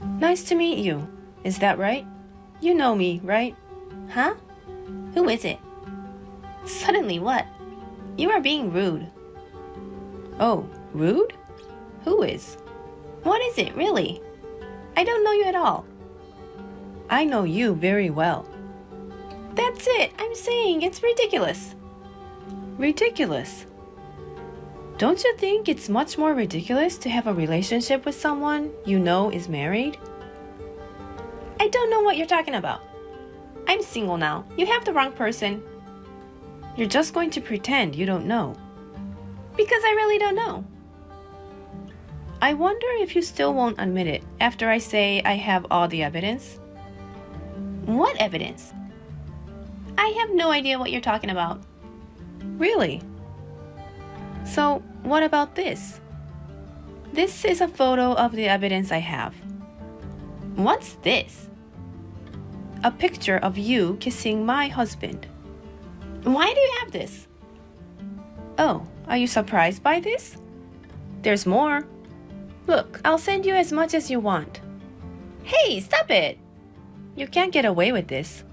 Nice to meet you. Is that right? You know me, right? Huh? Who is it? Suddenly what? You are being rude. Oh, rude? Who is? What is it, really? I don't know you at all. I know you very well. That's it. I'm saying it's ridiculous. Ridiculous? Don't you think it's much more ridiculous to have a relationship with someone you know is married? I don't know what you're talking about. I'm single now. You have the wrong person. You're just going to pretend you don't know. Because I really don't know. I wonder if you still won't admit it after I say I have all the evidence. What evidence? I have no idea what you're talking about. Really? So, what about this? This is a photo of the evidence I have. What's this? A picture of you kissing my husband. Why do you have this? Oh, are you surprised by this? There's more. Look, I'll send you as much as you want. Hey, stop it! You can't get away with this.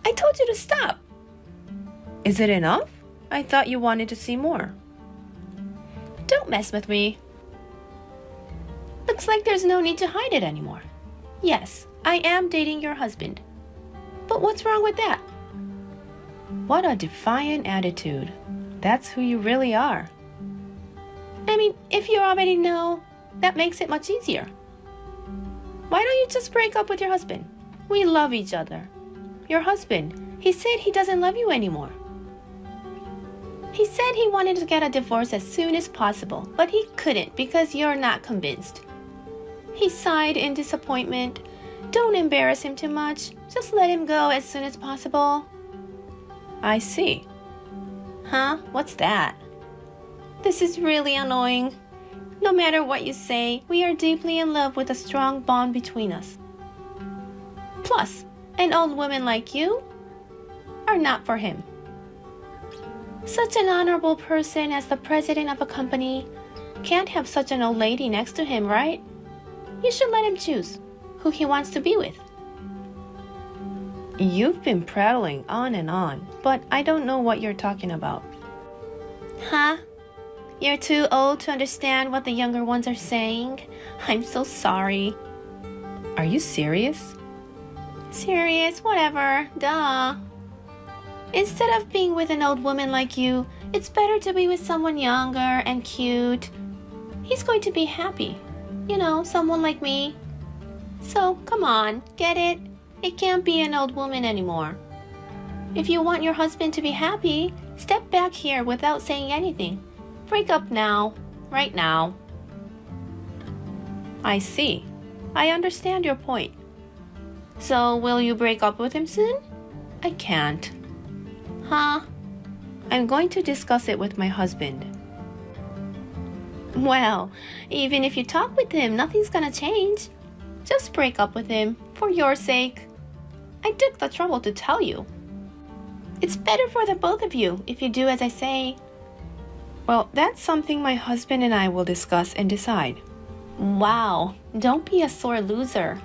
I told you to stop. Is it enough? I thought you wanted to see more. Don't mess with me. Looks like there's no need to hide it anymore. Yes, I am dating your husband. But what's wrong with that? What a defiant attitude. That's who you really are. I mean, if you already know, that makes it much easier. Why don't you just break up with your husband? We love each other. Your husband, he said he doesn't love you anymore. He said he wanted to get a divorce as soon as possible, but he couldn't because you're not convinced. He sighed in disappointment. Don't embarrass him too much. Just let him go as soon as possible. I see. Huh? What's that? This is really annoying. No matter what you say, we are deeply in love with a strong bond between us. Plus, an old woman like you are not for him. Such an honorable person as the president of a company can't have such an old lady next to him, right? You should let him choose who he wants to be with. You've been prattling on and on, but I don't know what you're talking about. Huh? You're too old to understand what the younger ones are saying? I'm so sorry. Are you serious? Serious, whatever, duh. Instead of being with an old woman like you, it's better to be with someone younger and cute. He's going to be happy. You know, someone like me. So, come on, get it? It can't be an old woman anymore. If you want your husband to be happy, step back here without saying anything. Break up now, right now. I see. I understand your point. So, will you break up with him soon? I can't. Huh? I'm going to discuss it with my husband. Well, even if you talk with him, nothing's gonna change. Just break up with him, for your sake. I took the trouble to tell you. It's better for the both of you if you do as I say. Well, that's something my husband and I will discuss and decide. Wow, don't be a sore loser.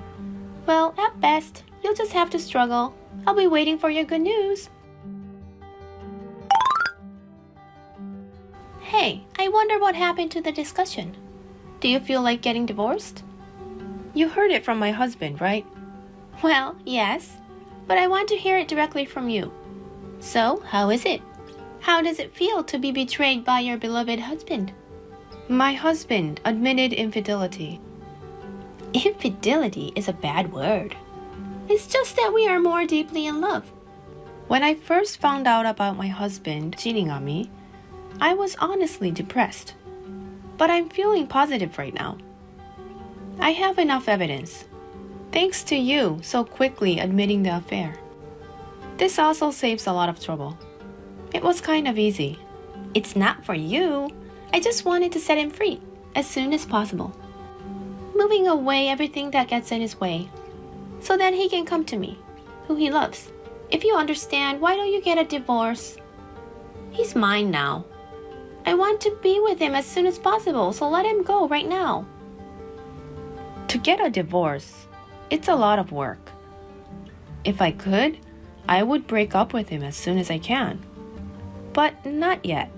Well, at best, you'll just have to struggle. I'll be waiting for your good news. Hey, I wonder what happened to the discussion. Do you feel like getting divorced? You heard it from my husband, right? Well, yes, but I want to hear it directly from you. So, how is it? How does it feel to be betrayed by your beloved husband? My husband admitted infidelity. Infidelity is a bad word. It's just that we are more deeply in love. When I first found out about my husband cheating on me, I was honestly depressed. But I'm feeling positive right now. I have enough evidence. Thanks to you so quickly admitting the affair. This also saves a lot of trouble. It was kind of easy. It's not for you. I just wanted to set him free as soon as possible. Moving away everything that gets in his way, so that he can come to me, who he loves. If you understand, why don't you get a divorce? He's mine now. I want to be with him as soon as possible, so let him go right now. To get a divorce, it's a lot of work. If I could, I would break up with him as soon as I can. But not yet.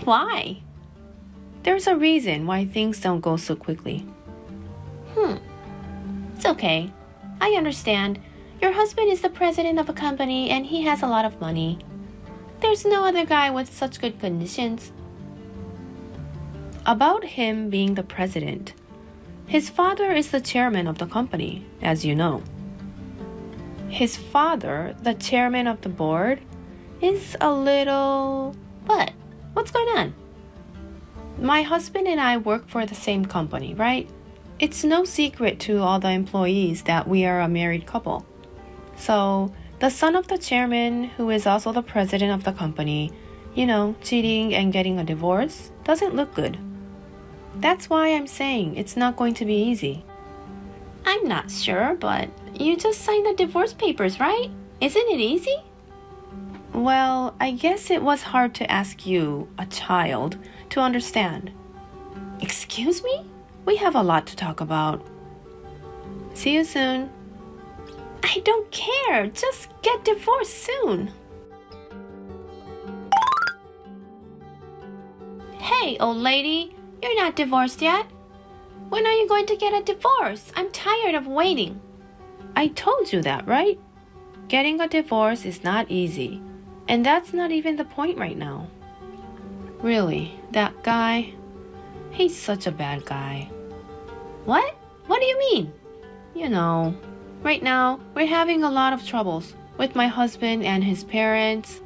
Why? There's a reason why things don't go so quickly. It's okay. I understand. Your husband is the president of a company and he has a lot of money. There's no other guy with such good conditions. About him being the president, his father is the chairman of the company, as you know. His father, the chairman of the board, is a little... What? What's going on? My husband and I work for the same company, right? It's no secret to all the employees that we are a married couple. So, the son of the chairman, who is also the president of the company, cheating and getting a divorce, doesn't look good. That's why I'm saying it's not going to be easy. I'm not sure, but you just signed the divorce papers, right? Isn't it easy? Well, I guess it was hard to ask you, a child, to understand. Excuse me? We have a lot to talk about. See you soon. I don't care. Just get divorced soon. Hey, old lady. You're not divorced yet. When are you going to get a divorce? I'm tired of waiting. I told you that, right? Getting a divorce is not easy. And that's not even the point right now. Really, that guy, he's such a bad guy. What? What do you mean? Right now, we're having a lot of troubles with my husband and his parents.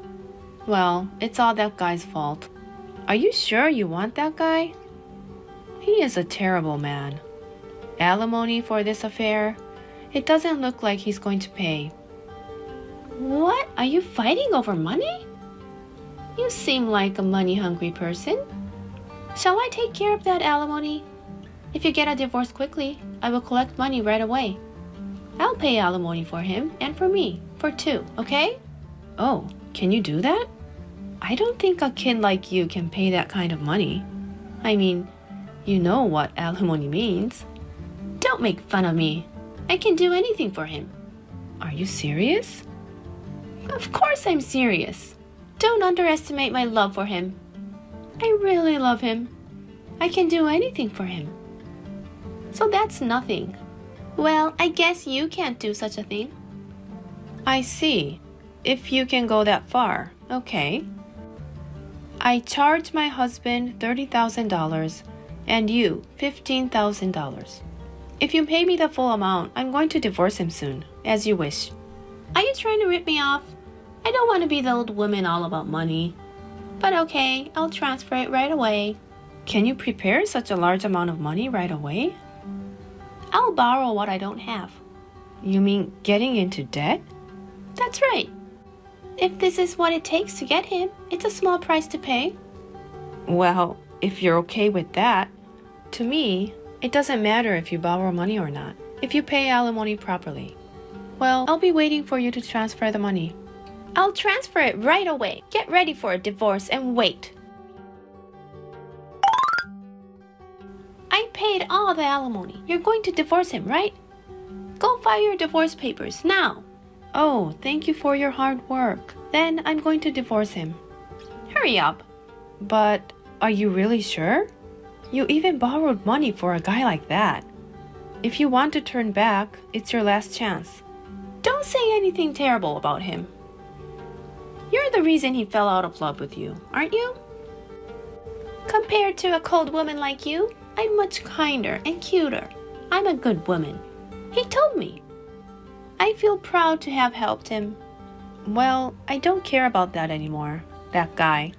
Well, it's all that guy's fault. Are you sure you want that guy? He is a terrible man. Alimony for this affair, it doesn't look like he's going to pay. What? Are you fighting over money? You seem like a money-hungry person. Shall I take care of that alimony? If you get a divorce quickly, I will collect money right away. I'll pay alimony for him and for me, for two, okay? Oh, can you do that? I don't think a kid like you can pay that kind of money. I mean, you know what alimony means. Don't make fun of me. I can do anything for him. Are you serious? Of course I'm serious. Don't underestimate my love for him. I really love him. I can do anything for him. So that's nothing. Well, I guess you can't do such a thing. I see. If you can go that far, okay. I charge my husband $30,000 and you $15,000. If you pay me the full amount, I'm going to divorce him soon, as you wish. Are you trying to rip me off? I don't want to be the old woman all about money. But okay, I'll transfer it right away. Can you prepare such a large amount of money right away? I'll borrow what I don't have. You mean getting into debt? That's right. If this is what it takes to get him, it's a small price to pay. Well, if you're okay with that, to me, it doesn't matter if you borrow money or not, if you pay alimony properly. Well, I'll be waiting for you to transfer the money. I'll transfer it right away. Get ready for a divorce and wait. I paid all the alimony. You're going to divorce him, right? Go file your divorce papers now. Oh, thank you for your hard work. Then I'm going to divorce him. Hurry up. But are you really sure? You even borrowed money for a guy like that. If you want to turn back, it's your last chance. Don't say anything terrible about him. You're the reason he fell out of love with you, aren't you? Compared to a cold woman like you, I'm much kinder and cuter. I'm a good woman. He told me. I feel proud to have helped him. Well, I don't care about that anymore, that guy.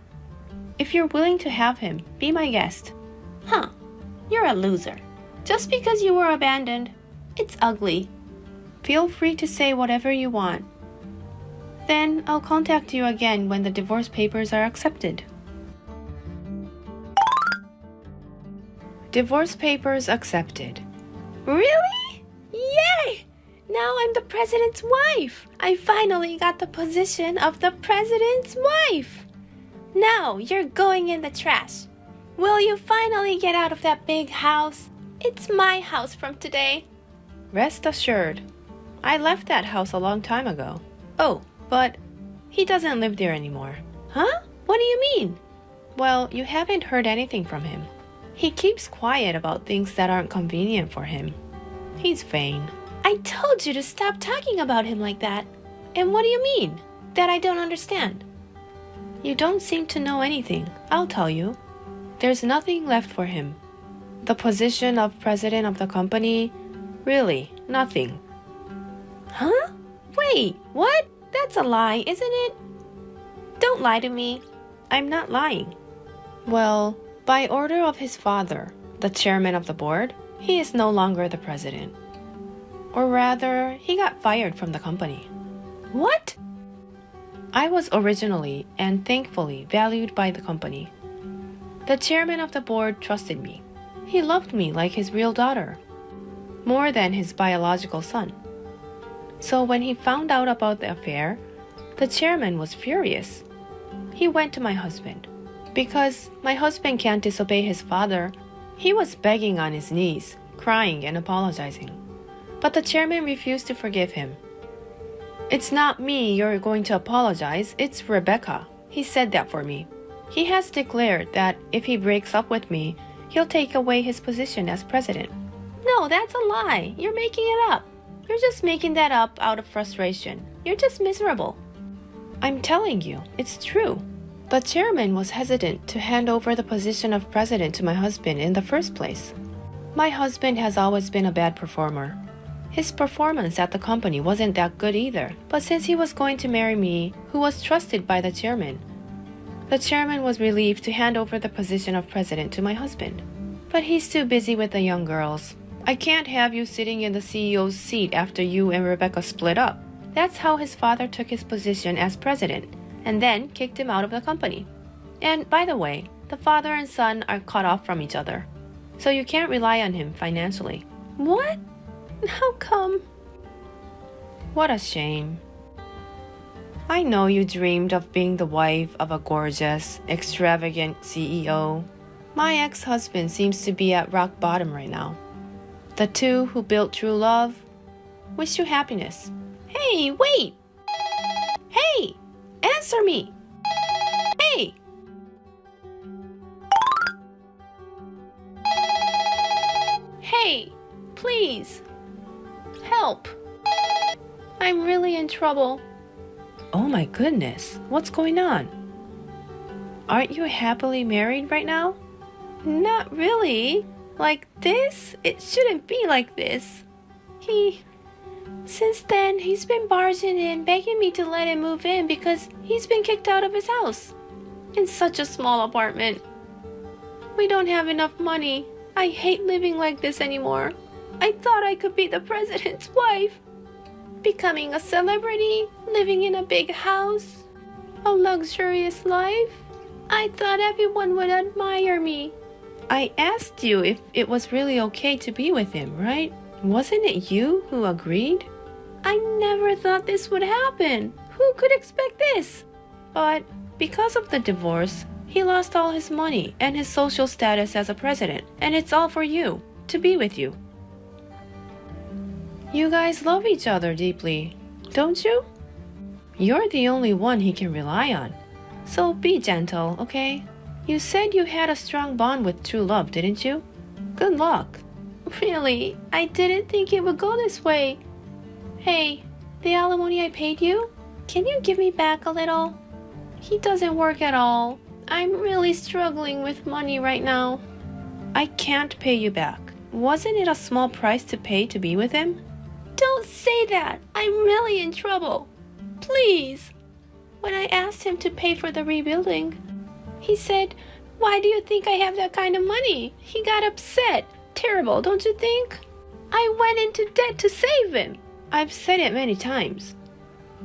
If you're willing to have him, be my guest. Huh, you're a loser. Just because you were abandoned, it's ugly. Feel free to say whatever you want. Then I'll contact you again when the divorce papers are accepted. Divorce papers accepted. Really? Yay! Now I'm the president's wife. I finally got the position of the president's wife. Now you're going in the trash. Will you finally get out of that big house? It's my house from today. Rest assured, I left that house a long time ago. Oh, but he doesn't live there anymore. Huh? What do you mean? Well, you haven't heard anything from him. He keeps quiet about things that aren't convenient for him. He's vain. I told you to stop talking about him like that. And what do you mean? That I don't understand. You don't seem to know anything. I'll tell you. There's nothing left for him. The position of president of the company, really, nothing. Huh? Wait, what? That's a lie, isn't it? Don't lie to me. I'm not lying. Well, by order of his father, the chairman of the board, he is no longer the president. Or rather, he got fired from the company. What? I was originally and thankfully valued by the company. The chairman of the board trusted me. He loved me like his real daughter, more than his biological son. So when he found out about the affair, the chairman was furious. He went to my husband. Because my husband can't disobey his father, he was begging on his knees, crying and apologizing. But the chairman refused to forgive him. It's not me you're going to apologize, it's Rebecca. He said that for me. He has declared that if he breaks up with me, he'll take away his position as president. No, that's a lie. You're making it up. You're just making that up out of frustration. You're just miserable. I'm telling you, it's true. The chairman was hesitant to hand over the position of president to my husband in the first place. My husband has always been a bad performer. His performance at the company wasn't that good either, but since he was going to marry me, who was trusted by the chairman was relieved to hand over the position of president to my husband. But he's too busy with the young girls. I can't have you sitting in the CEO's seat after you and Rebecca split up. That's how his father took his position as president, and then kicked him out of the company. And by the way, the father and son are cut off from each other, so you can't rely on him financially. What? How come? What a shame. I know you dreamed of being the wife of a gorgeous, extravagant CEO. My ex-husband seems to be at rock bottom right now. The two who built true love wish you happiness. Hey, wait! Hey! Answer me! Hey! Hey! Please! Help! I'm really in trouble. Oh my goodness, what's going on? Aren't you happily married right now? Not really. Like this? It shouldn't be like this. Since then, he's been barging in, begging me to let him move in because he's been kicked out of his house. In such a small apartment. We don't have enough money. I hate living like this anymore. I thought I could be the president's wife. Becoming a celebrity, living in a big house, a luxurious life. I thought everyone would admire me. I asked you if it was really okay to be with him, right? Wasn't it you who agreed? I never thought this would happen. Who could expect this? But because of the divorce, he lost all his money and his social status as a president, and it's all for you, to be with you. You guys love each other deeply, don't you? You're the only one he can rely on. So be gentle, okay? You said you had a strong bond with true love, didn't you? Good luck. Really, I didn't think it would go this way. Hey, the alimony I paid you, can you give me back a little? He doesn't work at all. I'm really struggling with money right now. I can't pay you back. Wasn't it a small price to pay to be with him? Don't say that. I'm really in trouble. Please. When I asked him to pay for the rebuilding, he said, "Why do you think I have that kind of money?" He got upset. Terrible, don't you think? I went into debt to save him. I've said it many times.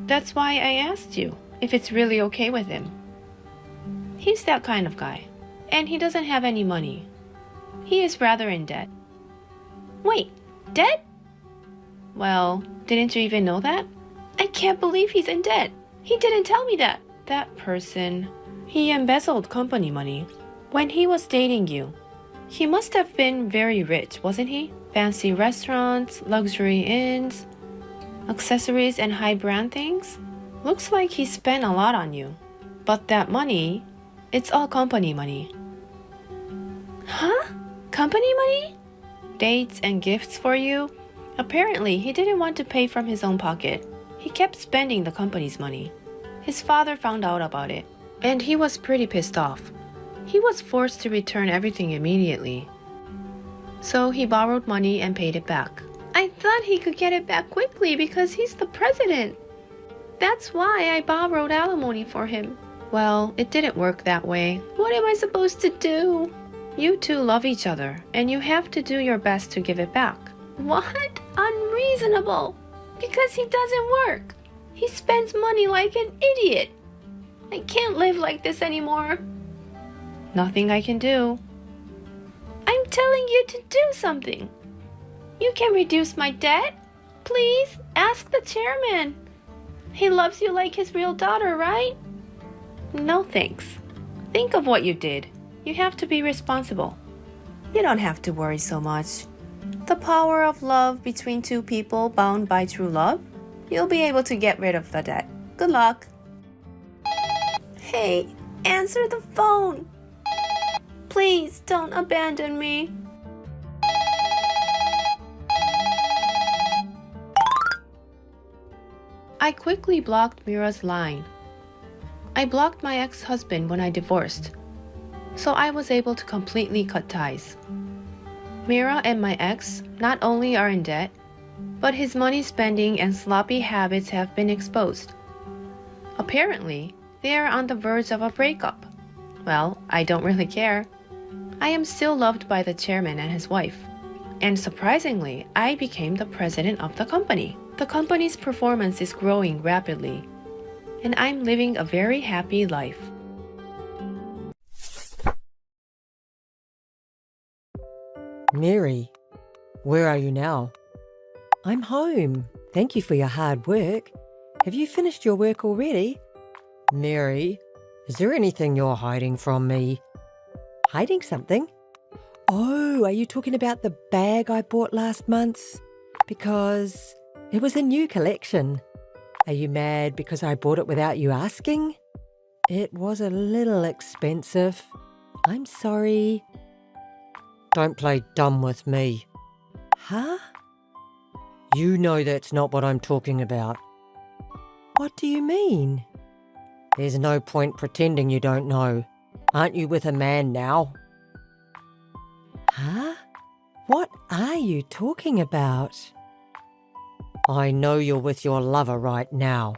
That's why I asked you if it's really okay with him. He's that kind of guy, and he doesn't have any money. He is rather in debt. Wait, debt? Well, didn't you even know that? I can't believe he's in debt. He didn't tell me that. That person, he embezzled company money when he was dating you. He must have been very rich, wasn't he? Fancy restaurants, luxury inns, accessories and high brand things? Looks like he spent a lot on you. But that money, it's all company money. Huh? Company money? Dates and gifts for you? Apparently, he didn't want to pay from his own pocket. He kept spending the company's money. His father found out about it, and he was pretty pissed off. He was forced to return everything immediately. So he borrowed money and paid it back. I thought he could get it back quickly because he's the president. That's why I borrowed alimony for him. Well, it didn't work that way. What am I supposed to do? You two love each other, and you have to do your best to give it back. What? Unreasonable. Because he doesn't work. He spends money like an idiot. I can't live like this anymore. Nothing I can do. I'm telling you to do something. You can reduce my debt. Please, ask the chairman. He loves you like his real daughter, right? No thanks. Think of what you did. You have to be responsible. You don't have to worry so much. The power of love between two people bound by true love, you'll be able to get rid of the debt. Good luck. Hey, answer the phone. Please don't abandon me. I quickly blocked Mira's line. I blocked my ex-husband when I divorced, so I was able to completely cut ties. Mira and my ex not only are in debt, but his money spending and sloppy habits have been exposed. Apparently, they are on the verge of a breakup. Well, I don't really care. I am still loved by the chairman and his wife. And surprisingly, I became the president of the company. The company's performance is growing rapidly, and I'm living a very happy life. Mary, where are you now? I'm home. Thank you for your hard work. Have you finished your work already? Mary, is there anything you're hiding from me? Hiding something? Oh, are you talking about the bag I bought last month? Because it was a new collection. Are you mad because I bought it without you asking? It was a little expensive. I'm sorry. Don't play dumb with me. Huh? You know that's not what I'm talking about. What do you mean? There's no point pretending you don't know. Aren't you with a man now? Huh? What are you talking about? I know you're with your lover right now.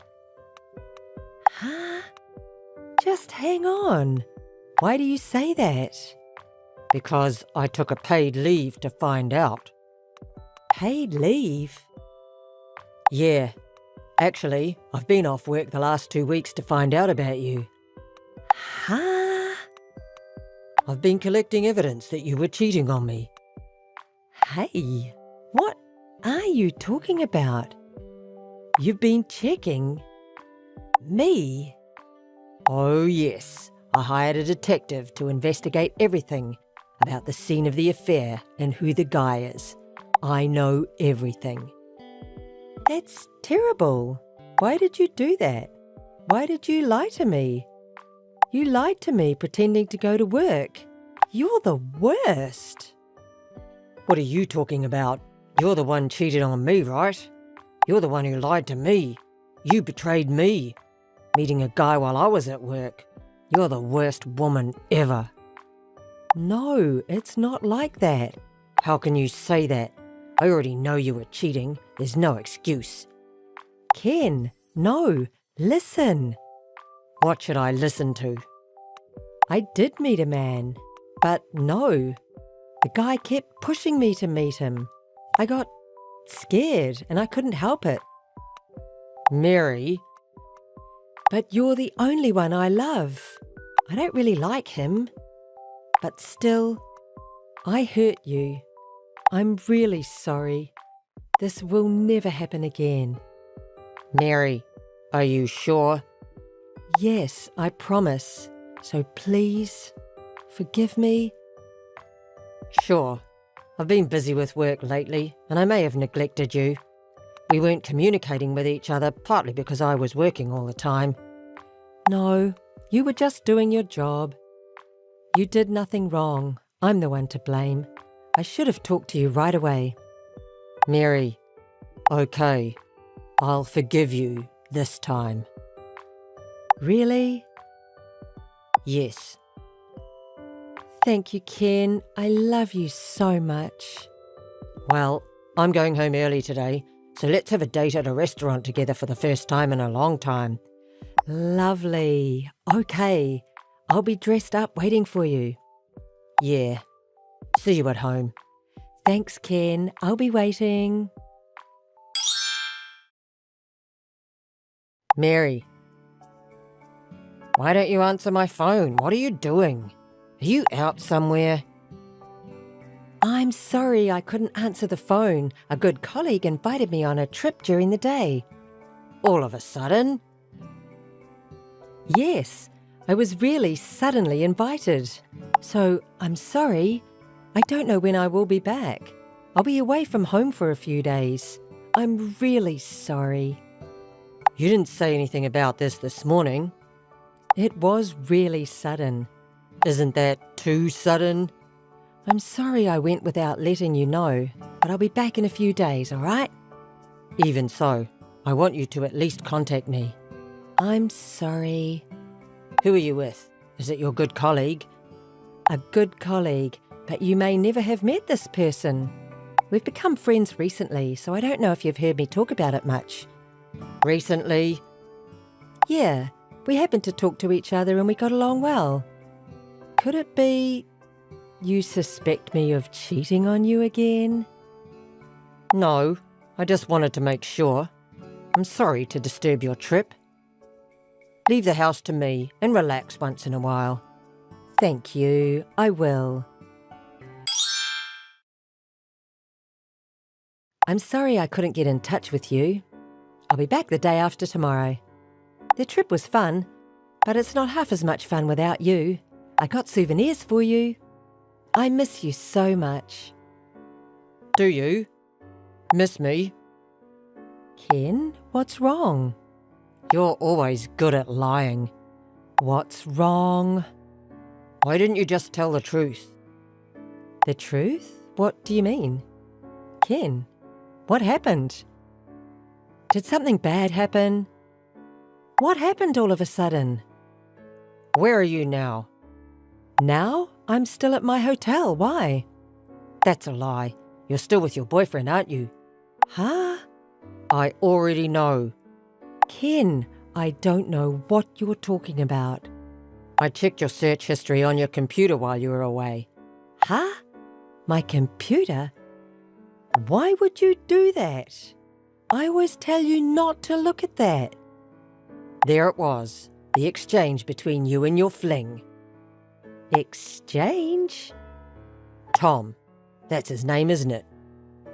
Huh? Just hang on. Why do you say that? Because I took a paid leave to find out. Paid leave? Yeah. Actually, I've been off work the last 2 weeks to find out about you. Huh? I've been collecting evidence that you were cheating on me. Hey, what are you talking about? You've been checking me? Oh yes, I hired a detective to investigate everything about the scene of the affair and who the guy is. I know everything. That's terrible. Why did you do that? Why did you lie to me? You lied to me pretending to go to work. You're the worst. What are you talking about? You're the one cheated on me, right? You're the one who lied to me. You betrayed me, meeting a guy while I was at work. You're the worst woman ever. No, it's not like that. How can you say that? I already know you were cheating. There's no excuse. Ken, no, listen. What should I listen to? I did meet a man, but no. The guy kept pushing me to meet him. I got scared and I couldn't help it. Mary. But you're the only one I love. I don't really like him. But still, I hurt you. I'm really sorry. This will never happen again. Mary, are you sure? Yes, I promise. So please, forgive me. Sure. I've been busy with work lately, and I may have neglected you. We weren't communicating with each other, partly because I was working all the time. No, you were just doing your job. You did nothing wrong. I'm the one to blame. I should have talked to you right away. Mary, okay, I'll forgive you this time. Really? Yes. Thank you, Ken. I love you so much. Well, I'm going home early today, so let's have a date at a restaurant together for the first time in a long time. Lovely. Okay, I'll be dressed up waiting for you. Yeah. See you at home. Thanks, Ken. I'll be waiting. Mary. Why don't you answer my phone? What are you doing? Are you out somewhere? I'm sorry I couldn't answer the phone. A good colleague invited me on a trip during the day. All of a sudden? Yes, I was really suddenly invited. So I'm sorry. I don't know when I will be back. I'll be away from home for a few days. I'm really sorry. You didn't say anything about this morning. It was really sudden. Isn't that too sudden? I'm sorry I went without letting you know, but I'll be back in a few days, all right? Even so, I want you to at least contact me. I'm sorry. Who are you with? Is it your good colleague? A good colleague, but you may never have met this person. We've become friends recently, so I don't know if you've heard me talk about it much. Recently? Yeah, we happened to talk to each other and we got along well. Could it be you suspect me of cheating on you again? No, I just wanted to make sure. I'm sorry to disturb your trip. Leave the house to me and relax once in a while. Thank you, I will. I'm sorry I couldn't get in touch with you. I'll be back the day after tomorrow. The trip was fun, but it's not half as much fun without you. I got souvenirs for you. I miss you so much. Do you? Miss me? Ken, what's wrong? You're always good at lying. What's wrong? Why didn't you just tell the truth? The truth? What do you mean? Ken, what happened? Did something bad happen? What happened all of a sudden? Where are you now? Now? I'm still at my hotel. Why? That's a lie. You're still with your boyfriend, aren't you? Huh? I already know. Ken, I don't know what you're talking about. I checked your search history on your computer while you were away. Huh? My computer? Why would you do that? I always tell you not to look at that. There it was, the exchange between you and your fling. Exchange? Tom. That's his name, isn't it?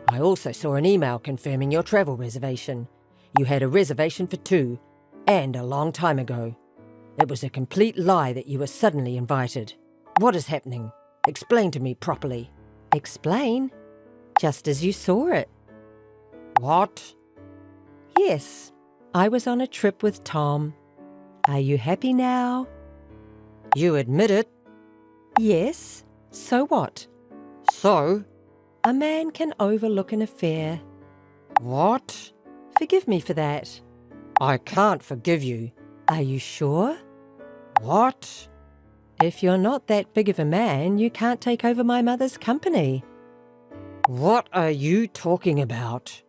I also saw an email confirming your travel reservation. You had a reservation for 2, and a long time ago. It was a complete lie that you were suddenly invited. What is happening? Explain to me properly. Explain? Just as you saw it. What? Yes, I was on a trip with Tom. Are you happy now? You admit it? Yes. So what? So? A man can overlook an affair. What? Forgive me for that. I can't forgive you. Are you sure? What? If you're not that big of a man, you can't take over my mother's company. What are you talking about?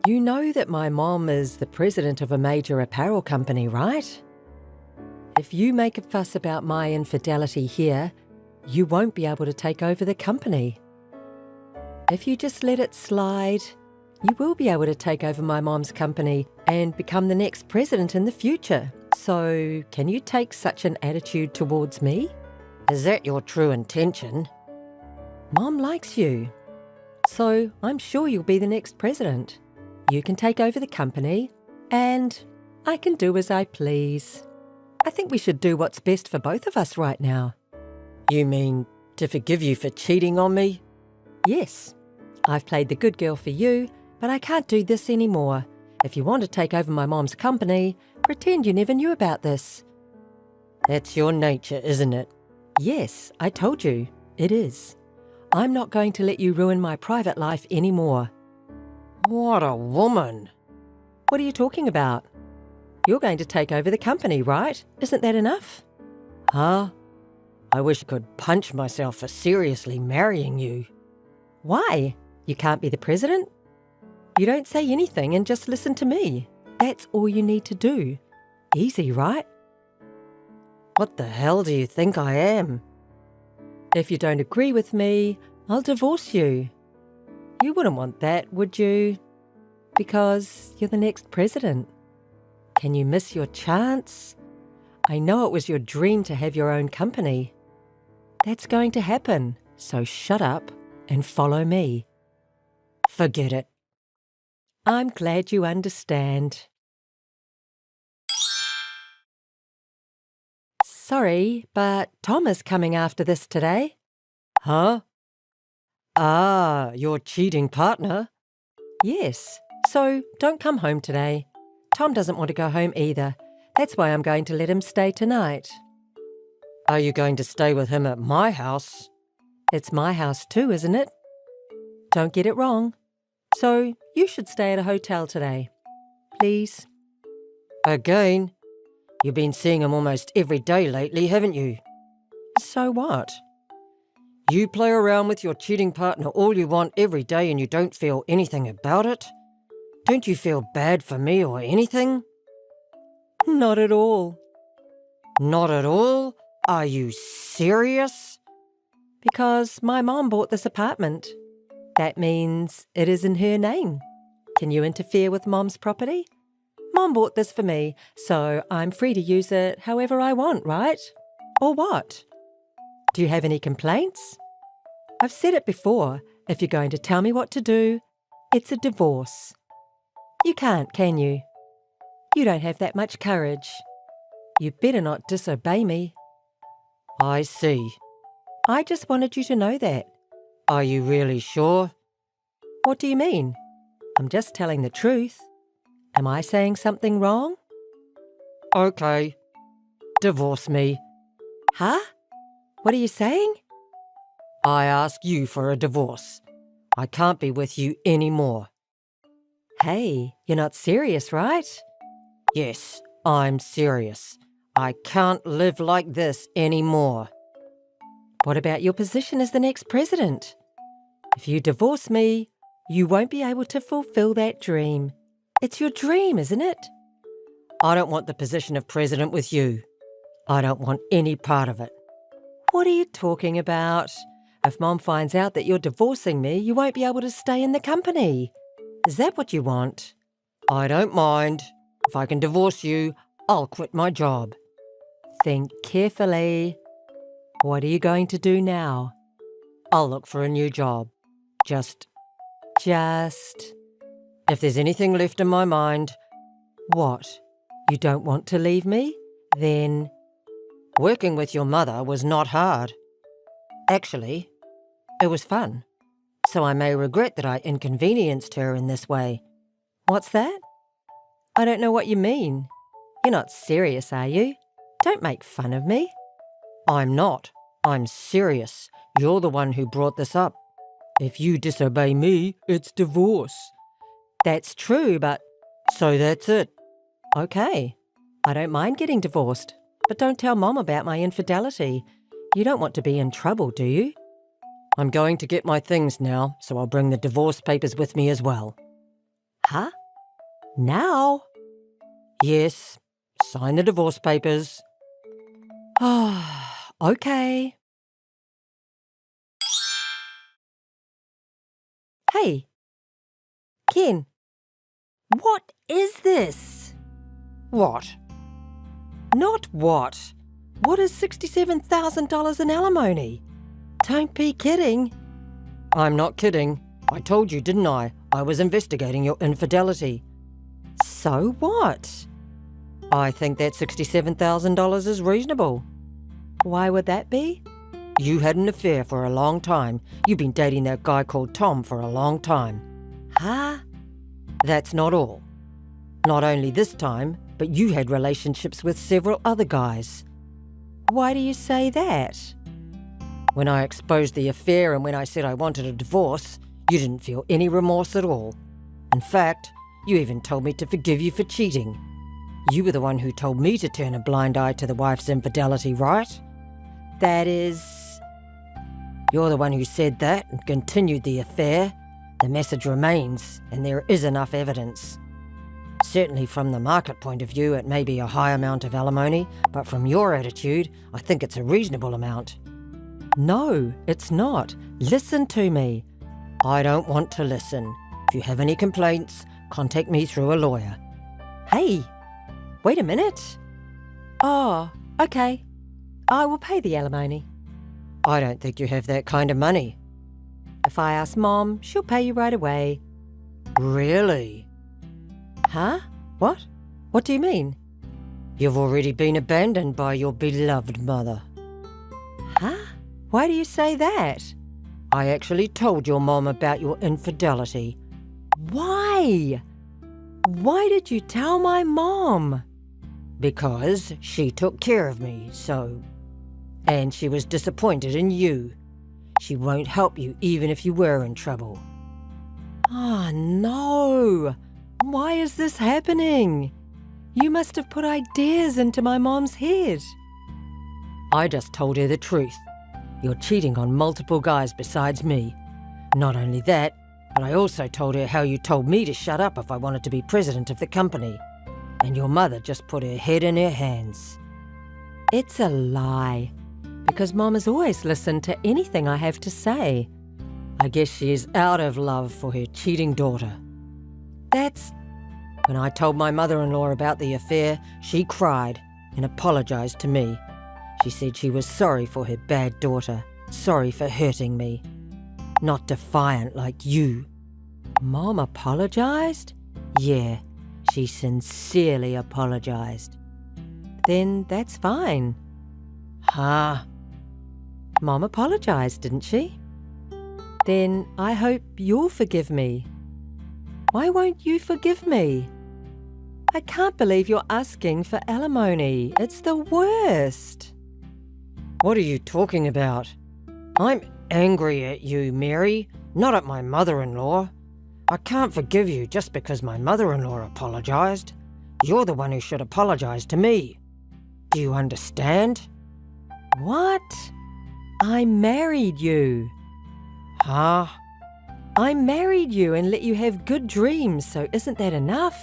You know that my mom is the president of a major apparel company, right? If you make a fuss about my infidelity here, you won't be able to take over the company. If you just let it slide, you will be able to take over my mom's company and become the next president in the future. So, can you take such an attitude towards me? Is that your true intention? Mom likes you. So, I'm sure you'll be the next president. You can take over the company, and I can do as I please. I think we should do what's best for both of us right now. You mean To forgive you for cheating on me? Yes. I've played the good girl for you, but I can't do this anymore. If you want to take over my mom's company, pretend you never knew about this. That's your nature, isn't it? Yes, I told you. It is. I'm not going to let you ruin my private life anymore. What a woman. What are you talking about? You're going to take over the company, right? Isn't that enough? Huh? I wish I could punch myself for seriously marrying you. Why? You can't be the president? You don't say anything and just listen to me. That's all you need to do. Easy, right? What the hell do you think I am? If you don't agree with me, I'll divorce you. You wouldn't want that, would you? Because you're the next president. Can you miss your chance? I know it was your dream to have your own company. That's going to happen, so shut up and follow me. Forget it. I'm glad you understand. Sorry, but Tom is coming after this today. Huh? Ah, your cheating partner? Yes, so don't come home today. Tom doesn't want to go home either. That's why I'm going to let him stay tonight. Are you going to stay with him at my house? It's my house too, isn't it? Don't get it wrong. So you should stay at a hotel today. Please. Again? You've been seeing him almost every day lately, haven't you? So what? You play around with your cheating partner all you want every day and you don't feel anything about it? Don't you feel bad for me or anything? Not at all. Not at all? Are you serious? Because my mom bought this apartment. That means it is in her name. Can you interfere with Mom's property? Mom bought this for me, so I'm free to use it however I want, right? Or what? Do you have any complaints? I've said it before. If you're going to tell me what to do, it's a divorce. You can't, can you? You don't have that much courage. You better not disobey me. I see. I just wanted you to know that. Are you really sure? What do you mean? I'm just telling the truth. Am I saying something wrong? Okay. Divorce me. Huh? What are you saying? I ask you for a divorce. I can't be with you anymore. Hey, you're not serious, right? Yes, I'm serious. I can't live like this anymore. What about your position as the next president? If you divorce me, you won't be able to fulfill that dream. It's your dream, isn't it? I don't want the position of president with you. I don't want any part of it. What are you talking about? If Mom finds out that you're divorcing me, you won't be able to stay in the company. Is that what you want? I don't mind. If I can divorce you, I'll quit my job. Think carefully. What are you going to do now? I'll look for a new job. Just. If there's anything left in my mind. What? You don't want to leave me? Then. Working with your mother was not hard. Actually, it was fun. So I may regret that I inconvenienced her in this way. What's that? I don't know what you mean. You're not serious, are you? Don't make fun of me. I'm not. I'm serious. You're the one who brought this up. If you disobey me, it's divorce. That's true, but... So that's it. Okay. I don't mind getting divorced, but don't tell Mom about my infidelity. You don't want to be in trouble, do you? I'm going to get my things now, so I'll bring the divorce papers with me as well. Huh? Now? Yes. Sign the divorce papers. Ah, okay. Hey. Ken. What is this? What? Not what. What is $67,000 in alimony? Don't be kidding. I'm not kidding. I told you, didn't I? I was investigating your infidelity. So what? I think that $67,000 is reasonable. Why would that be? You had an affair for a long time. You've been dating that guy called Tom for a long time. Huh? That's not all. Not only this time, but you had relationships with several other guys. Why do you say that? When I exposed the affair and when I said I wanted a divorce, you didn't feel any remorse at all. In fact, you even told me to forgive you for cheating. You were the one who told me to turn a blind eye to the wife's infidelity, right? That is... You're the one who said that and continued the affair. The message remains, and there is enough evidence. Certainly from the market point of view, it may be a high amount of alimony, but from your attitude, I think it's a reasonable amount. No, it's not. Listen to me. I don't want to listen. If you have any complaints, contact me through a lawyer. Hey, wait a minute. Oh, okay. I will pay the alimony. I don't think you have that kind of money. If I ask Mom, she'll pay you right away. Really? Huh? What? What do you mean? You've already been abandoned by your beloved mother. Huh? Why do you say that? I actually told your mom about your infidelity. Why? Why did you tell my mom? Because she took care of me, so... And she was disappointed in you. She won't help you even if you were in trouble. Oh, no! Why is this happening? You must have put ideas into my mom's head. I just told her the truth. You're cheating on multiple guys besides me. Not only that, but I also told her how you told me to shut up if I wanted to be president of the company. And your mother just put her head in her hands. It's a lie. Because Mom has always listened to anything I have to say. I guess she is out of love for her cheating daughter. When I told my mother-in-law about the affair, she cried and apologized to me. She said she was sorry for her bad daughter, sorry for hurting me. Not defiant like you. Mom apologized? Yeah, she sincerely apologized. Then that's fine. Huh? Mom apologized, didn't she? Then I hope you'll forgive me. Why won't you forgive me? I can't believe you're asking for alimony. It's the worst. What are you talking about? I'm angry at you, Mary, not at my mother-in-law. I can't forgive you just because my mother-in-law apologized. You're the one who should apologize to me. Do you understand? What? I married you. Huh? I married you and let you have good dreams, so isn't that enough?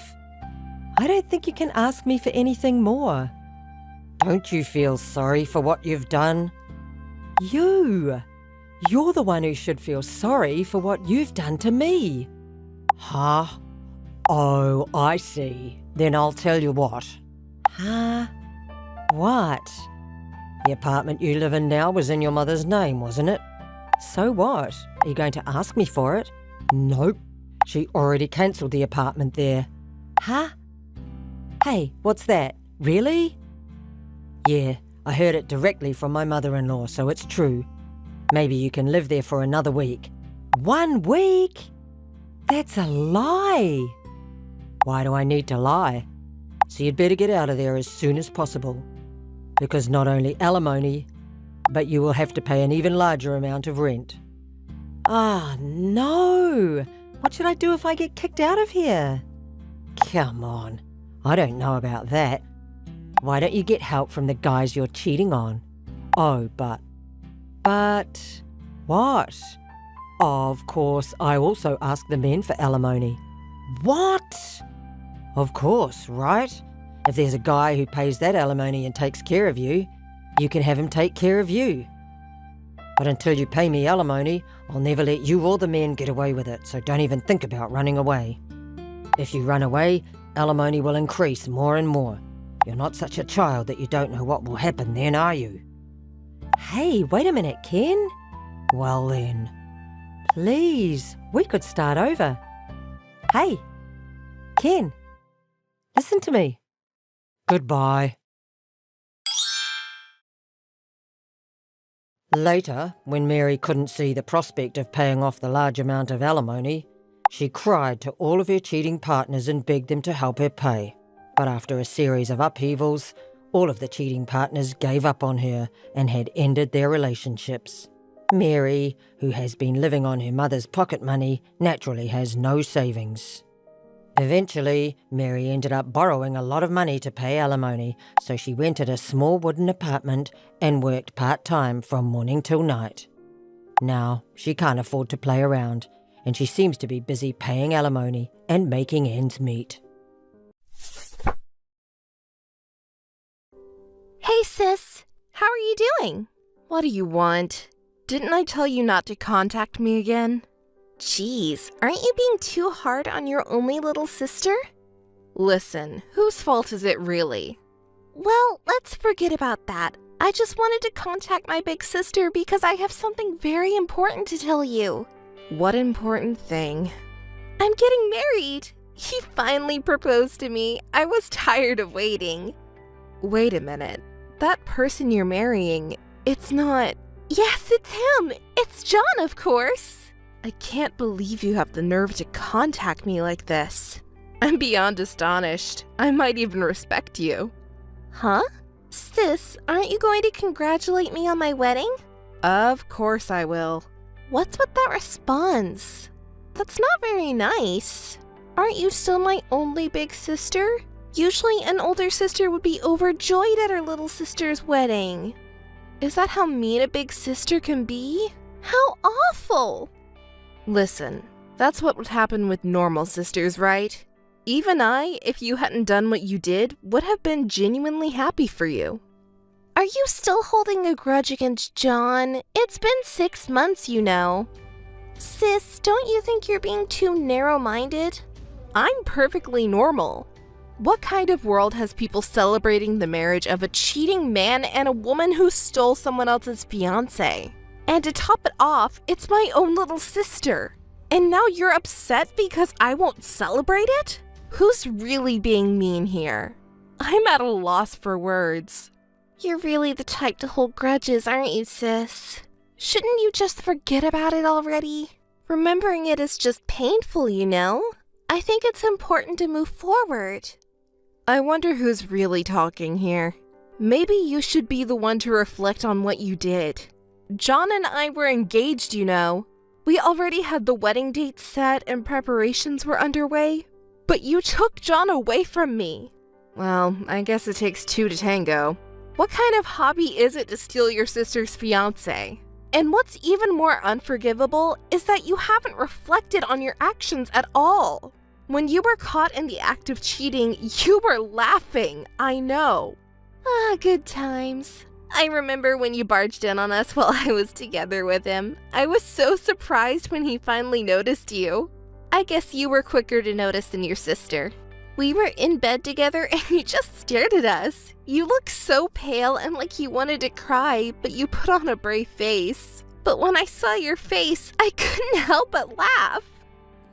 I don't think you can ask me for anything more. Don't you feel sorry for what you've done? You're the one who should feel sorry for what you've done to me. Huh? Oh, I see. Then I'll tell you what. Huh? What? The apartment you live in now was in your mother's name, wasn't it? So what? Are you going to ask me for it? Nope. She already cancelled the apartment there. Huh? Hey, what's that? Really? Yeah, I heard it directly from my mother-in-law, so it's true. Maybe you can live there for another week. 1 week? That's a lie. Why do I need to lie? So you'd better get out of there as soon as possible. Because not only alimony, but you will have to pay an even larger amount of rent. Ah, no! What should I do if I get kicked out of here? Come on, I don't know about that. Why don't you get help from the guys you're cheating on? Oh, but... What? Of course, I also ask the men for alimony. What? Of course, right? If there's a guy who pays that alimony and takes care of you, you can have him take care of you. But until you pay me alimony, I'll never let you or the men get away with it, so don't even think about running away. If you run away, alimony will increase more and more. You're not such a child that you don't know what will happen then, are you? Hey, wait a minute, Ken. Well then. Please, we could start over. Hey, Ken, listen to me. Goodbye. Later, when Mary couldn't see the prospect of paying off the large amount of alimony, she cried to all of her cheating partners and begged them to help her pay. But after a series of upheavals, all of the cheating partners gave up on her and had ended their relationships. Mary, who has been living on her mother's pocket money, naturally has no savings. Eventually, Mary ended up borrowing a lot of money to pay alimony, so she rented a small wooden apartment and worked part-time from morning till night. Now, she can't afford to play around, and she seems to be busy paying alimony and making ends meet. Hey sis, how are you doing? What do you want? Didn't I tell you not to contact me again? Jeez, aren't you being too hard on your only little sister? Listen, whose fault is it really? Well, let's forget about that. I just wanted to contact my big sister because I have something very important to tell you. What important thing? I'm getting married. He finally proposed to me. I was tired of waiting. Wait a minute. That person you're marrying, it's not... Yes, it's him. It's John, of course. I can't believe you have the nerve to contact me like this. I'm beyond astonished. I might even respect you. Huh? Sis, aren't you going to congratulate me on my wedding? Of course I will. What's with that response? That's not very nice. Aren't you still my only big sister? Usually an older sister would be overjoyed at her little sister's wedding. Is that how mean a big sister can be? How awful! Listen, that's what would happen with normal sisters, right? Even I, if you hadn't done what you did, would have been genuinely happy for you. Are you still holding a grudge against John? It's been 6 months, you know. Sis, don't you think you're being too narrow-minded? I'm perfectly normal. What kind of world has people celebrating the marriage of a cheating man and a woman who stole someone else's fiancé? And to top it off, it's my own little sister. And now you're upset because I won't celebrate it? Who's really being mean here? I'm at a loss for words. You're really the type to hold grudges, aren't you, sis? Shouldn't you just forget about it already? Remembering it is just painful, you know? I think it's important to move forward. I wonder who's really talking here. Maybe you should be the one to reflect on what you did. John and I were engaged, you know. We already had the wedding date set and preparations were underway. But you took John away from me. Well, I guess it takes two to tango. What kind of hobby is it to steal your sister's fiancé? And what's even more unforgivable is that you haven't reflected on your actions at all. When you were caught in the act of cheating, you were laughing, I know. Ah, good times. I remember when you barged in on us while I was together with him. I was so surprised when he finally noticed you. I guess you were quicker to notice than your sister. We were in bed together and you just stared at us. You looked so pale and like you wanted to cry, but you put on a brave face. But when I saw your face, I couldn't help but laugh.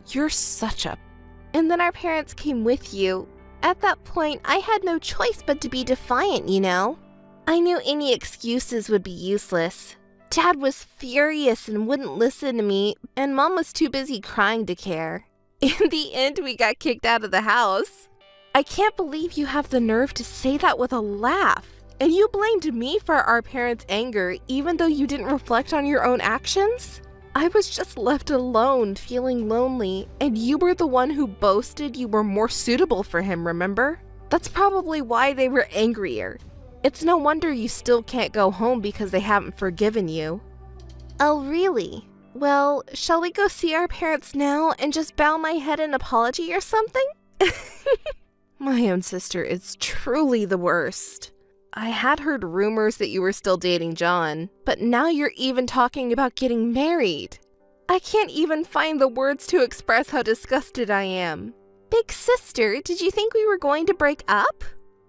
You're such a... And then our parents came with you. At that point, I had no choice but to be defiant, you know? I knew any excuses would be useless. Dad was furious and wouldn't listen to me, and Mom was too busy crying to care. In the end, we got kicked out of the house. I can't believe you have the nerve to say that with a laugh. And you blamed me for our parents' anger, even though you didn't reflect on your own actions? I was just left alone, feeling lonely, and you were the one who boasted you were more suitable for him, remember? That's probably why they were angrier. It's no wonder you still can't go home because they haven't forgiven you. Oh, really? Well, shall we go see our parents now and just bow my head in apology or something? My own sister is truly the worst. I had heard rumors that you were still dating John, but now you're even talking about getting married. I can't even find the words to express how disgusted I am. Big sister, did you think we were going to break up?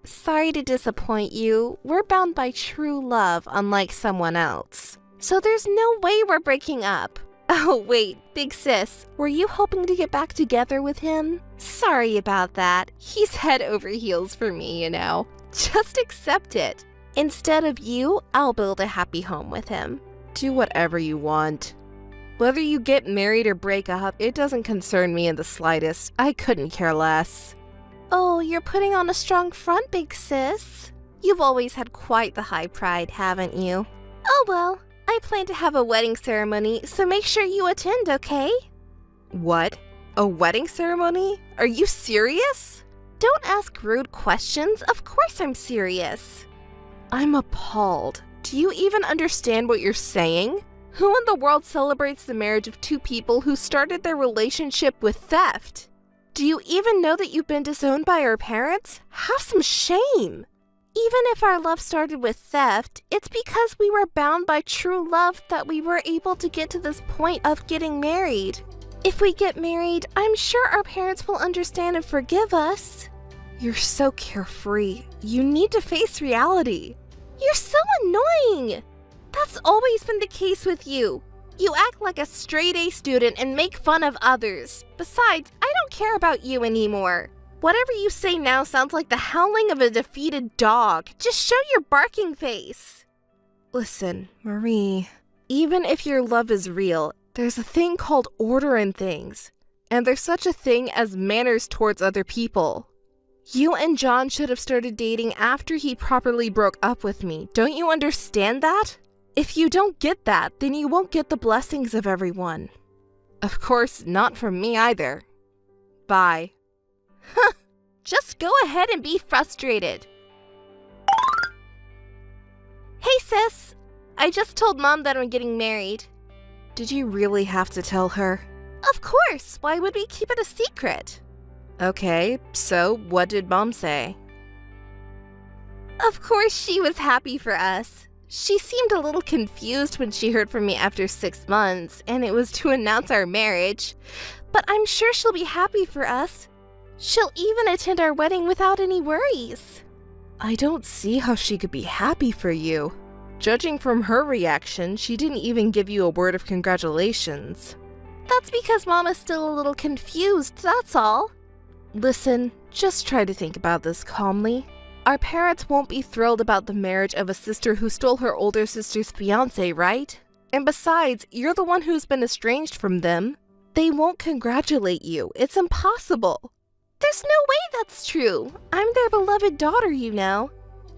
Sorry to disappoint you. We're bound by true love, unlike someone else. So there's no way we're breaking up. Oh wait, big sis, were you hoping to get back together with him? Sorry about that. He's head over heels for me, you know. Just accept it. Instead of you, I'll build a happy home with him. Do whatever you want. Whether you get married or break up, it doesn't concern me in the slightest. I couldn't care less. Oh, you're putting on a strong front, big sis. You've always had quite the high pride, haven't you? Oh well, I plan to have a wedding ceremony, so make sure you attend, okay? What? A wedding ceremony? Are you serious? Don't ask rude questions. Of course I'm serious. I'm appalled. Do you even understand what you're saying? Who in the world celebrates the marriage of two people who started their relationship with theft? Do you even know that you've been disowned by our parents? Have some shame! Even if our love started with theft, it's because we were bound by true love that we were able to get to this point of getting married. If we get married, I'm sure our parents will understand and forgive us. You're so carefree. You need to face reality. You're so annoying! That's always been the case with you. You act like a straight-A student and make fun of others. Besides, I don't care about you anymore. Whatever you say now sounds like the howling of a defeated dog. Just show your barking face. Listen, Marie, even if your love is real, there's a thing called order in things. And there's such a thing as manners towards other people. You and John should have started dating after he properly broke up with me. Don't you understand that? If you don't get that, then you won't get the blessings of everyone. Of course, not from me either. Bye. Huh. Just go ahead and be frustrated. Hey sis, I just told Mom that I'm getting married. Did you really have to tell her? Of course, why would we keep it a secret? Okay, so what did Mom say? Of course she was happy for us. She seemed a little confused when she heard from me after 6 months, and it was to announce our marriage. But I'm sure she'll be happy for us. She'll even attend our wedding without any worries. I don't see how she could be happy for you. Judging from her reaction, she didn't even give you a word of congratulations. That's because Mom is still a little confused, that's all. Listen, just try to think about this calmly. Our parents won't be thrilled about the marriage of a sister who stole her older sister's fiancé, right? And besides, you're the one who's been estranged from them. They won't congratulate you. It's impossible. There's no way that's true. I'm their beloved daughter, you know.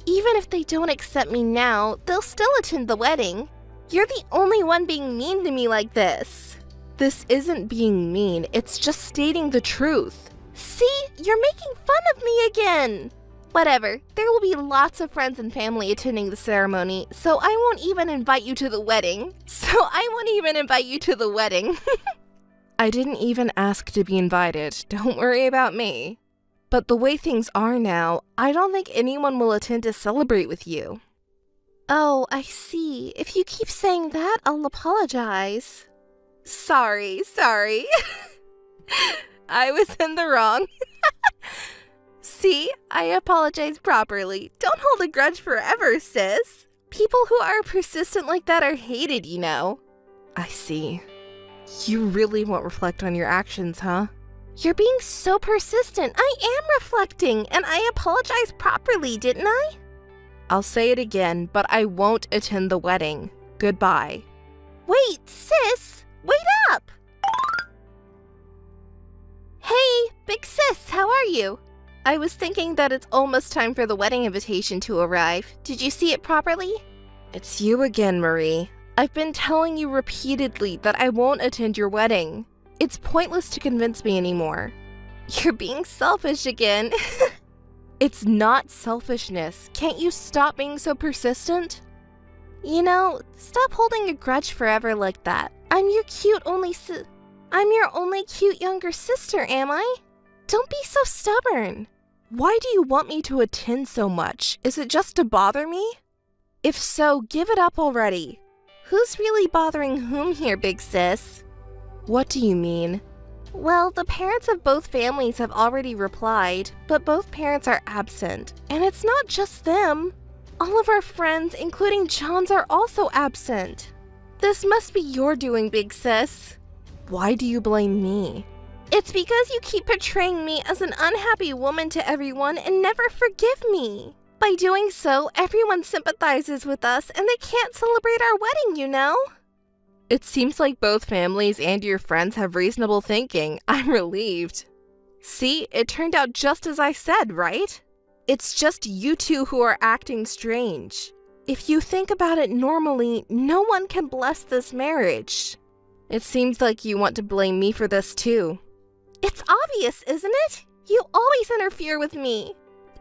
Even if they don't accept me now, they'll still attend the wedding. You're the only one being mean to me like this. This isn't being mean, it's just stating the truth. See, you're making fun of me again. Whatever, there will be lots of friends and family attending the ceremony, so I won't even invite you to the wedding. I didn't even ask to be invited, don't worry about me. But the way things are now, I don't think anyone will attend to celebrate with you. Oh, I see. If you keep saying that, I'll apologize. Sorry. I was in the wrong. See, I apologize properly. Don't hold a grudge forever, sis. People who are persistent like that are hated, you know. I see. You really won't reflect on your actions, huh? You're being so persistent. I am reflecting, and I apologized properly, didn't I? I'll say it again, but I won't attend the wedding. Goodbye. Wait, sis! Wait up! Hey, big sis, how are you? I was thinking that it's almost time for the wedding invitation to arrive. Did you see it properly? It's you again, Marie. I've been telling you repeatedly that I won't attend your wedding. It's pointless to convince me anymore. You're being selfish again. It's not selfishness. Can't you stop being so persistent? You know, stop holding a grudge forever like that. I'm your only cute younger sister, am I? Don't be so stubborn. Why do you want me to attend so much? Is it just to bother me? If so, give it up already. Who's really bothering whom here, big sis? What do you mean? Well, the parents of both families have already replied, but both parents are absent. And it's not just them. All of our friends, including John's, are also absent. This must be your doing, big sis. Why do you blame me? It's because you keep portraying me as an unhappy woman to everyone and never forgive me. By doing so, everyone sympathizes with us and they can't celebrate our wedding, you know? It seems like both families and your friends have reasonable thinking. I'm relieved. See, it turned out just as I said, right? It's just you two who are acting strange. If you think about it normally, no one can bless this marriage. It seems like you want to blame me for this too. It's obvious, isn't it? You always interfere with me.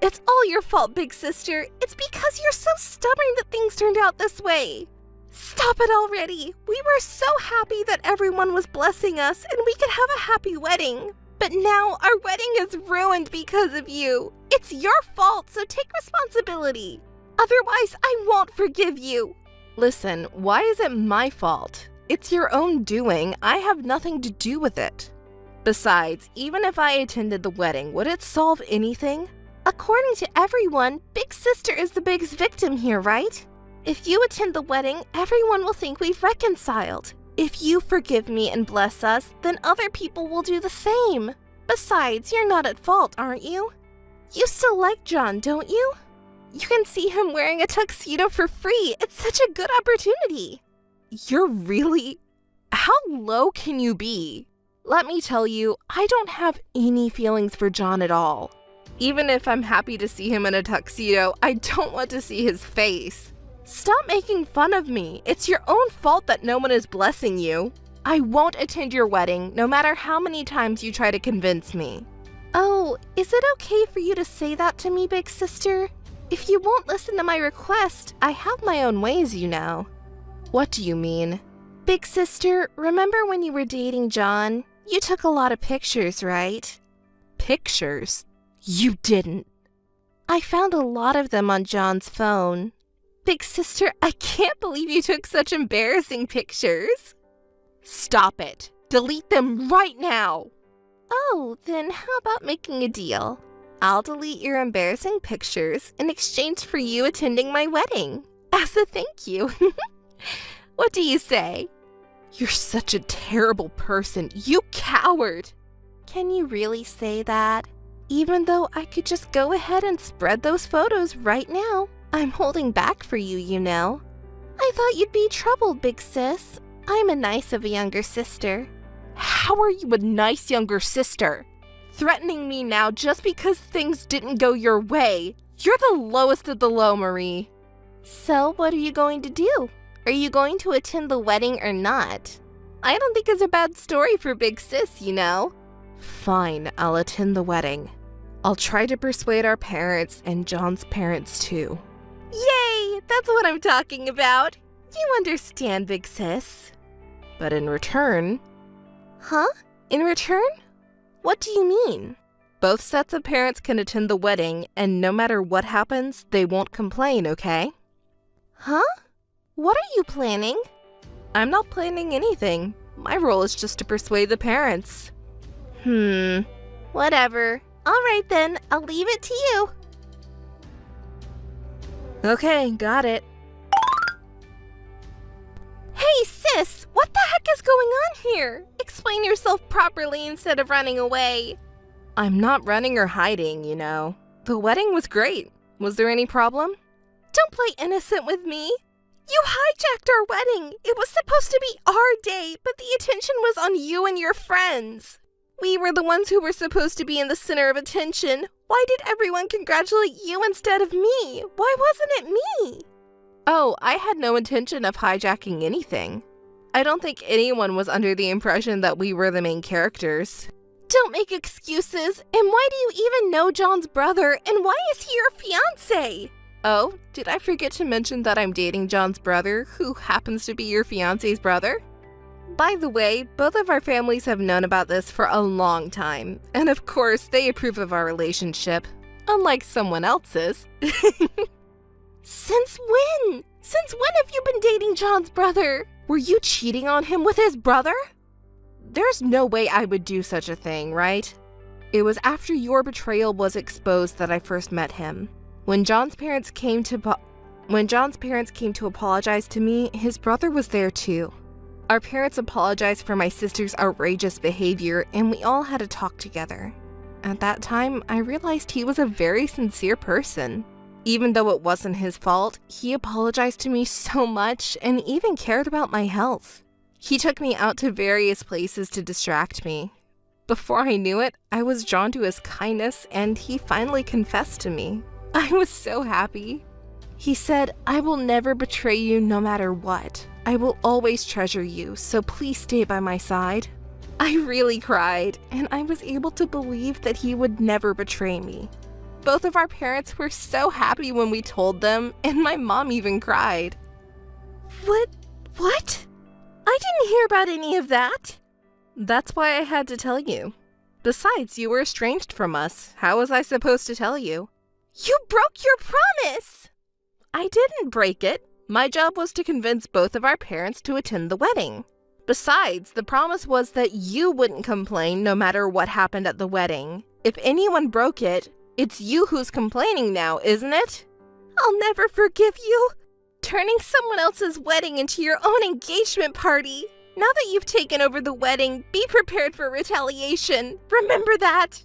It's all your fault, big sister. It's because you're so stubborn that things turned out this way. Stop it already. We were so happy that everyone was blessing us and we could have a happy wedding. But now our wedding is ruined because of you. It's your fault, so take responsibility. Otherwise, I won't forgive you. Listen, why is it my fault? It's your own doing. I have nothing to do with it. Besides, even if I attended the wedding, would it solve anything? According to everyone, Big Sister is the biggest victim here, right? If you attend the wedding, everyone will think we've reconciled. If you forgive me and bless us, then other people will do the same. Besides, you're not at fault, aren't you? You still like John, don't you? You can see him wearing a tuxedo for free. It's such a good opportunity. You're really... How low can you be? Let me tell you, I don't have any feelings for John at all. Even if I'm happy to see him in a tuxedo, I don't want to see his face. Stop making fun of me. It's your own fault that no one is blessing you. I won't attend your wedding, no matter how many times you try to convince me. Oh, is it okay for you to say that to me, big sister? If you won't listen to my request, I have my own ways, you know. What do you mean? Big sister, remember when you were dating John? You took a lot of pictures, right? Pictures? You didn't. I found a lot of them on John's phone. Big sister, I can't believe you took such embarrassing pictures. Stop it. Delete them right now. Oh, then how about making a deal? I'll delete your embarrassing pictures in exchange for you attending my wedding. As a thank you. What do you say? You're such a terrible person. You coward. Can you really say that? Even though I could just go ahead and spread those photos right now. I'm holding back for you, you know. I thought you'd be troubled, big sis. I'm a nice of a younger sister. How are you a nice younger sister? Threatening me now just because things didn't go your way. You're the lowest of the low, Marie. So, what are you going to do? Are you going to attend the wedding or not? I don't think it's a bad story for big sis, you know. Fine, I'll attend the wedding. I'll try to persuade our parents and John's parents too. Yay! That's what I'm talking about. You understand, big sis. But in return... Huh? In return? What do you mean? Both sets of parents can attend the wedding, and no matter what happens, they won't complain, okay? Huh? What are you planning? I'm not planning anything. My role is just to persuade the parents. Whatever. Alright then, I'll leave it to you. Okay, got it. Hey sis, what the heck is going on here? Explain yourself properly instead of running away. I'm not running or hiding, you know. The wedding was great. Was there any problem? Don't play innocent with me. You hijacked our wedding. It was supposed to be our day, but the attention was on you and your friends. We were the ones who were supposed to be in the center of attention. Why did everyone congratulate you instead of me? Why wasn't it me? Oh, I had no intention of hijacking anything. I don't think anyone was under the impression that we were the main characters. Don't make excuses. And why do you even know John's brother? And why is he your fiancé? Oh, did I forget to mention that I'm dating John's brother, who happens to be your fiancé's brother? By the way, both of our families have known about this for a long time, and of course, they approve of our relationship, unlike someone else's. Since when? Since when have you been dating John's brother? Were you cheating on him with his brother? There's no way I would do such a thing, right? It was after your betrayal was exposed that I first met him. When John's parents came to apologize to me, his brother was there too. Our parents apologized for my sister's outrageous behavior, and we all had a talk together. At that time, I realized he was a very sincere person. Even though it wasn't his fault, he apologized to me so much and even cared about my health. He took me out to various places to distract me. Before I knew it, I was drawn to his kindness and he finally confessed to me. I was so happy. He said, "I will never betray you no matter what. I will always treasure you, so please stay by my side." I really cried, and I was able to believe that he would never betray me. Both of our parents were so happy when we told them, and my mom even cried. What? I didn't hear about any of that. That's why I had to tell you. Besides, you were estranged from us. How was I supposed to tell you? You broke your promise! I didn't break it. My job was to convince both of our parents to attend the wedding. Besides, the promise was that you wouldn't complain no matter what happened at the wedding. If anyone broke it, it's you who's complaining now, isn't it? I'll never forgive you. Turning someone else's wedding into your own engagement party. Now that you've taken over the wedding, be prepared for retaliation. Remember that.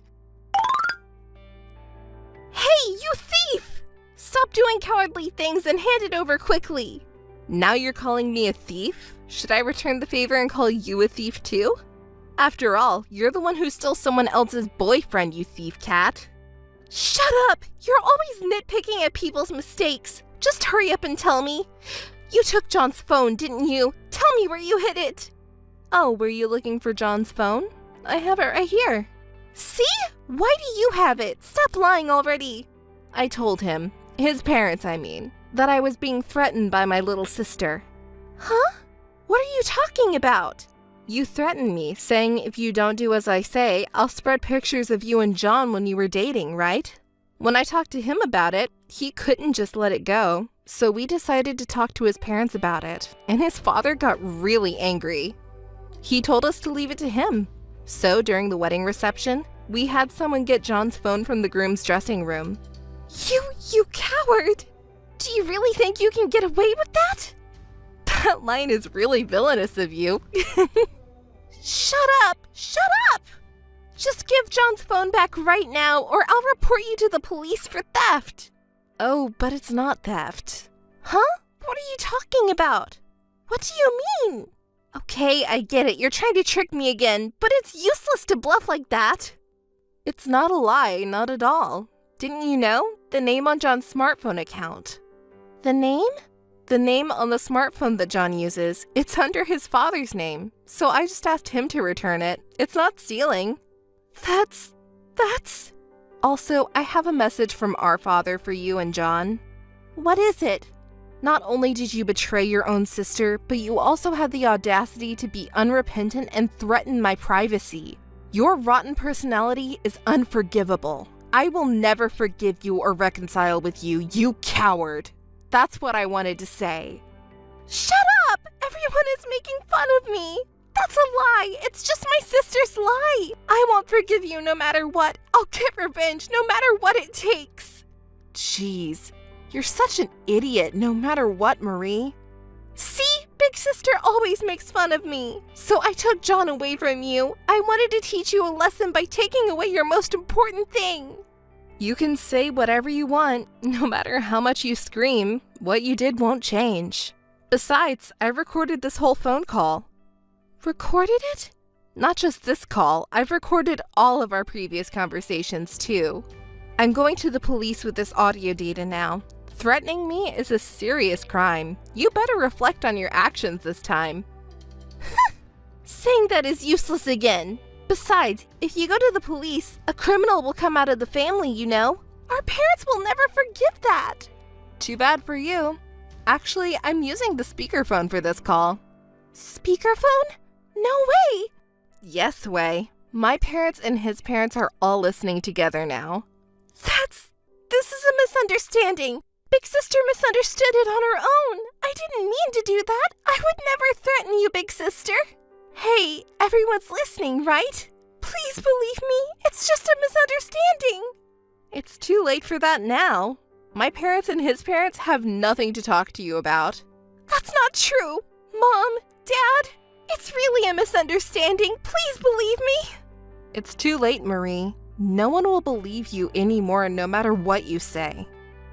Hey, you thief! Stop doing cowardly things and hand it over quickly. Now you're calling me a thief? Should I return the favor and call you a thief too? After all, you're the one who stole someone else's boyfriend, you thief cat. Shut up! You're always nitpicking at people's mistakes. Just hurry up and tell me. You took John's phone, didn't you? Tell me where you hid it. Oh, were you looking for John's phone? I have it right here. See? Why do you have it? Stop lying already. I told him, his parents I mean, that I was being threatened by my little sister. Huh? What are you talking about? You threatened me, saying if you don't do as I say, I'll spread pictures of you and John when you were dating, right? When I talked to him about it, he couldn't just let it go. So we decided to talk to his parents about it, and his father got really angry. He told us to leave it to him. So during the wedding reception, we had someone get John's phone from the groom's dressing room. You coward! Do you really think you can get away with that? That line is really villainous of you. Shut up! Shut up! Just give John's phone back right now, or I'll report you to the police for theft. Oh, but it's not theft. Huh? What are you talking about? What do you mean? Okay, I get it. You're trying to trick me again, but it's useless to bluff like that. It's not a lie, not at all. Didn't you know? The name on John's smartphone account. The name? The name on the smartphone that John uses. It's under his father's name. So I just asked him to return it. It's not stealing. That's... Also, I have a message from our father for you and John. What is it? Not only did you betray your own sister, but you also had the audacity to be unrepentant and threaten my privacy. Your rotten personality is unforgivable. I will never forgive you or reconcile with you, you coward. That's what I wanted to say. Shut up! Everyone is making fun of me. That's a lie. It's just my sister's lie. I won't forgive you no matter what. I'll get revenge no matter what it takes. Jeez, you're such an idiot no matter what, Marie. See? Big sister always makes fun of me. So I took John away from you. I wanted to teach you a lesson by taking away your most important thing. You can say whatever you want. No matter how much you scream, what you did won't change. Besides, I recorded this whole phone call. Recorded it? Not just this call, I've recorded all of our previous conversations too. I'm going to the police with this audio data now. Threatening me is a serious crime. You better reflect on your actions this time. Saying that is useless again. Besides, if you go to the police, a criminal will come out of the family, you know. Our parents will never forgive that. Too bad for you. Actually, I'm using the speakerphone for this call. Speakerphone? No way! Yes way. My parents and his parents are all listening together now. This is a misunderstanding. Big sister misunderstood it on her own. I didn't mean to do that. I would never threaten you, big sister. Hey, everyone's listening, right? Please believe me. It's just a misunderstanding. It's too late for that now. My parents and his parents have nothing to talk to you about. That's not true. Mom, Dad, it's really a misunderstanding. Please believe me. It's too late, Marie. No one will believe you anymore no matter what you say.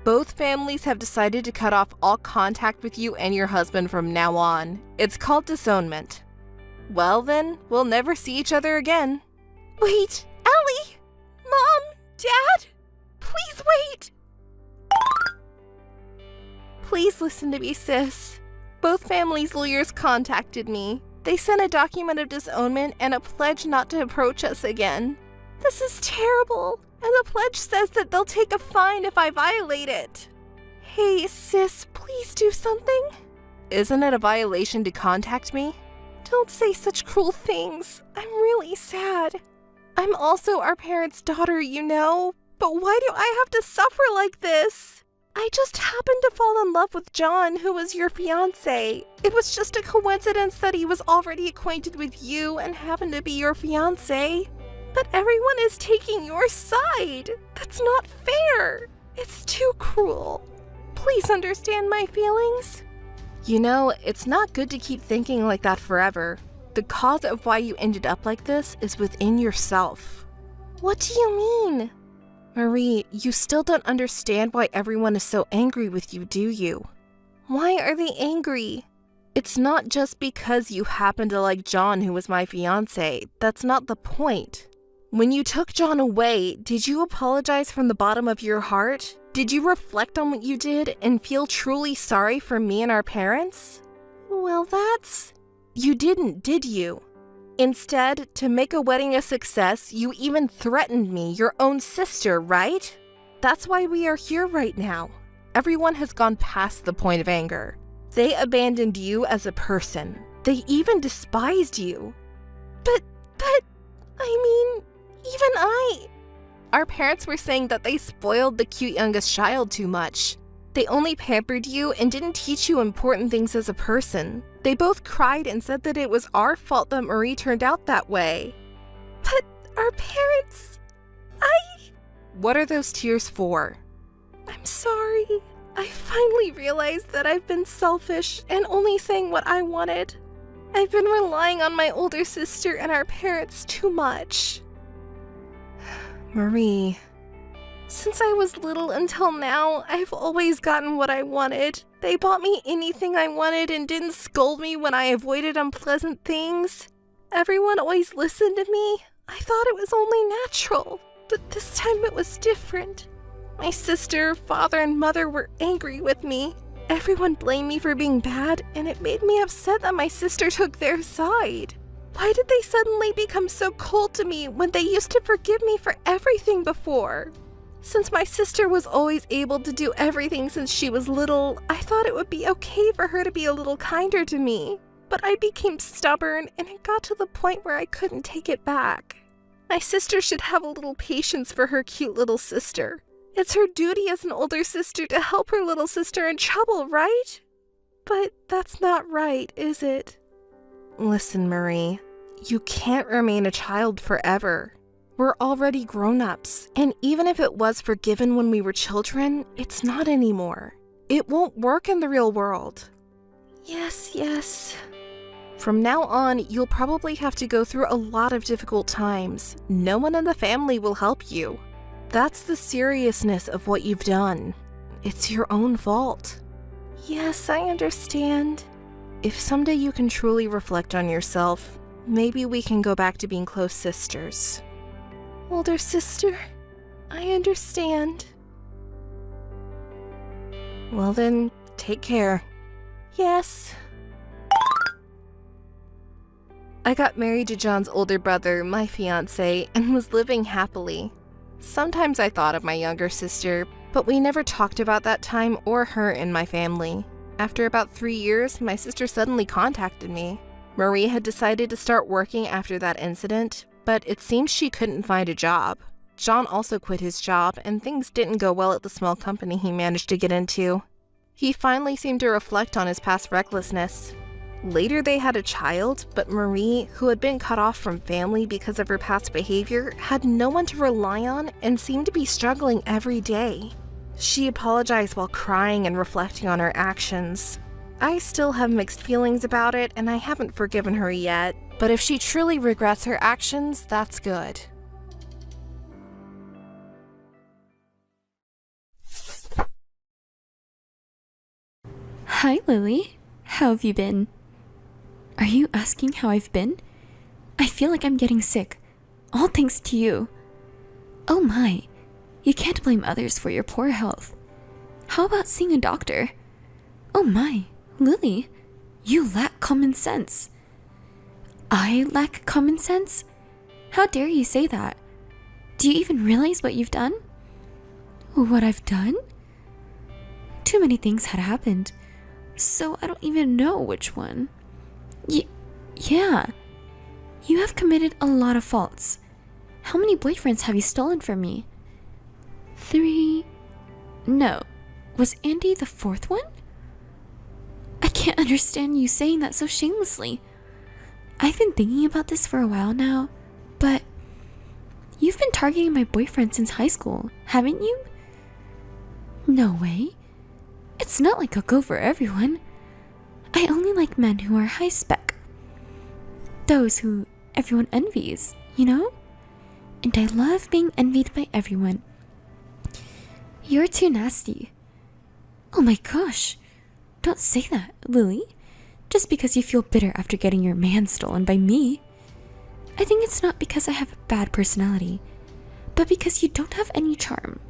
Both families have decided to cut off all contact with you and your husband from now on. It's called disownment. Well then, we'll never see each other again. Wait, Ellie! Mom! Dad! Please wait! Please listen to me, sis. Both families' lawyers contacted me. They sent a document of disownment and a pledge not to approach us again. This is terrible, and the pledge says that they'll take a fine if I violate it. Hey, sis, please do something. Isn't it a violation to contact me? Don't say such cruel things. I'm really sad. I'm also our parents' daughter, you know, but why do I have to suffer like this? I just happened to fall in love with John, who was your fiancé. It was just a coincidence that he was already acquainted with you and happened to be your fiancé. But everyone is taking your side. That's not fair. It's too cruel. Please understand my feelings. You know, it's not good to keep thinking like that forever. The cause of why you ended up like this is within yourself. What do you mean? Marie, you still don't understand why everyone is so angry with you, do you? Why are they angry? It's not just because you happen to like John, who was my fiancé. That's not the point. When you took John away, did you apologize from the bottom of your heart? Did you reflect on what you did and feel truly sorry for me and our parents? Well, You didn't, did you? Instead, to make a wedding a success, you even threatened me, your own sister, right? That's why we are here right now. Everyone has gone past the point of anger. They abandoned you as a person. They even despised you. But, Our parents were saying that they spoiled the cute youngest child too much. They only pampered you and didn't teach you important things as a person. They both cried and said that it was our fault that Marie turned out that way. But our parents... What are those tears for? I'm sorry. I finally realized that I've been selfish and only saying what I wanted. I've been relying on my older sister and our parents too much. Marie... Since I was little until now, I've always gotten what I wanted. They bought me anything I wanted and didn't scold me when I avoided unpleasant things. Everyone always listened to me. I thought it was only natural, but this time it was different. My sister, father, and mother were angry with me. Everyone blamed me for being bad, and it made me upset that my sister took their side. Why did they suddenly become so cold to me when they used to forgive me for everything before? Since my sister was always able to do everything since she was little, I thought it would be okay for her to be a little kinder to me. But I became stubborn, and it got to the point where I couldn't take it back. My sister should have a little patience for her cute little sister. It's her duty as an older sister to help her little sister in trouble, right? But that's not right, is it? Listen, Marie, you can't remain a child forever. We're already grown-ups, and even if it was forgiven when we were children, it's not anymore. It won't work in the real world. Yes. From now on, you'll probably have to go through a lot of difficult times. No one in the family will help you. That's the seriousness of what you've done. It's your own fault. Yes, I understand. If someday you can truly reflect on yourself, maybe we can go back to being close sisters. Older sister, I understand. Well then, take care. Yes. I got married to John's older brother, my fiancé, and was living happily. Sometimes I thought of my younger sister, but we never talked about that time or her in my family. After about 3 years, my sister suddenly contacted me. Marie had decided to start working after that incident, but it seems she couldn't find a job. John also quit his job, and things didn't go well at the small company he managed to get into. He finally seemed to reflect on his past recklessness. Later they had a child, but Marie, who had been cut off from family because of her past behavior, had no one to rely on and seemed to be struggling every day. She apologized while crying and reflecting on her actions. I still have mixed feelings about it, and I haven't forgiven her yet. But if she truly regrets her actions, that's good. Hi, Lily. How have you been? Are you asking how I've been? I feel like I'm getting sick. All thanks to you. Oh my, you can't blame others for your poor health. How about seeing a doctor? Oh my, Lily, you lack common sense. I lack common sense? How dare you say that? Do you even realize what you've done? What I've done? Too many things had happened, so I don't even know which one. Yeah, you have committed a lot of faults. How many boyfriends have you stolen from me? 3. No, was Andy the 4th one? I can't understand you saying that so shamelessly. I've been thinking about this for a while now, but you've been targeting my boyfriend since high school, haven't you? No way. It's not like I'll go for everyone. I only like men who are high spec. Those who everyone envies, you know? And I love being envied by everyone. You're too nasty. Oh my gosh. Don't say that, Lily. Just because you feel bitter after getting your man stolen by me. I think it's not because I have a bad personality, but because you don't have any charm.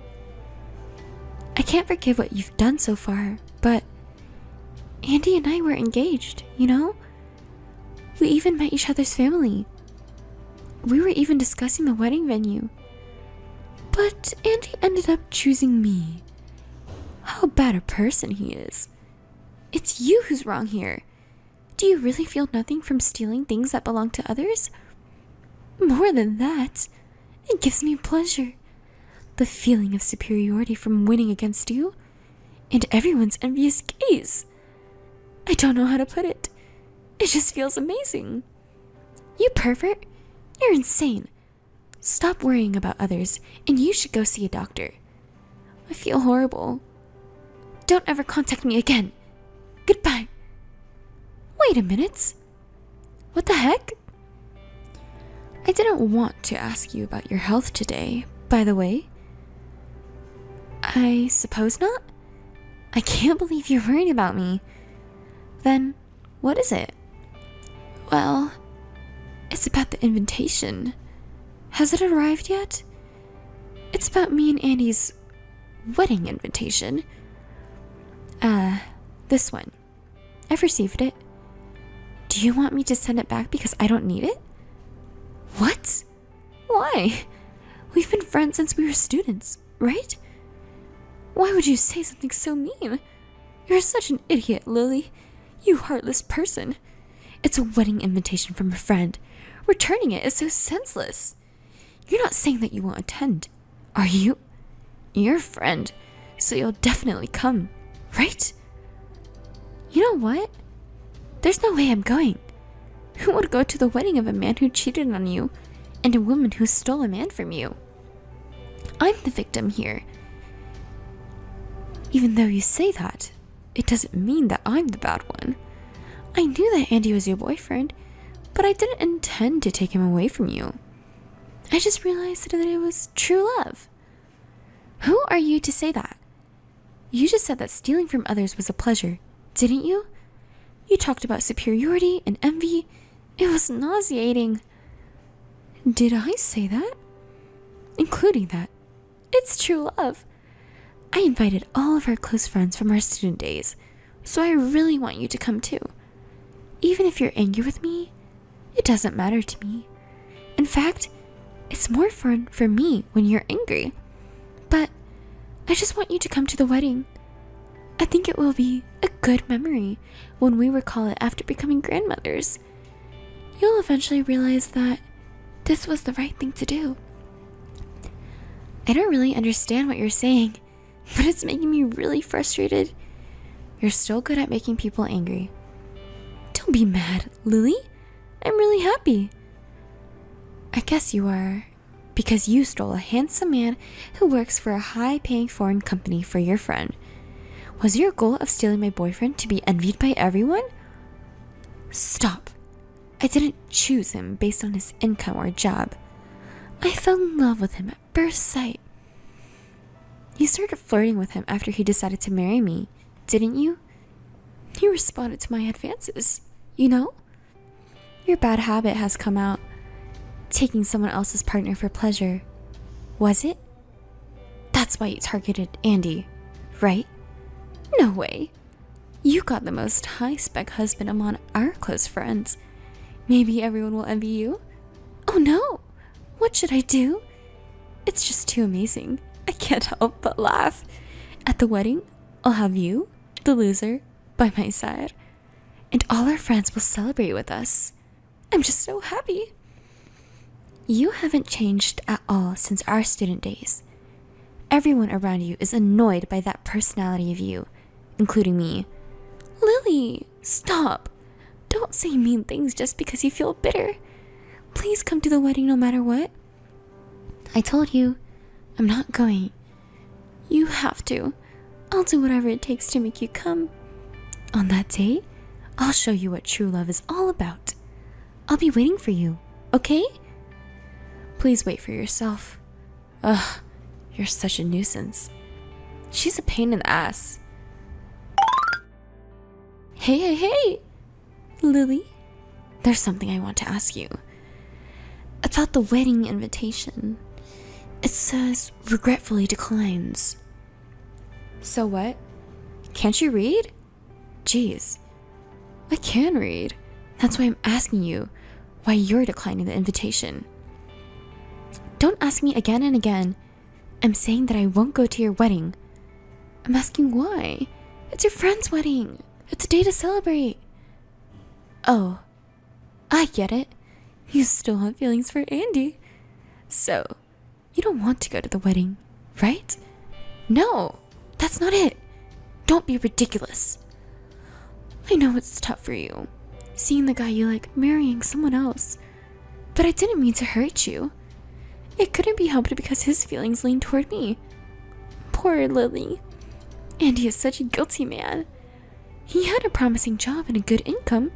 I can't forgive what you've done so far, but Andy and I were engaged, you know? We even met each other's family. We were even discussing the wedding venue. But Andy ended up choosing me. How bad a person he is. It's you who's wrong here. Do you really feel nothing from stealing things that belong to others? More than that, it gives me pleasure. The feeling of superiority from winning against you, and everyone's envious gaze. I don't know how to put it. It just feels amazing. You pervert, you're insane. Stop worrying about others, and you should go see a doctor. I feel horrible. Don't ever contact me again. Goodbye. Wait a minute. What the heck? I didn't want to ask you about your health today, by the way. I suppose not? I can't believe you're worried about me. Then, what is it? Well, it's about the invitation. Has it arrived yet? It's about me and Andy's wedding invitation. This one. I've received it. Do you want me to send it back because I don't need it? What? Why? We've been friends since we were students, right? Why would you say something so mean? You're such an idiot, Lily. You heartless person. It's a wedding invitation from a friend. Returning it is so senseless. You're not saying that you won't attend, are you? You're a friend, so you'll definitely come, right? You know what? There's no way I'm going. Who would go to the wedding of a man who cheated on you and a woman who stole a man from you? I'm the victim here. Even though you say that, it doesn't mean that I'm the bad one. I knew that Andy was your boyfriend, but I didn't intend to take him away from you. I just realized that it was true love. Who are you to say that? You just said that stealing from others was a pleasure, didn't you? You talked about superiority and envy. It was nauseating. Did I say that? Including that. It's true love. I invited all of our close friends from our student days, so I really want you to come too. Even if you're angry with me, it doesn't matter to me. In fact, it's more fun for me when you're angry. But I just want you to come to the wedding. I think it will be a good memory when we recall it after becoming grandmothers. You'll eventually realize that this was the right thing to do. I don't really understand what you're saying, but it's making me really frustrated. You're so good at making people angry. Don't be mad, Lily. I'm really happy. I guess you are, because you stole a handsome man who works for a high-paying foreign company for your friend. Was your goal of stealing my boyfriend to be envied by everyone? Stop. I didn't choose him based on his income or job. I fell in love with him at first sight. You started flirting with him after he decided to marry me, didn't you? You responded to my advances, you know? Your bad habit has come out. Taking someone else's partner for pleasure. Was it? That's why you targeted Andy, right? No way. You got the most high-spec husband among our close friends. Maybe everyone will envy you? Oh no! What should I do? It's just too amazing. I can't help but laugh. At the wedding, I'll have you, the loser, by my side. And all our friends will celebrate with us. I'm just so happy. You haven't changed at all since our student days. Everyone around you is annoyed by that personality of you, including me. Lily, stop. Don't say mean things just because you feel bitter. Please come to the wedding no matter what. I told you, I'm not going. You have to. I'll do whatever it takes to make you come. On that day, I'll show you what true love is all about. I'll be waiting for you, okay? Please wait for yourself. Ugh, you're such a nuisance. She's a pain in the ass. Hey! Lily, there's something I want to ask you. About the wedding invitation. It says, regretfully declines. So what? Can't you read? Jeez. I can read. That's why I'm asking you why you're declining the invitation. Don't ask me again and again. I'm saying that I won't go to your wedding. I'm asking why. It's your friend's wedding. It's a day to celebrate. Oh, I get it. You still have feelings for Andy. So, you don't want to go to the wedding, right? No, that's not it. Don't be ridiculous. I know it's tough for you, seeing the guy you like marrying someone else. But I didn't mean to hurt you. It couldn't be helped because his feelings lean toward me. Poor Lily. Andy is such a guilty man. He had a promising job and a good income,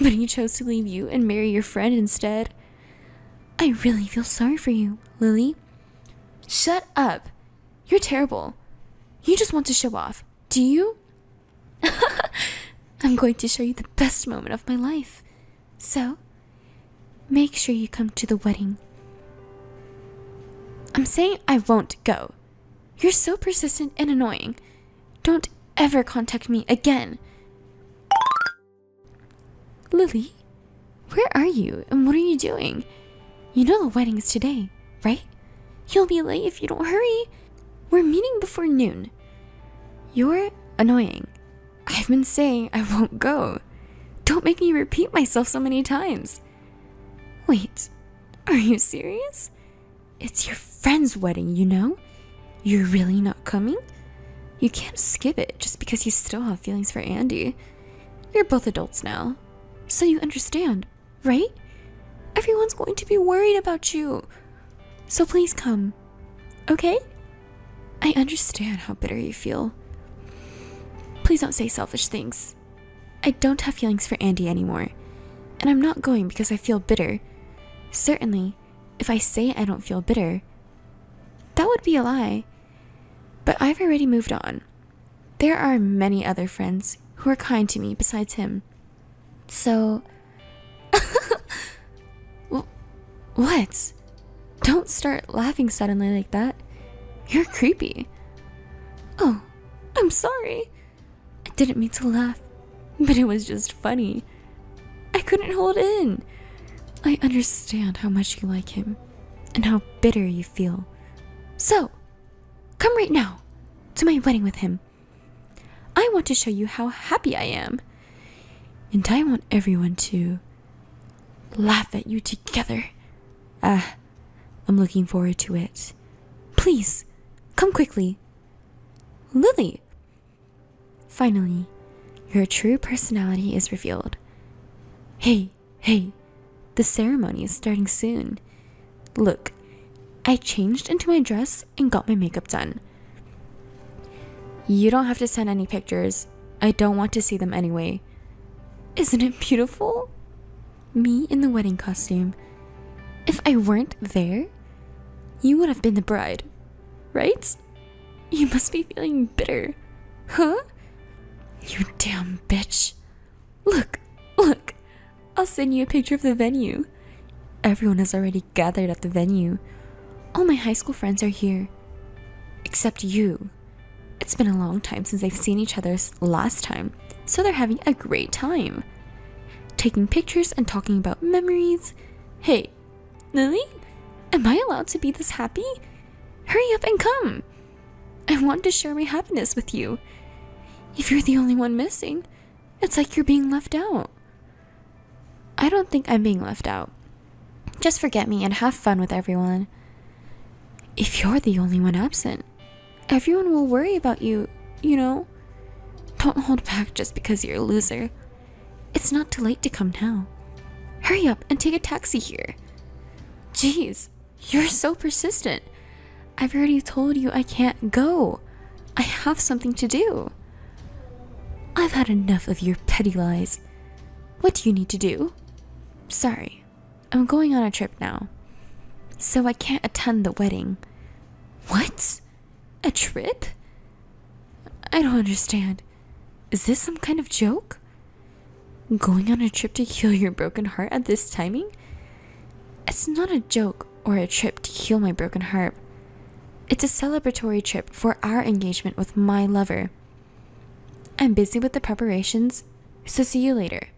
but he chose to leave you and marry your friend instead. I really feel sorry for you, Lily. Shut up. You're terrible. You just want to show off, do you? I'm going to show you the best moment of my life. So, make sure you come to the wedding. I'm saying I won't go. You're so persistent and annoying. Don't ever contact me again. Lily, where are you and what are you doing? You know the wedding is today, right? You'll be late if you don't hurry. We're meeting before noon. You're annoying. I've been saying I won't go. Don't make me repeat myself so many times. Wait, are you serious? It's your friend's wedding, you know? You're really not coming? You can't skip it just because you still have feelings for Andy. You're both adults now, so you understand, right? Everyone's going to be worried about you. So please come, okay? I understand how bitter you feel. Please don't say selfish things. I don't have feelings for Andy anymore, and I'm not going because I feel bitter. Certainly, if I say I don't feel bitter, that would be a lie. But I've already moved on. There are many other friends who are kind to me besides him. So... What? Don't start laughing suddenly like that. You're creepy. Oh, I'm sorry. I didn't mean to laugh, but it was just funny. I couldn't hold in. I understand how much you like him and how bitter you feel. So, come right now to my wedding with him. I want to show you how happy I am. And I want everyone to laugh at you together. I'm looking forward to it. Please, come quickly. Lily! Finally, your true personality is revealed. Hey, the ceremony is starting soon. Look, I changed into my dress and got my makeup done. You don't have to send any pictures. I don't want to see them anyway. Isn't it beautiful? Me in the wedding costume. If I weren't there, you would have been the bride, right? You must be feeling bitter, huh? You damn bitch. Look, look. I'll send you a picture of the venue. Everyone has already gathered at the venue. All my high school friends are here. Except you. It's been a long time since they've seen each other last time, so they're having a great time. Taking pictures and talking about memories. Hey, Lily? Am I allowed to be this happy? Hurry up and come. I want to share my happiness with you. If you're the only one missing, it's like you're being left out. I don't think I'm being left out. Just forget me and have fun with everyone. If you're the only one absent, everyone will worry about you, you know? Don't hold back just because you're a loser. It's not too late to come now. Hurry up and take a taxi here. Jeez, you're so persistent. I've already told you I can't go. I have something to do. I've had enough of your petty lies. What do you need to do? Sorry, I'm going on a trip now, so I can't attend the wedding. What? A trip? I don't understand. Is this some kind of joke? Going on a trip to heal your broken heart at this timing? It's not a joke or a trip to heal my broken heart. It's a celebratory trip for our engagement with my lover. I'm busy with the preparations, so see you later.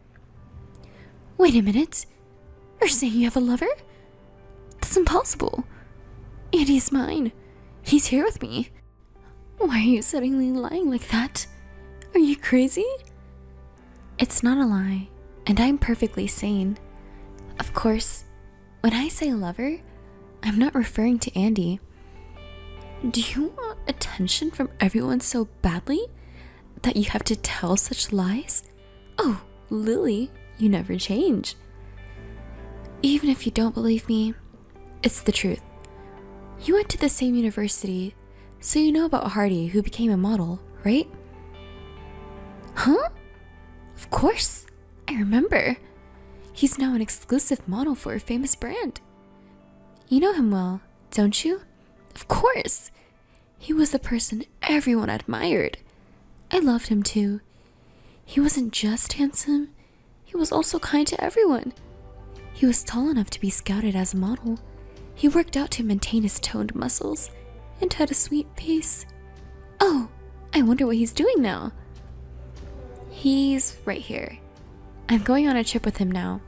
Wait a minute. You're saying you have a lover? That's impossible. Andy is mine. He's here with me. Why are you suddenly lying like that? Are you crazy? It's not a lie, and I'm perfectly sane. Of course, when I say lover, I'm not referring to Andy. Do you want attention from everyone so badly that you have to tell such lies? Oh, Lily, you never change. Even if you don't believe me, it's the truth. You went to the same university, so you know about Hardy, who became a model, right? Huh? Of course, I remember. He's now an exclusive model for a famous brand. You know him well, don't you? Of course. He was the person everyone admired. I loved him too. He wasn't just handsome, he was also kind to everyone. He was tall enough to be scouted as a model. He worked out to maintain his toned muscles and had a sweet pace. Oh, I wonder what he's doing now. He's right here. I'm going on a trip with him now.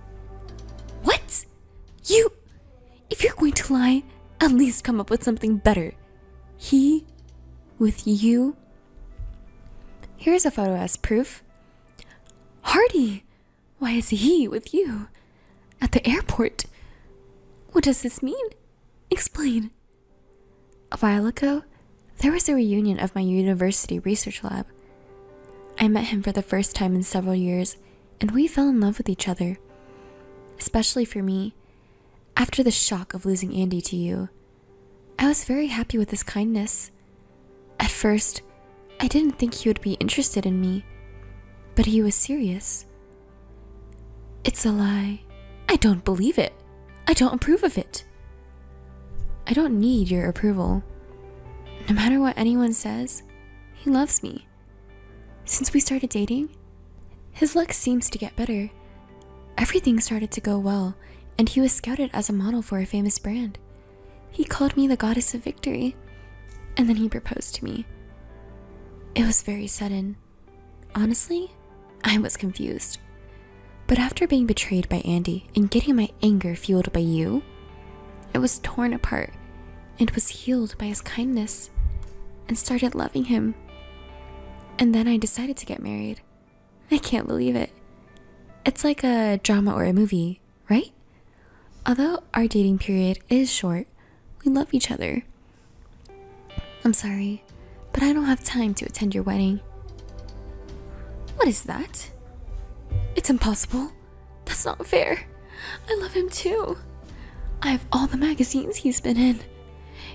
What? If you're going to lie, at least come up with something better. He with you? Here's a photo as proof. Hardy! Why is he with you? At the airport? What does this mean? Explain. A while ago, there was a reunion of my university research lab. I met him for the first time in several years, and we fell in love with each other. Especially for me, after the shock of losing Andy to you. I was very happy with his kindness. At first, I didn't think he would be interested in me, but he was serious. It's a lie. I don't believe it. I don't approve of it. I don't need your approval. No matter what anyone says, he loves me. Since we started dating, his luck seems to get better. Everything started to go well, and he was scouted as a model for a famous brand. He called me the goddess of victory, and then he proposed to me. It was very sudden. Honestly, I was confused. But after being betrayed by Andy and getting my anger fueled by you, I was torn apart and was healed by his kindness and started loving him. And then I decided to get married. I can't believe it. It's like a drama or a movie, right? Although our dating period is short, we love each other. I'm sorry, but I don't have time to attend your wedding. What is that? It's impossible. That's not fair. I love him too. I have all the magazines he's been in.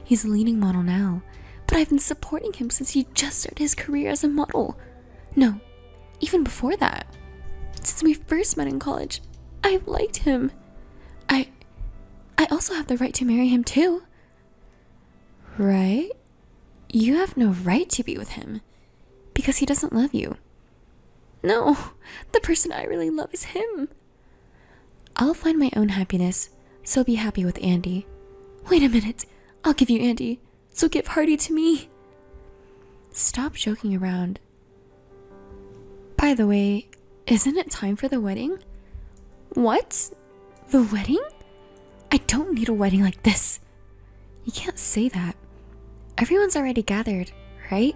He's a leading model now, but I've been supporting him since he just started his career as a model. No, even before that. Since we first met in college, I've liked him. I also have the right to marry him too. Right? You have no right to be with him because he doesn't love you. No, the person I really love is him. I'll find my own happiness, so be happy with Andy. Wait a minute, I'll give you Andy, so give Hardy to me. Stop joking around. By the way, isn't it time for the wedding? What? The wedding? I don't need a wedding like this. You can't say that. Everyone's already gathered, right?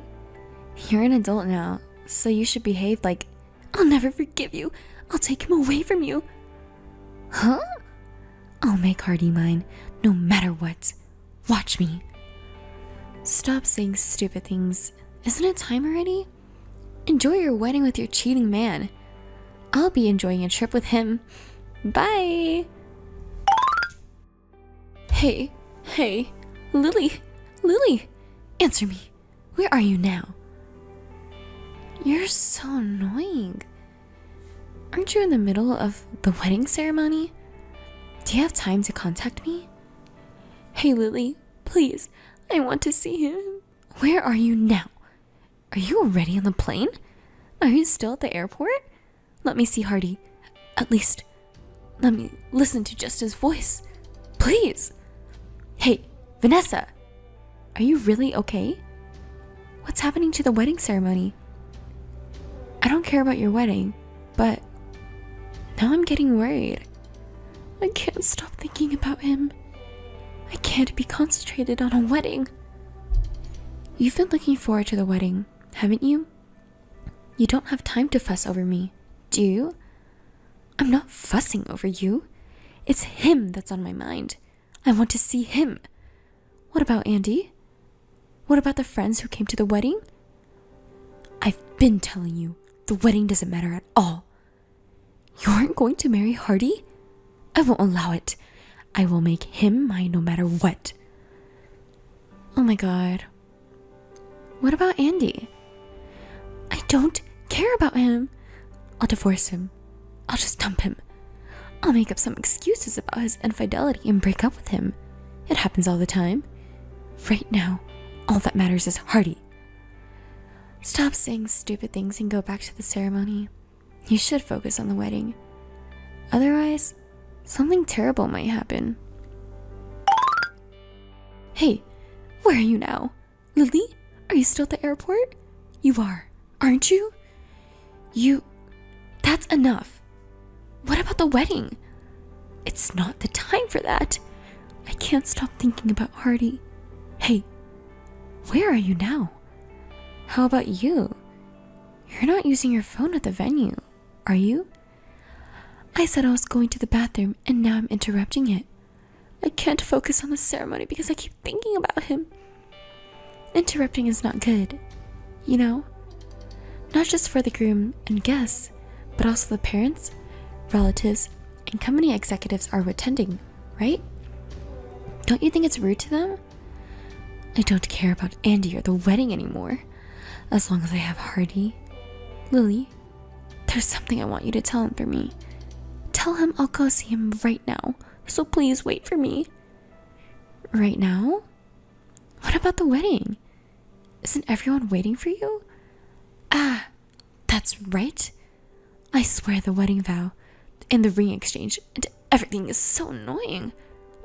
You're an adult now, so you should behave like, I'll never forgive you. I'll take him away from you. Huh? I'll make Hardy mine, no matter what. Watch me. Stop saying stupid things. Isn't it time already? Enjoy your wedding with your cheating man. I'll be enjoying a trip with him. Bye. Hey, Lily, answer me. Where are you now? You're so annoying. Aren't you in the middle of the wedding ceremony? Do you have time to contact me? Hey, Lily, please, I want to see him. Where are you now? Are you already on the plane? Are you still at the airport? Let me see Hardy. At least, let me listen to just his voice. Please. Hey, Vanessa, are you really okay? What's happening to the wedding ceremony? I don't care about your wedding, but now I'm getting worried. I can't stop thinking about him. I can't be concentrated on a wedding. You've been looking forward to the wedding, haven't you? You don't have time to fuss over me, do you? I'm not fussing over you. It's him that's on my mind. I want to see him. What about Andy? What about the friends who came to the wedding? I've been telling you, the wedding doesn't matter at all. You aren't going to marry Hardy? I won't allow it. I will make him mine no matter what. Oh my god. What about Andy? I don't care about him. I'll divorce him. I'll just dump him. I'll make up some excuses about his infidelity and break up with him. It happens all the time. Right now, all that matters is Hardy. Stop saying stupid things and go back to the ceremony. You should focus on the wedding. Otherwise, something terrible might happen. Hey, where are you now? Lily, are you still at the airport? You are, aren't you? That's enough. What about the wedding? It's not the time for that. I can't stop thinking about Hardy. Hey, where are you now? How about you? You're not using your phone at the venue, are you? I said I was going to the bathroom and now I'm interrupting it. I can't focus on the ceremony because I keep thinking about him. Interrupting is not good, you know? Not just for the groom and guests, but also the parents, relatives, and company executives are attending, right? Don't you think it's rude to them? I don't care about Andy or the wedding anymore, as long as I have Hardy. Lily, there's something I want you to tell him for me. Tell him I'll go see him right now, so please wait for me. Right now? What about the wedding? Isn't everyone waiting for you? Ah, that's right. I swear the wedding vow and the ring exchange and everything is so annoying.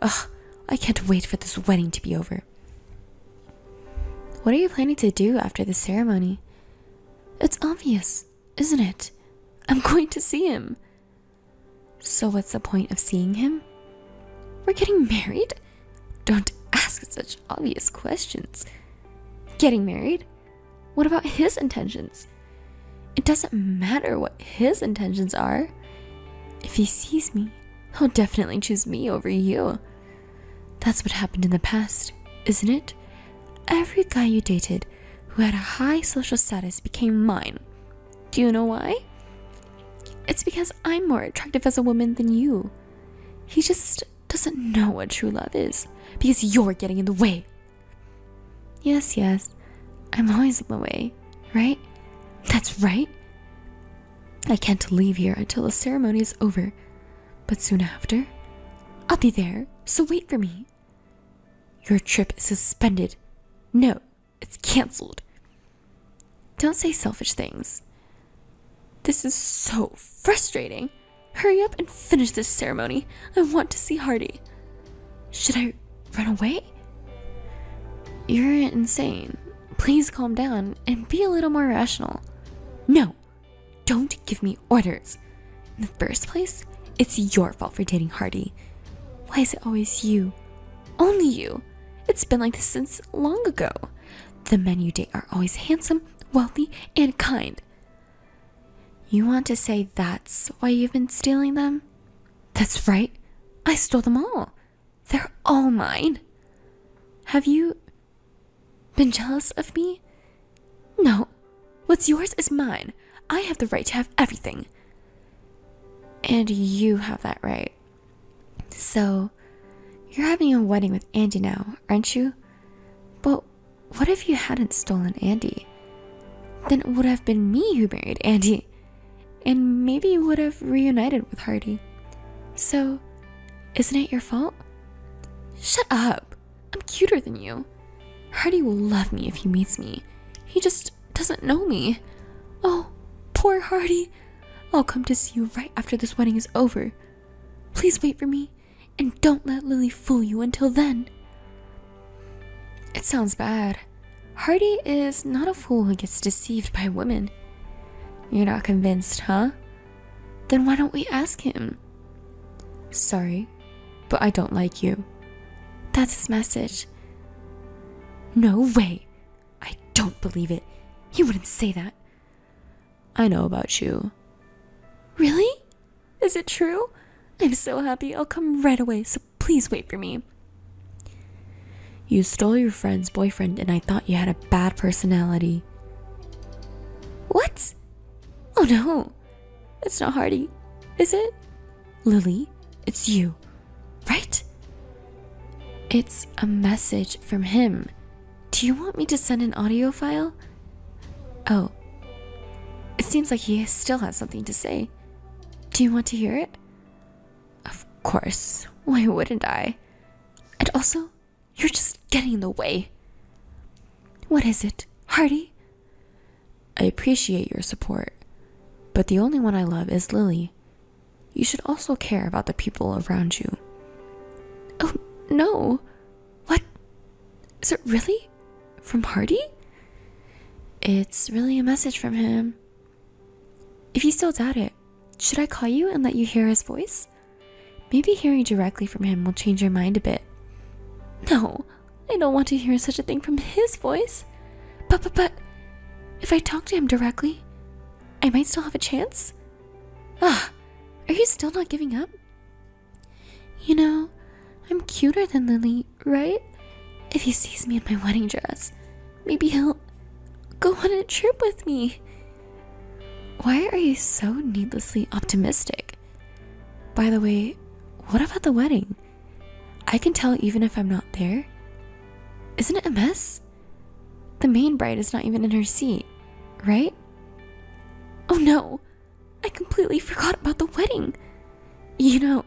Ugh, I can't wait for this wedding to be over. What are you planning to do after the ceremony? It's obvious, isn't it? I'm going to see him. So what's the point of seeing him? We're getting married? Don't ask such obvious questions. Getting married? What about his intentions? It doesn't matter what his intentions are. If he sees me, he'll definitely choose me over you. That's what happened in the past, isn't it? Every guy you dated who had a high social status became mine. Do you know why? It's because I'm more attractive as a woman than you. He just doesn't know what true love is because you're getting in the way. Yes, I'm always in the way, right? That's right. I can't leave here until the ceremony is over, but soon after, I'll be there, so wait for me. Your trip is suspended. No, it's cancelled. Don't say selfish things. This is so frustrating. Hurry up and finish this ceremony. I want to see Hardy. Should I run away? You're insane. Please calm down and be a little more rational. No, don't give me orders. In the first place, it's your fault for dating Hardy. Why is it always you? Only you. It's been like this since long ago. The men you date are always handsome, wealthy, and kind. You want to say that's why you've been stealing them? That's right. I stole them all. They're all mine. Have you been jealous of me? No. What's yours is mine. I have the right to have everything. And you have that right. So, you're having a wedding with Andy now, aren't you? But what if you hadn't stolen Andy? Then it would have been me who married Andy. And maybe you would have reunited with Hardy. So, isn't it your fault? Shut up. I'm cuter than you. Hardy will love me if he meets me. He just doesn't know me. Oh, poor Hardy. I'll come to see you right after this wedding is over. Please wait for me, and don't let Lily fool you until then. It sounds bad. Hardy is not a fool who gets deceived by women. You're not convinced, huh? Then why don't we ask him? Sorry, but I don't like you. That's his message. No way. I don't believe it. He wouldn't say that. I know about you. Really? Is it true? I'm so happy. I'll come right away, so please wait for me. You stole your friend's boyfriend and I thought you had a bad personality. What? Oh no. It's not Hardy, is it? Lily, it's you, right? It's a message from him. Do you want me to send an audio file? Oh. It seems like he still has something to say. Do you want to hear it? Of course. Why wouldn't I? And also, you're just getting in the way. What is it, Hardy? I appreciate your support, but the only one I love is Lily. You should also care about the people around you. Oh, no. What? Is it really? From Hardy? It's really a message from him. If you still doubt it, should I call you and let you hear his voice? Maybe hearing directly from him will change your mind a bit. No, I don't want to hear such a thing from his voice. But, if I talk to him directly, I might still have a chance? Are you still not giving up? You know, I'm cuter than Lily, right? If he sees me in my wedding dress, maybe he'll go on a trip with me. Why are you so needlessly optimistic? By the way, what about the wedding? I can tell even if I'm not there. Isn't it a mess? The main bride is not even in her seat, right? Oh no, I completely forgot about the wedding. You know,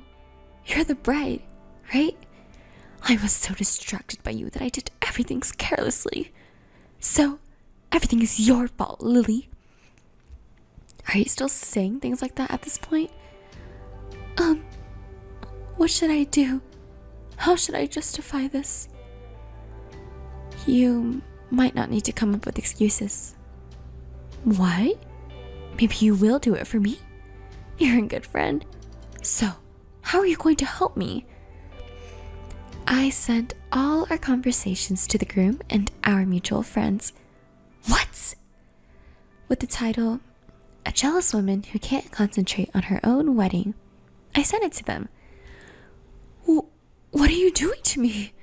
you're the bride, right? I was so distracted by you that I did everything carelessly. So, everything is your fault, Lily. Are you still saying things like that at this point? What should I do? How should I justify this? You might not need to come up with excuses. Why? Maybe you will do it for me? You're a good friend. So, how are you going to help me? I sent all our conversations to the groom and our mutual friends. What? With the title, A Jealous Woman Who Can't Concentrate on Her Own Wedding. I sent it to them. What are you doing to me?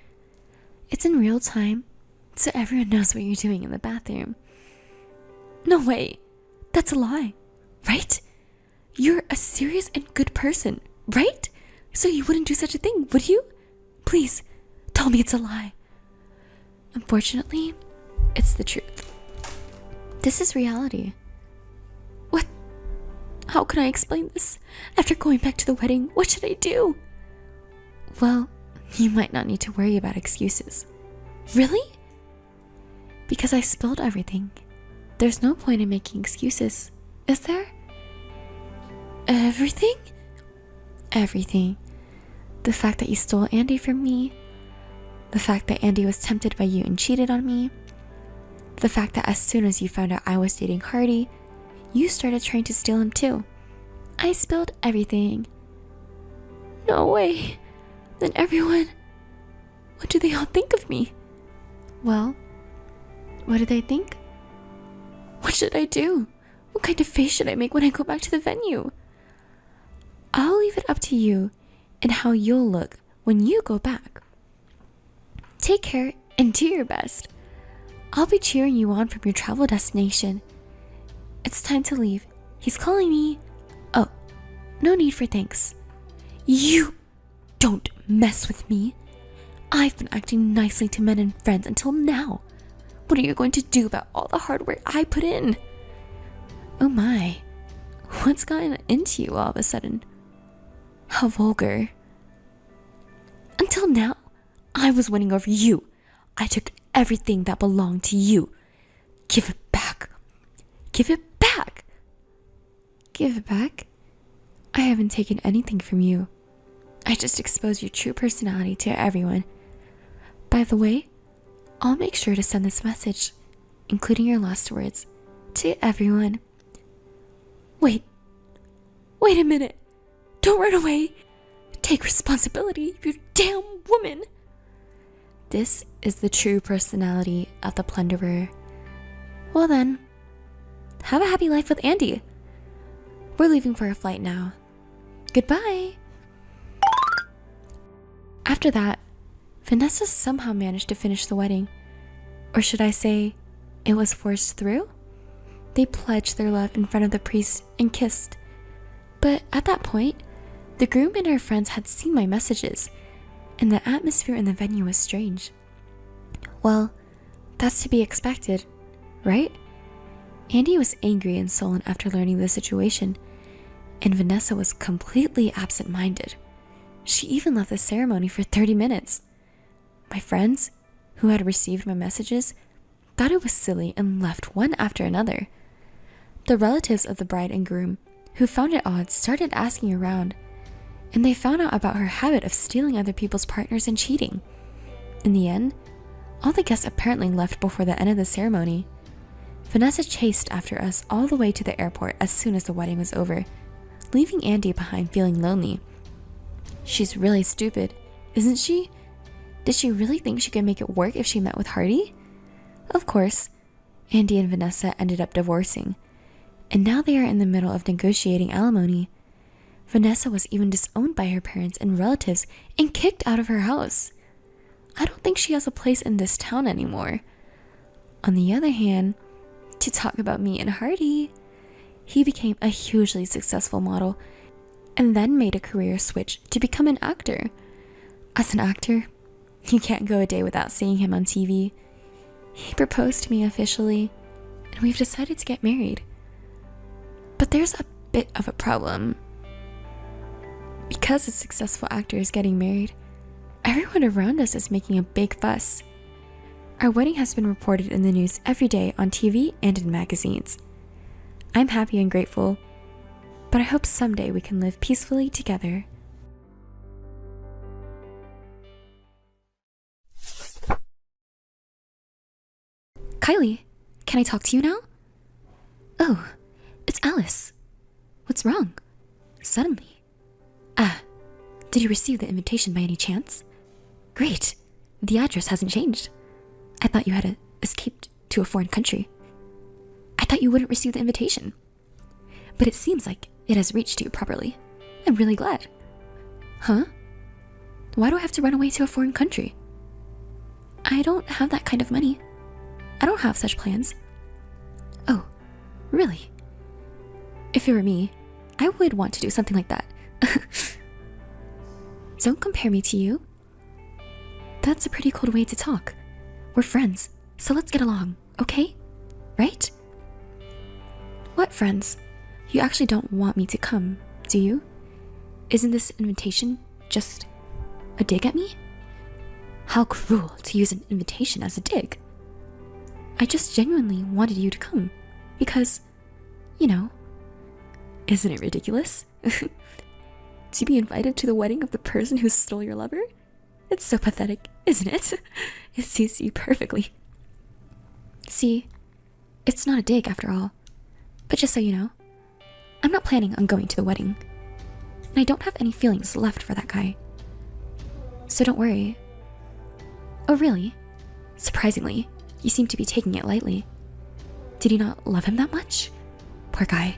It's in real time, so everyone knows what you're doing in the bathroom. No way. That's a lie, right? You're a serious and good person, right? So you wouldn't do such a thing, would you? Please, tell me it's a lie. Unfortunately, it's the truth. This is reality. What? How can I explain this? After going back to the wedding, what should I do? Well, you might not need to worry about excuses. Really? Because I spilled everything. There's no point in making excuses, is there? Everything? Everything. The fact that you stole Andy from me. The fact that Andy was tempted by you and cheated on me. The fact that as soon as you found out I was dating Hardy, you started trying to steal him too. I spilled everything. No way. Then everyone... What do they all think of me? Well, what do they think? What should I do? What kind of face should I make when I go back to the venue? I'll leave it up to you and how you'll look when you go back. Take care and do your best. I'll be cheering you on from your travel destination. It's time to leave. He's calling me. Oh, no need for thanks. You don't mess with me. I've been acting nicely to men and friends until now. What are you going to do about all the hard work I put in? Oh my, what's gotten into you all of a sudden? How vulgar. Until now, I was winning over you. I took everything that belonged to you. Give it back. Give it back. Give it back? I haven't taken anything from you. I just exposed your true personality to everyone. By the way, I'll make sure to send this message, including your last words, to everyone. Wait a minute. Don't run away. Take responsibility, you damn woman. This is the true personality of the plunderer. Well then, have a happy life with Andy. We're leaving for a flight now. Goodbye. After that, Vanessa somehow managed to finish the wedding. Or should I say, it was forced through? They pledged their love in front of the priest and kissed. But at that point, the groom and her friends had seen my messages, and the atmosphere in the venue was strange. Well, that's to be expected, right? Andy was angry and sullen after learning the situation, and Vanessa was completely absent-minded. She even left the ceremony for 30 minutes. My friends, who had received my messages, thought it was silly and left one after another. The relatives of the bride and groom, who found it odd, started asking around, and they found out about her habit of stealing other people's partners and cheating. In the end, all the guests apparently left before the end of the ceremony. Vanessa chased after us all the way to the airport as soon as the wedding was over, leaving Andy behind feeling lonely. She's really stupid, isn't she? Did she really think she could make it work if she met with Hardy? Of course, Andy and Vanessa ended up divorcing, and now they are in the middle of negotiating alimony. Vanessa was even disowned by her parents and relatives and kicked out of her house. I don't think she has a place in this town anymore. On the other hand, to talk about me and Hardy, he became a hugely successful model and then made a career switch to become an actor. As an actor, you can't go a day without seeing him on TV. He proposed to me officially, and we've decided to get married. But there's a bit of a problem. Because a successful actor is getting married, everyone around us is making a big fuss. Our wedding has been reported in the news every day on TV and in magazines. I'm happy and grateful, but I hope someday we can live peacefully together. Kylie, can I talk to you now? Oh, it's Alice. What's wrong? Suddenly. Did you receive the invitation by any chance? Great. The address hasn't changed. I thought you had escaped to a foreign country. I thought you wouldn't receive the invitation. But it seems like it has reached you properly. I'm really glad. Huh? Why do I have to run away to a foreign country? I don't have that kind of money. I don't have such plans. Oh, really? If it were me, I would want to do something like that. Don't compare me to you. That's a pretty cold way to talk. We're friends, so let's get along, okay? Right? What friends? You actually don't want me to come, do you? Isn't this invitation just a dig at me? How cruel to use an invitation as a dig. I just genuinely wanted you to come, because, you know, isn't it ridiculous? To be invited to the wedding of the person who stole your lover? It's so pathetic, isn't it? It suits you perfectly. See, it's not a dig after all. But just so you know, I'm not planning on going to the wedding. And I don't have any feelings left for that guy. So don't worry. Oh really? Surprisingly, you seem to be taking it lightly. Did you not love him that much? Poor guy.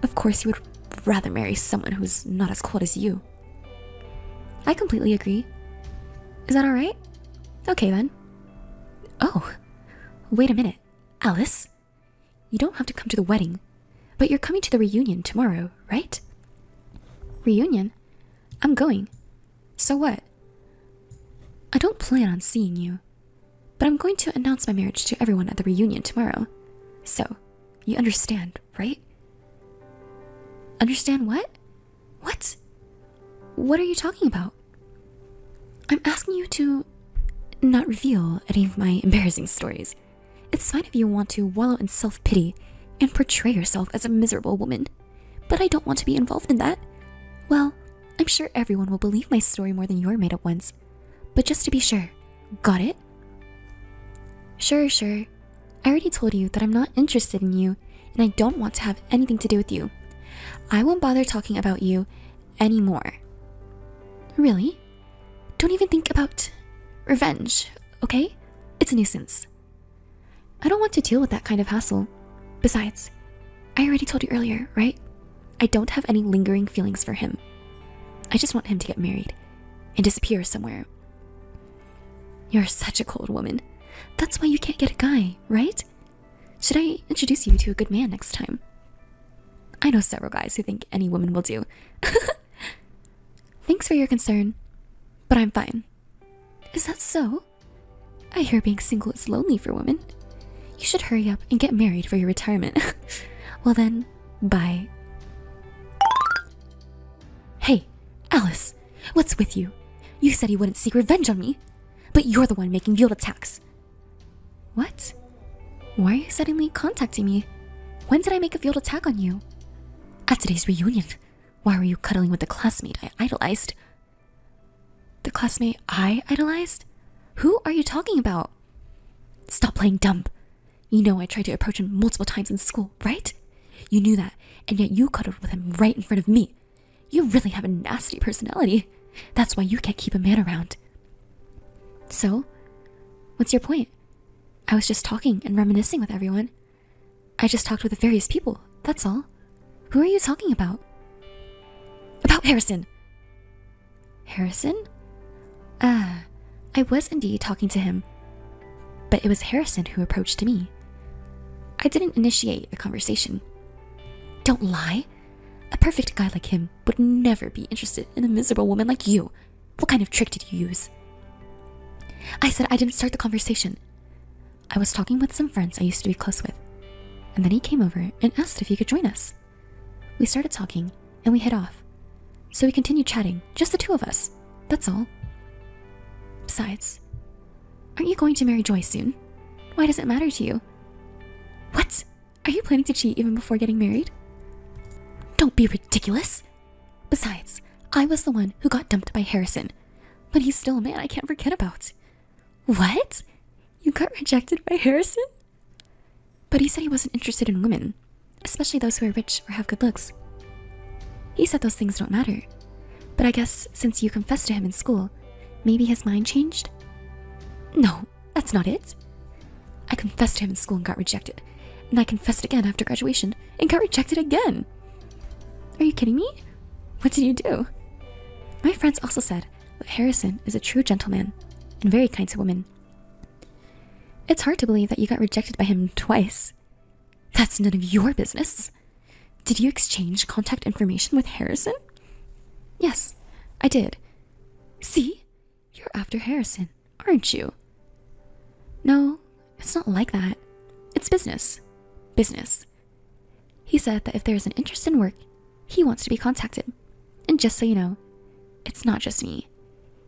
Of course you would rather marry someone who's not as cold as you. I completely agree. Is that alright? Okay then. Oh, wait a minute, Alice. You don't have to come to the wedding, but you're coming to the reunion tomorrow, right? Reunion? I'm going. So what? I don't plan on seeing you, but I'm going to announce my marriage to everyone at the reunion tomorrow. So, you understand, right? Understand what? What? What are you talking about? I'm asking you to not reveal any of my embarrassing stories. It's fine if you want to wallow in self-pity and portray yourself as a miserable woman, but I don't want to be involved in that. Well, I'm sure everyone will believe my story more than your made-up ones. But just to be sure, got it? Sure. I already told you that I'm not interested in you, and I don't want to have anything to do with you. I won't bother talking about you anymore. Really? Don't even think about revenge, okay? It's a nuisance. I don't want to deal with that kind of hassle. Besides, I already told you earlier, right? I don't have any lingering feelings for him. I just want him to get married and disappear somewhere. You're such a cold woman. That's why you can't get a guy, right? Should I introduce you to a good man next time? I know several guys who think any woman will do. Thanks for your concern, but I'm fine. Is that so? I hear being single is lonely for women. You should hurry up and get married for your retirement. Well then, bye. Hey, Alice, what's with you? You said you wouldn't seek revenge on me, but you're the one making veiled attacks. What? Why are you suddenly contacting me? When did I make a veiled attack on you? At today's reunion, why were you cuddling with the classmate I idolized? The classmate I idolized? Who are you talking about? Stop playing dumb. You know I tried to approach him multiple times in school, right? You knew that, and yet you cuddled with him right in front of me. You really have a nasty personality. That's why you can't keep a man around. So, what's your point? I was just talking and reminiscing with everyone. I just talked with various people, that's all. Who are you talking about? About Harrison. Harrison? I was indeed talking to him. But it was Harrison who approached me. I didn't initiate the conversation. Don't lie. A perfect guy like him would never be interested in a miserable woman like you. What kind of trick did you use? I said I didn't start the conversation. I was talking with some friends I used to be close with. And then he came over and asked if he could join us. We started talking, and we hit off. So we continued chatting, just the two of us. That's all. Besides, aren't you going to marry Joy soon? Why does it matter to you? What? Are you planning to cheat even before getting married? Don't be ridiculous. Besides, I was the one who got dumped by Harrison. But he's still a man I can't forget about. What? You got rejected by Harrison? But he said he wasn't interested in women, especially those who are rich or have good looks. He said those things don't matter. But I guess since you confessed to him in school, maybe his mind changed? No, that's not it. I confessed to him in school and got rejected. And I confessed again after graduation and got rejected again. Are you kidding me? What did you do? My friends also said that Harrison is a true gentleman and very kind to women. It's hard to believe that you got rejected by him twice. That's none of your business. Did you exchange contact information with Harrison? Yes, I did. See? You're after Harrison, aren't you? No, it's not like that. It's business. Business. He said that if there's an interest in work, he wants to be contacted. And just so you know, it's not just me.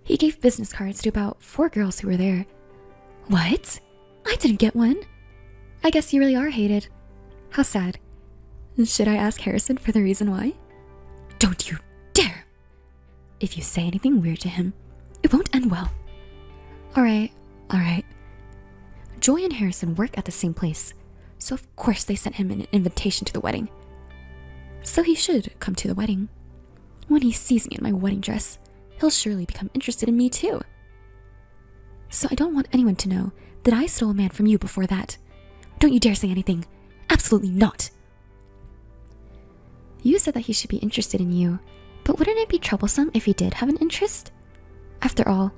He gave business cards to about 4 girls who were there. What? I didn't get one. I guess you really are hated. How sad. Should I ask Harrison for the reason why? Don't you dare! If you say anything weird to him, it won't end well. Alright. Joy and Harrison work at the same place, so of course they sent him an invitation to the wedding. So he should come to the wedding. When he sees me in my wedding dress, he'll surely become interested in me too. So I don't want anyone to know that I stole a man from you before that. Don't you dare say anything. Absolutely not. You said that he should be interested in you, but wouldn't it be troublesome if he did have an interest? After all,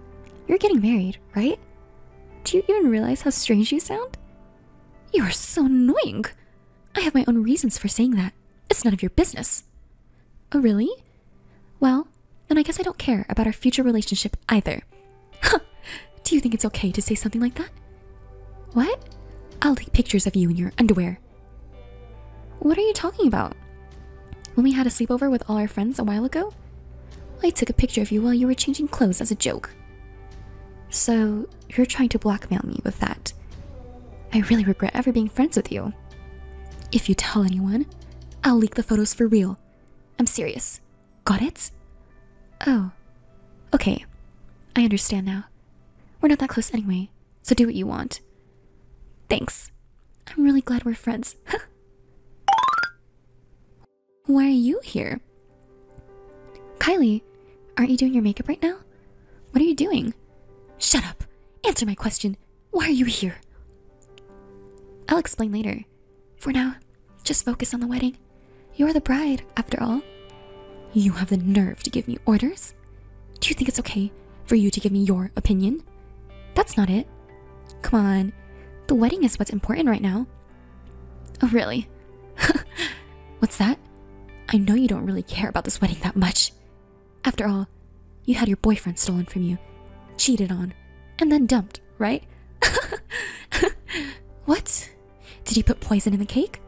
you're getting married, right? Do you even realize how strange you sound? You are so annoying. I have my own reasons for saying that. It's none of your business. Oh, really? Well, then I guess I don't care about our future relationship either. Huh. Do you think it's okay to say something like that? What? I'll take pictures of you in your underwear. What are you talking about? When we had a sleepover with all our friends a while ago, I took a picture of you while you were changing clothes as a joke. So, you're trying to blackmail me with that. I really regret ever being friends with you. If you tell anyone, I'll leak the photos for real. I'm serious. Got it? Oh. Okay. I understand now. We're not that close anyway, so do what you want. Thanks. I'm really glad we're friends. Why are you here? Kylie, aren't you doing your makeup right now? What are you doing? Shut up. Answer my question. Why are you here? I'll explain later. For now, just focus on the wedding. You're the bride, after all. You have the nerve to give me orders? Do you think it's okay for you to give me your opinion? That's not it. Come on. The wedding is what's important right now. Oh, really? What's that? I know you don't really care about this wedding that much. After all, you had your boyfriend stolen from you, cheated on, and then dumped, right? What? Did he put poison in the cake?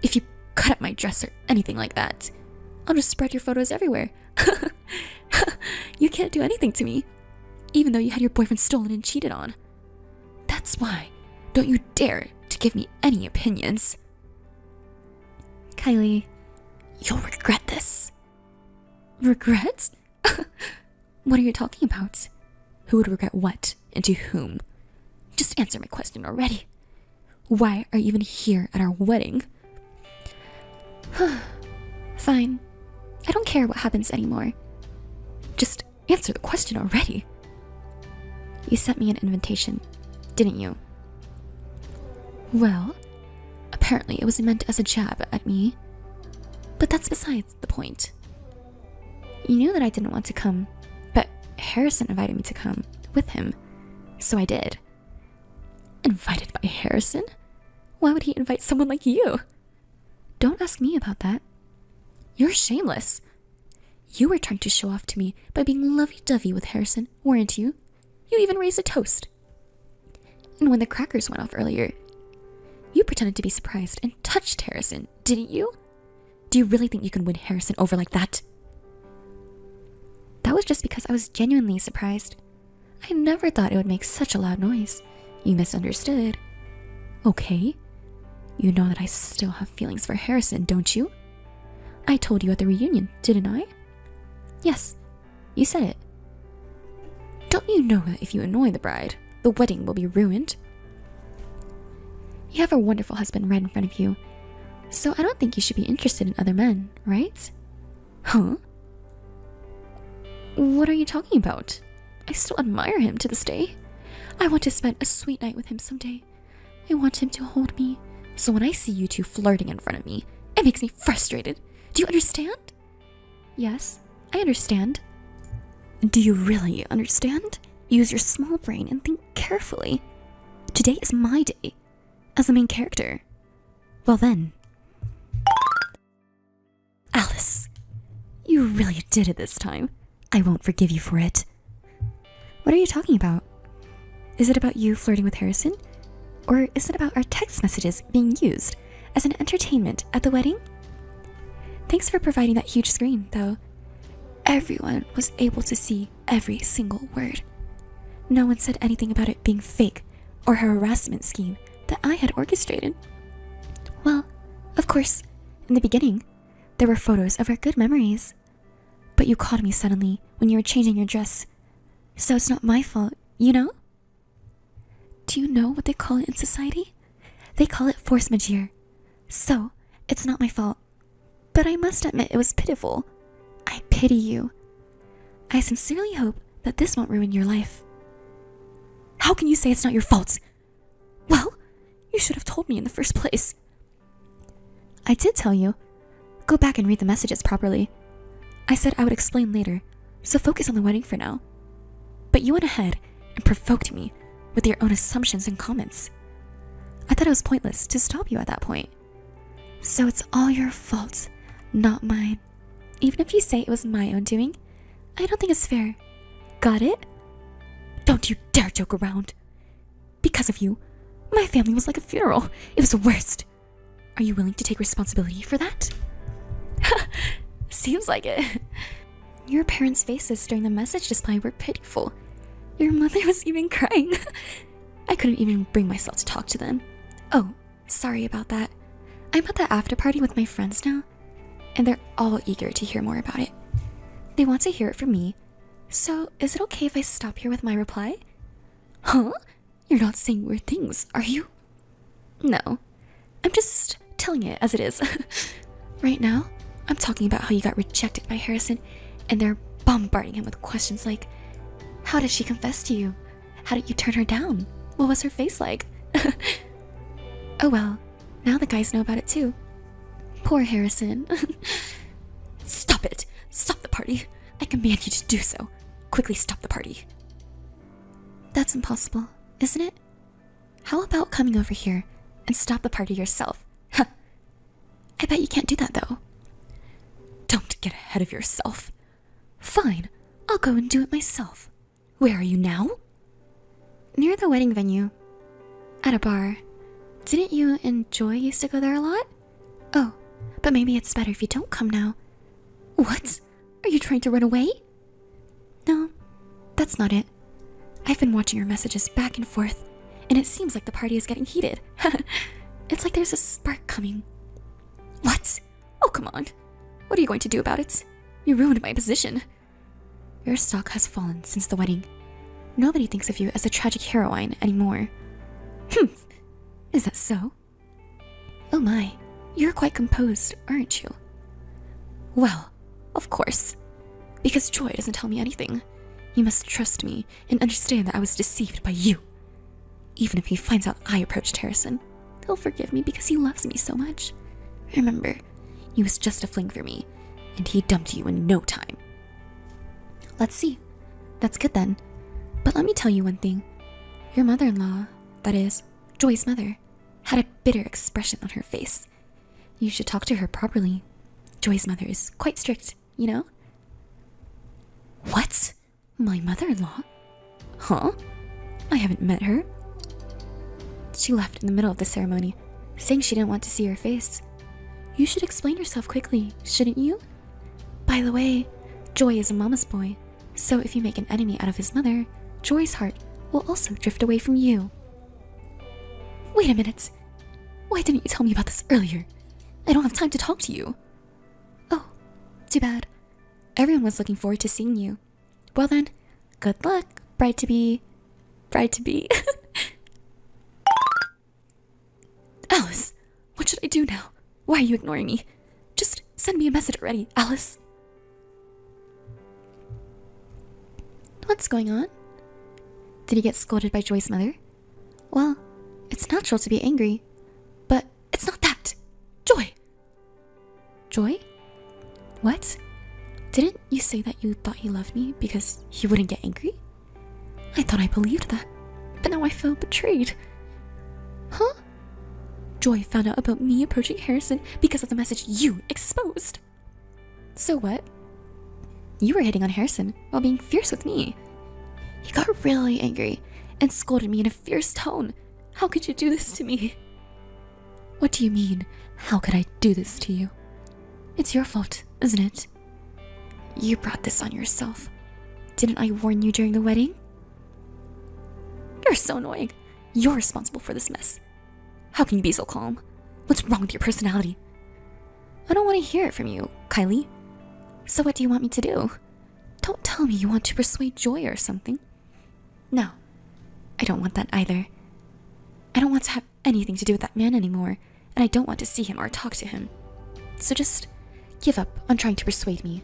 If you cut up my dress or anything like that, I'll just spread your photos everywhere. You can't do anything to me, even though you had your boyfriend stolen and cheated on. That's why don't you dare to give me any opinions. Kylie, you'll regret this. Regret? What are you talking about? Who would regret what and to whom? Just answer my question already. Why are you even here at our wedding? Fine. I don't care what happens anymore. Just answer the question already. You sent me an invitation, didn't you? Well, apparently it was meant as a jab at me. But that's besides the point. You knew that I didn't want to come, but Harrison invited me to come with him, so I did. Invited by Harrison? Why would he invite someone like you? Don't ask me about that. You're shameless. You were trying to show off to me by being lovey-dovey with Harrison, weren't you? You even raised a toast. And when the crackers went off earlier, you pretended to be surprised and touched Harrison, didn't you? Do you really think you can win Harrison over like that? That was just because I was genuinely surprised. I never thought it would make such a loud noise. You misunderstood. Okay. You know that I still have feelings for Harrison, don't you? I told you at the reunion, didn't I? Yes, you said it. Don't you know that if you annoy the bride, the wedding will be ruined? You have a wonderful husband right in front of you, so I don't think you should be interested in other men, right? Huh? What are you talking about? I still admire him to this day. I want to spend a sweet night with him someday. I want him to hold me, so when I see you two flirting in front of me, it makes me frustrated. Do you understand? Yes, I understand. Do you really understand? Use your small brain and think carefully. Today is my day, as the main character. Well then. Alice, you really did it this time. I won't forgive you for it. What are you talking about? Is it about you flirting with Harrison? Or is it about our text messages being used as an entertainment at the wedding? Thanks for providing that huge screen, though. Everyone was able to see every single word. No one said anything about it being fake or a harassment scheme that I had orchestrated. Well, of course, in the beginning, There were photos of our good memories. But you called me suddenly when you were changing your dress. So it's not my fault, you know? Do you know what they call it in society? They call it force majeure. So, it's not my fault. But I must admit it was pitiful. I pity you. I sincerely hope that this won't ruin your life. How can you say it's not your fault? Well, you should have told me in the first place. I did tell you. Go back and read the messages properly. I said I would explain later, so focus on the wedding for now. But you went ahead and provoked me with your own assumptions and comments. I thought it was pointless to stop you at that point. So it's all your fault, not mine. Even if you say it was my own doing, I don't think it's fair. Got it? Don't you dare joke around. Because of you, my family was like a funeral. It was the worst. Are you willing to take responsibility for that? Seems like it. Your parents' faces during the message display were pitiful. Your mother was even crying. I couldn't even bring myself to talk to them. Oh, sorry about that. I'm at the after party with my friends now, and they're all eager to hear more about it. They want to hear it from me. So, is it okay if I stop here with my reply? Huh? You're not saying weird things, are you? No. I'm just telling it as it is. Right now, I'm talking about how you got rejected by Harrison, and they're bombarding him with questions like, how did she confess to you? How did you turn her down? What was her face like? Oh well, now the guys know about it too. Poor Harrison. Stop it! Stop the party! I command you to do so. Quickly stop the party. That's impossible, isn't it? How about coming over here and stop the party yourself? Huh. I bet you can't do that though. Don't get ahead of yourself. Fine, I'll go and do it myself. Where are you now? Near the wedding venue. At a bar. Didn't you and Joy used to go there a lot? Oh, but maybe it's better if you don't come now. What? Are you trying to run away? No, that's not it. I've been watching your messages back and forth, and it seems like the party is getting heated. It's like there's a spark coming. What? Oh, come on. What are you going to do about it? You ruined my position. Your stock has fallen since the wedding. Nobody thinks of you as a tragic heroine anymore. Is that so? Oh my, you're quite composed, aren't you? Well, of course. Because Joy doesn't tell me anything. You must trust me and understand that I was deceived by you. Even if he finds out I approached Harrison, he'll forgive me because he loves me so much. Remember, he was just a fling for me, and he dumped you in no time. Let's see. That's good then. But let me tell you one thing. Your mother-in-law, that is, Joy's mother, had a bitter expression on her face. You should talk to her properly. Joy's mother is quite strict, you know? What? My mother-in-law? Huh? I haven't met her. She left in the middle of the ceremony, saying she didn't want to see your face. You should explain yourself quickly, shouldn't you? By the way, Joy is a mama's boy, so if you make an enemy out of his mother, Joy's heart will also drift away from you. Wait a minute. Why didn't you tell me about this earlier? I don't have time to talk to you. Oh, too bad. Everyone was looking forward to seeing you. Well then, good luck, bride-to-be. Bride-to-be. Alice, what should I do now? Why are you ignoring me? Just send me a message already, Alice. What's going on? Did he get scolded by Joy's mother? Well, it's natural to be angry, but it's not that. Joy! Joy? What? Didn't you say that you thought he loved me because he wouldn't get angry? I thought I believed that, but now I feel betrayed. Huh? Joy found out about me approaching Harrison because of the message you exposed. So what? You were hitting on Harrison while being fierce with me. He got really angry and scolded me in a fierce tone. How could you do this to me? What do you mean, how could I do this to you? It's your fault, isn't it? You brought this on yourself. Didn't I warn you during the wedding? You're so annoying. You're responsible for this mess. How can you be so calm? What's wrong with your personality? I don't want to hear it from you, Kylie. So what do you want me to do? Don't tell me you want to persuade Joy or something. No, I don't want that either. I don't want to have anything to do with that man anymore, and I don't want to see him or talk to him. So just give up on trying to persuade me.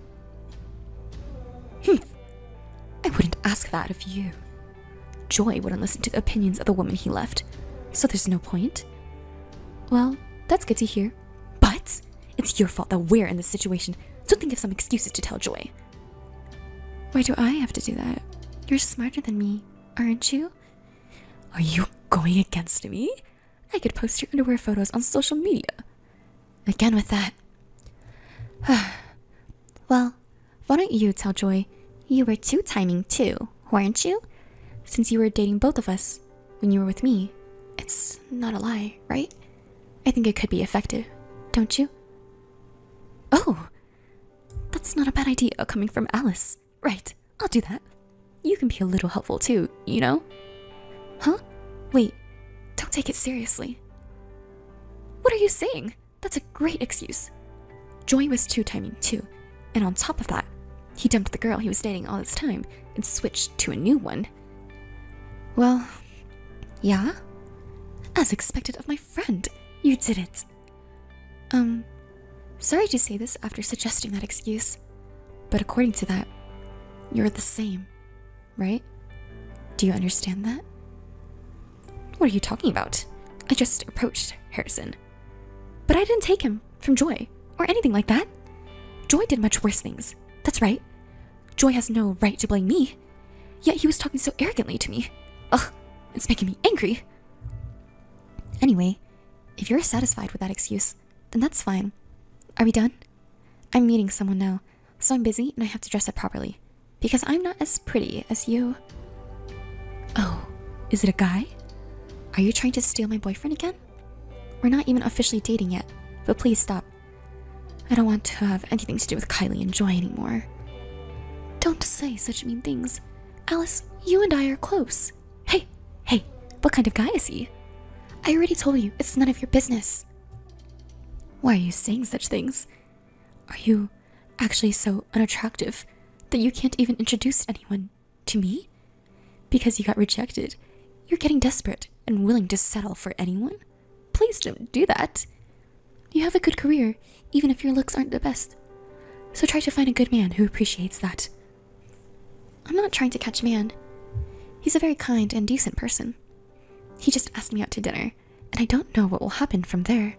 I wouldn't ask that of you. Joy wouldn't listen to the opinions of the woman he left, so there's no point. Well, that's good to hear. But it's your fault that we're in this situation, so think of some excuses to tell Joy. Why do I have to do that? You're smarter than me, aren't you? Are you going against me? I could post your underwear photos on social media. Again with that. Well, why don't you tell Joy you were two-timing too, weren't you? Since you were dating both of us when you were with me, it's not a lie, right? I think it could be effective, don't you? Oh, that's not a bad idea coming from Alice. Right, I'll do that. You can be a little helpful too, you know? Huh? Wait, don't take it seriously. What are you saying? That's a great excuse. Joy was two-timing too, and on top of that, he dumped the girl he was dating all this time and switched to a new one. Well, yeah? As expected of my friend, you did it. Sorry to say this after suggesting that excuse, but according to that, you're the same, right? Do you understand that? What are you talking about? I just approached Harrison. But I didn't take him from Joy, or anything like that. Joy did much worse things. That's right. Joy has no right to blame me. Yet he was talking so arrogantly to me. Ugh, it's making me angry. Anyway, if you're satisfied with that excuse, then that's fine. Are we done? I'm meeting someone now, so I'm busy and I have to dress up properly. Because I'm not as pretty as you. Oh, is it a guy? Are you trying to steal my boyfriend again? We're not even officially dating yet, but please stop. I don't want to have anything to do with Kylie and Joy anymore. Don't say such mean things. Alice, you and I are close. Hey, what kind of guy is he? I already told you, it's none of your business. Why are you saying such things? Are you actually so unattractive that you can't even introduce anyone to me? Because you got rejected, you're getting desperate and willing to settle for anyone? Please don't do that. You have a good career, even if your looks aren't the best. So try to find a good man who appreciates that. I'm not trying to catch man. He's a very kind and decent person. He just asked me out to dinner, and I don't know what will happen from there.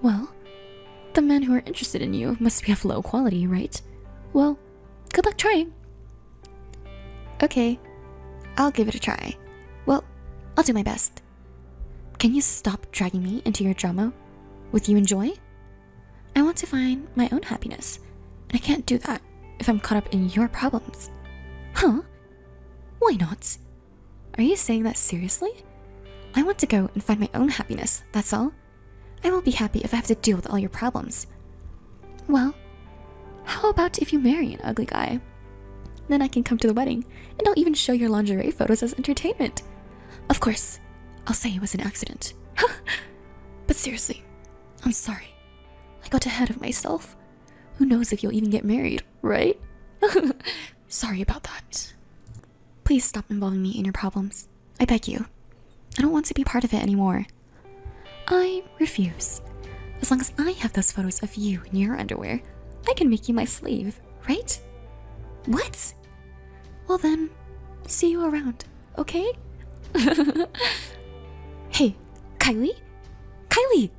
Well, the men who are interested in you must be of low quality, right? Well, good luck trying. Okay, I'll give it a try. Well, I'll do my best. Can you stop dragging me into your drama with you and Joy? I want to find my own happiness, and I can't do that if I'm caught up in your problems. Huh? Why not? Are you saying that seriously? I want to go and find my own happiness, that's all. I won't be happy if I have to deal with all your problems. Well, how about if you marry an ugly guy? Then I can come to the wedding, and I'll even show your lingerie photos as entertainment. Of course, I'll say it was an accident. But seriously, I'm sorry. I got ahead of myself. Who knows if you'll even get married, right? Sorry about that. Please stop involving me in your problems. I beg you. I don't want to be part of it anymore. I refuse. As long as I have those photos of you in your underwear, I can make you my slave, right? What? Well then, see you around, okay? Hey, Kylie? Kylie!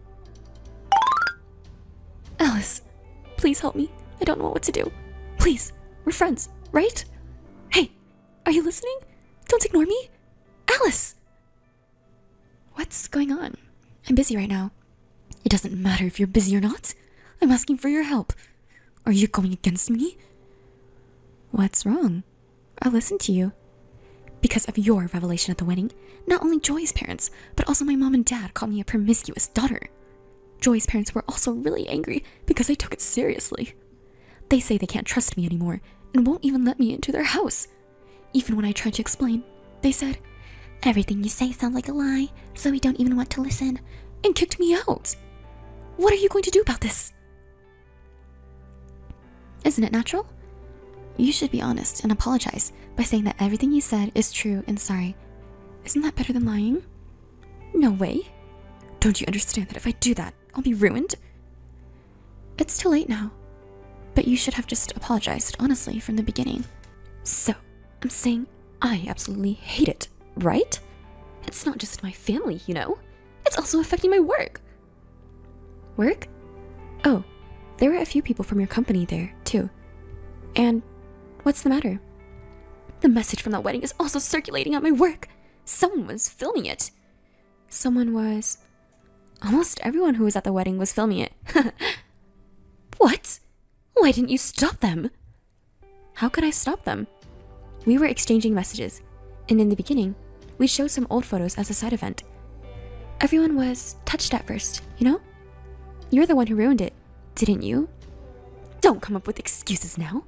Alice, please help me. I don't know what to do. Please, we're friends, right? Hey, are you listening? Don't ignore me. Alice! What's going on? I'm busy right now. It doesn't matter if you're busy or not. I'm asking for your help. Are you going against me? What's wrong? I'll listen to you. Because of your revelation at the wedding, not only Joy's parents, but also my mom and dad called me a promiscuous daughter. Joy's parents were also really angry because I took it seriously. They say they can't trust me anymore and won't even let me into their house. Even when I tried to explain, they said, "Everything you say sounds like a lie, so we don't even want to listen," and kicked me out. What are you going to do about this? Isn't it natural? You should be honest and apologize by saying that everything you said is true and sorry. Isn't that better than lying? No way. Don't you understand that if I do that, I'll be ruined? It's too late now. But you should have just apologized honestly from the beginning. So, I'm saying I absolutely hate it, right? It's not just my family, you know? It's also affecting my work. Work? Oh, there were a few people from your company there, too. And what's the matter? The message from that wedding is also circulating at my work. Someone was filming it. Someone was... Almost everyone who was at the wedding was filming it. What? Why didn't you stop them? How could I stop them? We were exchanging messages, and in the beginning, we showed some old photos as a side event. Everyone was touched at first, you know? You're the one who ruined it, didn't you? Don't come up with excuses now.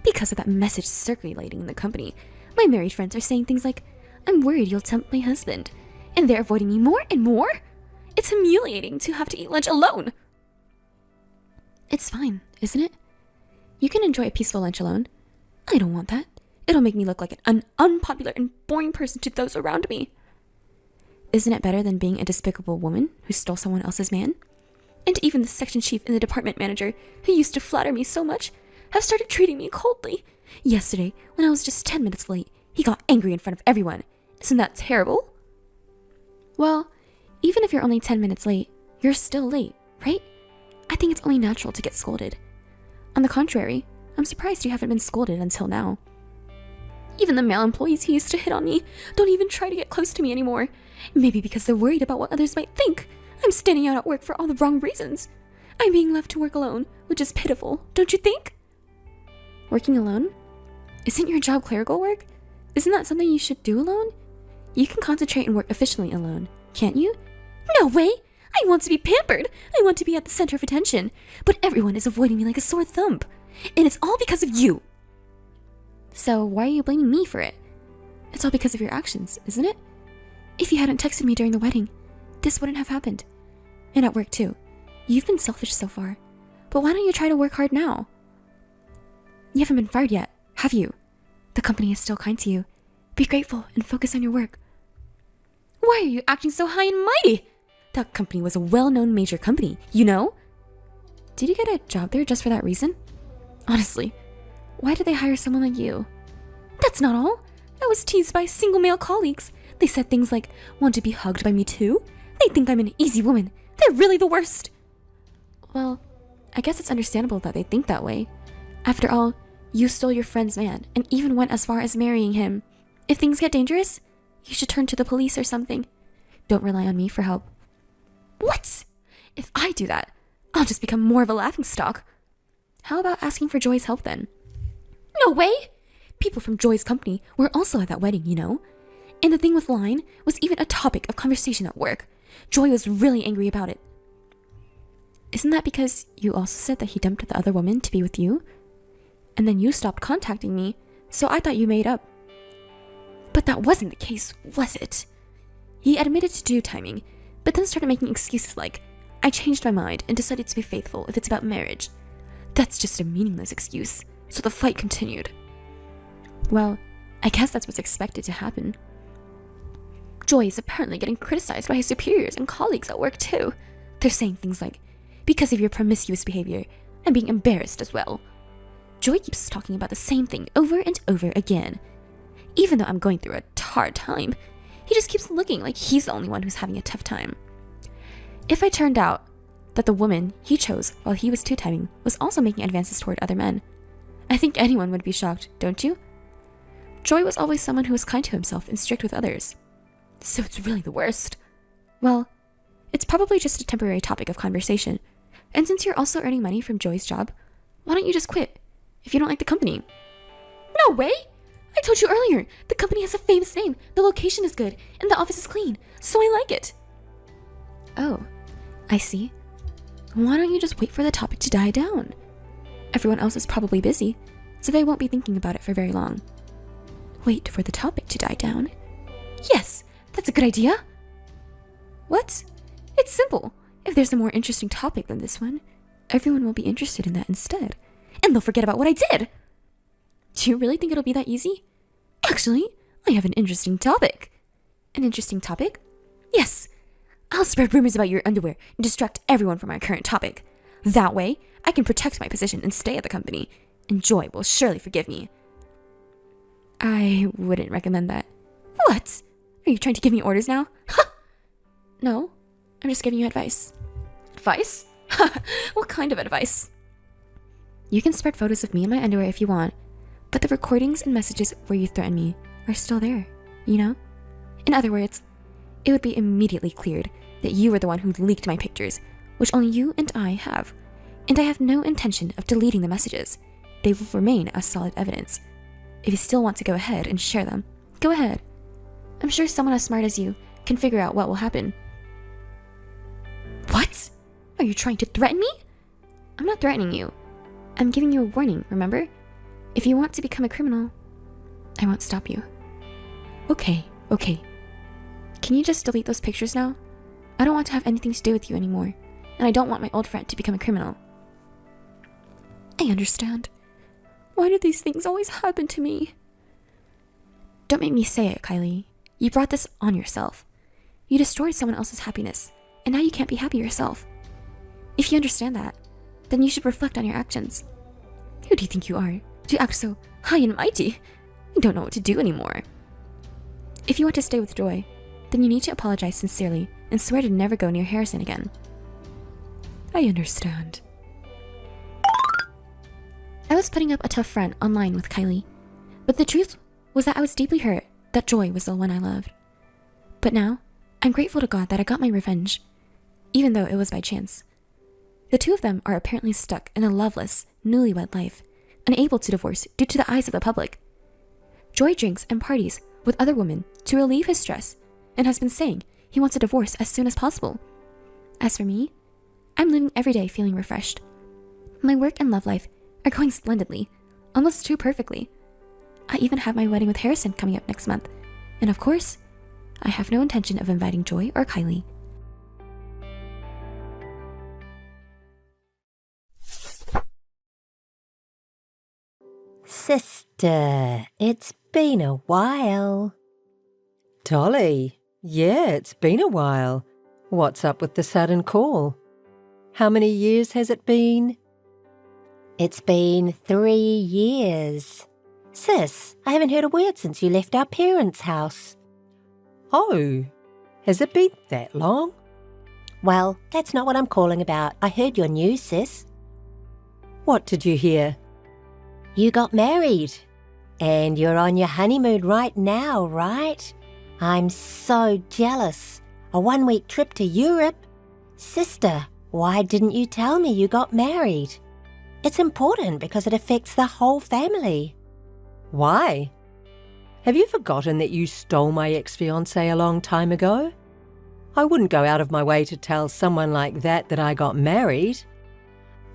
Because of that message circulating in the company, my married friends are saying things like, I'm worried you'll tempt my husband, and they're avoiding me more and more. It's humiliating to have to eat lunch alone. It's fine, isn't it? You can enjoy a peaceful lunch alone. I don't want that. It'll make me look like an unpopular and boring person to those around me. Isn't it better than being a despicable woman who stole someone else's man? And even the section chief and the department manager, who used to flatter me so much, have started treating me coldly. Yesterday, when I was just 10 minutes late, he got angry in front of everyone. Isn't that terrible? Well, even if you're only 10 minutes late, you're still late, right? I think it's only natural to get scolded. On the contrary, I'm surprised you haven't been scolded until now. Even the male employees who used to hit on me don't even try to get close to me anymore. Maybe because they're worried about what others might think. I'm standing out at work for all the wrong reasons. I'm being left to work alone, which is pitiful, don't you think? Working alone? Isn't your job clerical work? Isn't that something you should do alone? You can concentrate and work efficiently alone, can't you? No way! I want to be pampered! I want to be at the center of attention. But everyone is avoiding me like a sore thumb. And it's all because of you. So why are you blaming me for it? It's all because of your actions, isn't it? If you hadn't texted me during the wedding, this wouldn't have happened. And at work too. You've been selfish so far. But why don't you try to work hard now? You haven't been fired yet, have you? The company is still kind to you. Be grateful and focus on your work. Why are you acting so high and mighty? That company was a well-known major company, you know? Did you get a job there just for that reason? Honestly, why did they hire someone like you? That's not all. I was teased by single male colleagues. They said things like, want to be hugged by me too? They think I'm an easy woman. They're really the worst. Well, I guess it's understandable that they think that way. After all, you stole your friend's man and even went as far as marrying him. If things get dangerous, you should turn to the police or something. Don't rely on me for help. What? If I do that, I'll just become more of a laughingstock. How about asking for Joy's help then? No way! People from Joy's company were also at that wedding, you know? And the thing with lying was even a topic of conversation at work. Joy was really angry about it. Isn't that because you also said that he dumped the other woman to be with you? And then you stopped contacting me, so I thought you made up. But that wasn't the case, was it? He admitted to do timing, but then started making excuses like, I changed my mind and decided to be faithful if it's about marriage. That's just a meaningless excuse, so the fight continued. Well, I guess that's what's expected to happen. Joy is apparently getting criticized by his superiors and colleagues at work too. They're saying things like, because of your promiscuous behavior, I'm being embarrassed as well. Joy keeps talking about the same thing over and over again. Even though I'm going through a hard time, he just keeps looking like he's the only one who's having a tough time. If it turned out that the woman he chose while he was two-timing was also making advances toward other men, I think anyone would be shocked, don't you? Joy was always someone who was kind to himself and strict with others. So it's really the worst. Well, it's probably just a temporary topic of conversation. And since you're also earning money from Joy's job, why don't you just quit if you don't like the company? No way! I told you earlier, the company has a famous name, the location is good, and the office is clean, so I like it. Oh, I see. Why don't you just wait for the topic to die down? Everyone else is probably busy, so they won't be thinking about it for very long. Wait for the topic to die down? Yes, that's a good idea. What? It's simple. If there's a more interesting topic than this one, everyone will be interested in that instead. And they'll forget about what I did. Do you really think it'll be that easy? Actually, I have an interesting topic. An interesting topic? Yes. I'll spread rumors about your underwear and distract everyone from our current topic. That way, I can protect my position and stay at the company. And Joy will surely forgive me. I wouldn't recommend that. What? Are you trying to give me orders now? No, I'm just giving you advice. Advice? What kind of advice? You can spread photos of me in my underwear if you want, but the recordings and messages where you threaten me are still there, you know? In other words, it would be immediately cleared that you were the one who leaked my pictures, which only you and I have. And I have no intention of deleting the messages. They will remain as solid evidence. If you still want to go ahead and share them, go ahead. I'm sure someone as smart as you can figure out what will happen. What? Are you trying to threaten me? I'm not threatening you. I'm giving you a warning, remember? If you want to become a criminal, I won't stop you. Okay. Can you just delete those pictures now? I don't want to have anything to do with you anymore, and I don't want my old friend to become a criminal. I understand. Why do these things always happen to me? Don't make me say it, Kylie. You brought this on yourself. You destroyed someone else's happiness, and now you can't be happy yourself. If you understand that, then you should reflect on your actions. Who do you think you are, to act so high and mighty? You don't know what to do anymore. If you want to stay with Joy, then you need to apologize sincerely and swear to never go near Harrison again. I understand. I was putting up a tough front online with Kylie, but the truth was that I was deeply hurt that Joy was the one I loved. But now, I'm grateful to God that I got my revenge, even though it was by chance. The two of them are apparently stuck in a loveless, newlywed life, unable to divorce due to the eyes of the public. Joy drinks and parties with other women to relieve his stress and has been saying he wants a divorce as soon as possible. As for me, I'm living every day feeling refreshed. My work and love life are going splendidly, almost too perfectly. I even have my wedding with Harrison coming up next month, and of course, I have no intention of inviting Joy or Kylie. Sister, it's been a while. Dolly, yeah, it's been a while. What's up with the sudden call? How many years has it been? It's been 3 years. Sis, I haven't heard a word since you left our parents' house. Oh, has it been that long? Well, that's not what I'm calling about. I heard your news, sis. What did you hear? You got married. And you're on your honeymoon right now, right? I'm so jealous. A 1-week trip to Europe. Sister, why didn't you tell me you got married? It's important because it affects the whole family. Why? Have you forgotten that you stole my ex-fiancé a long time ago? I wouldn't go out of my way to tell someone like that I got married.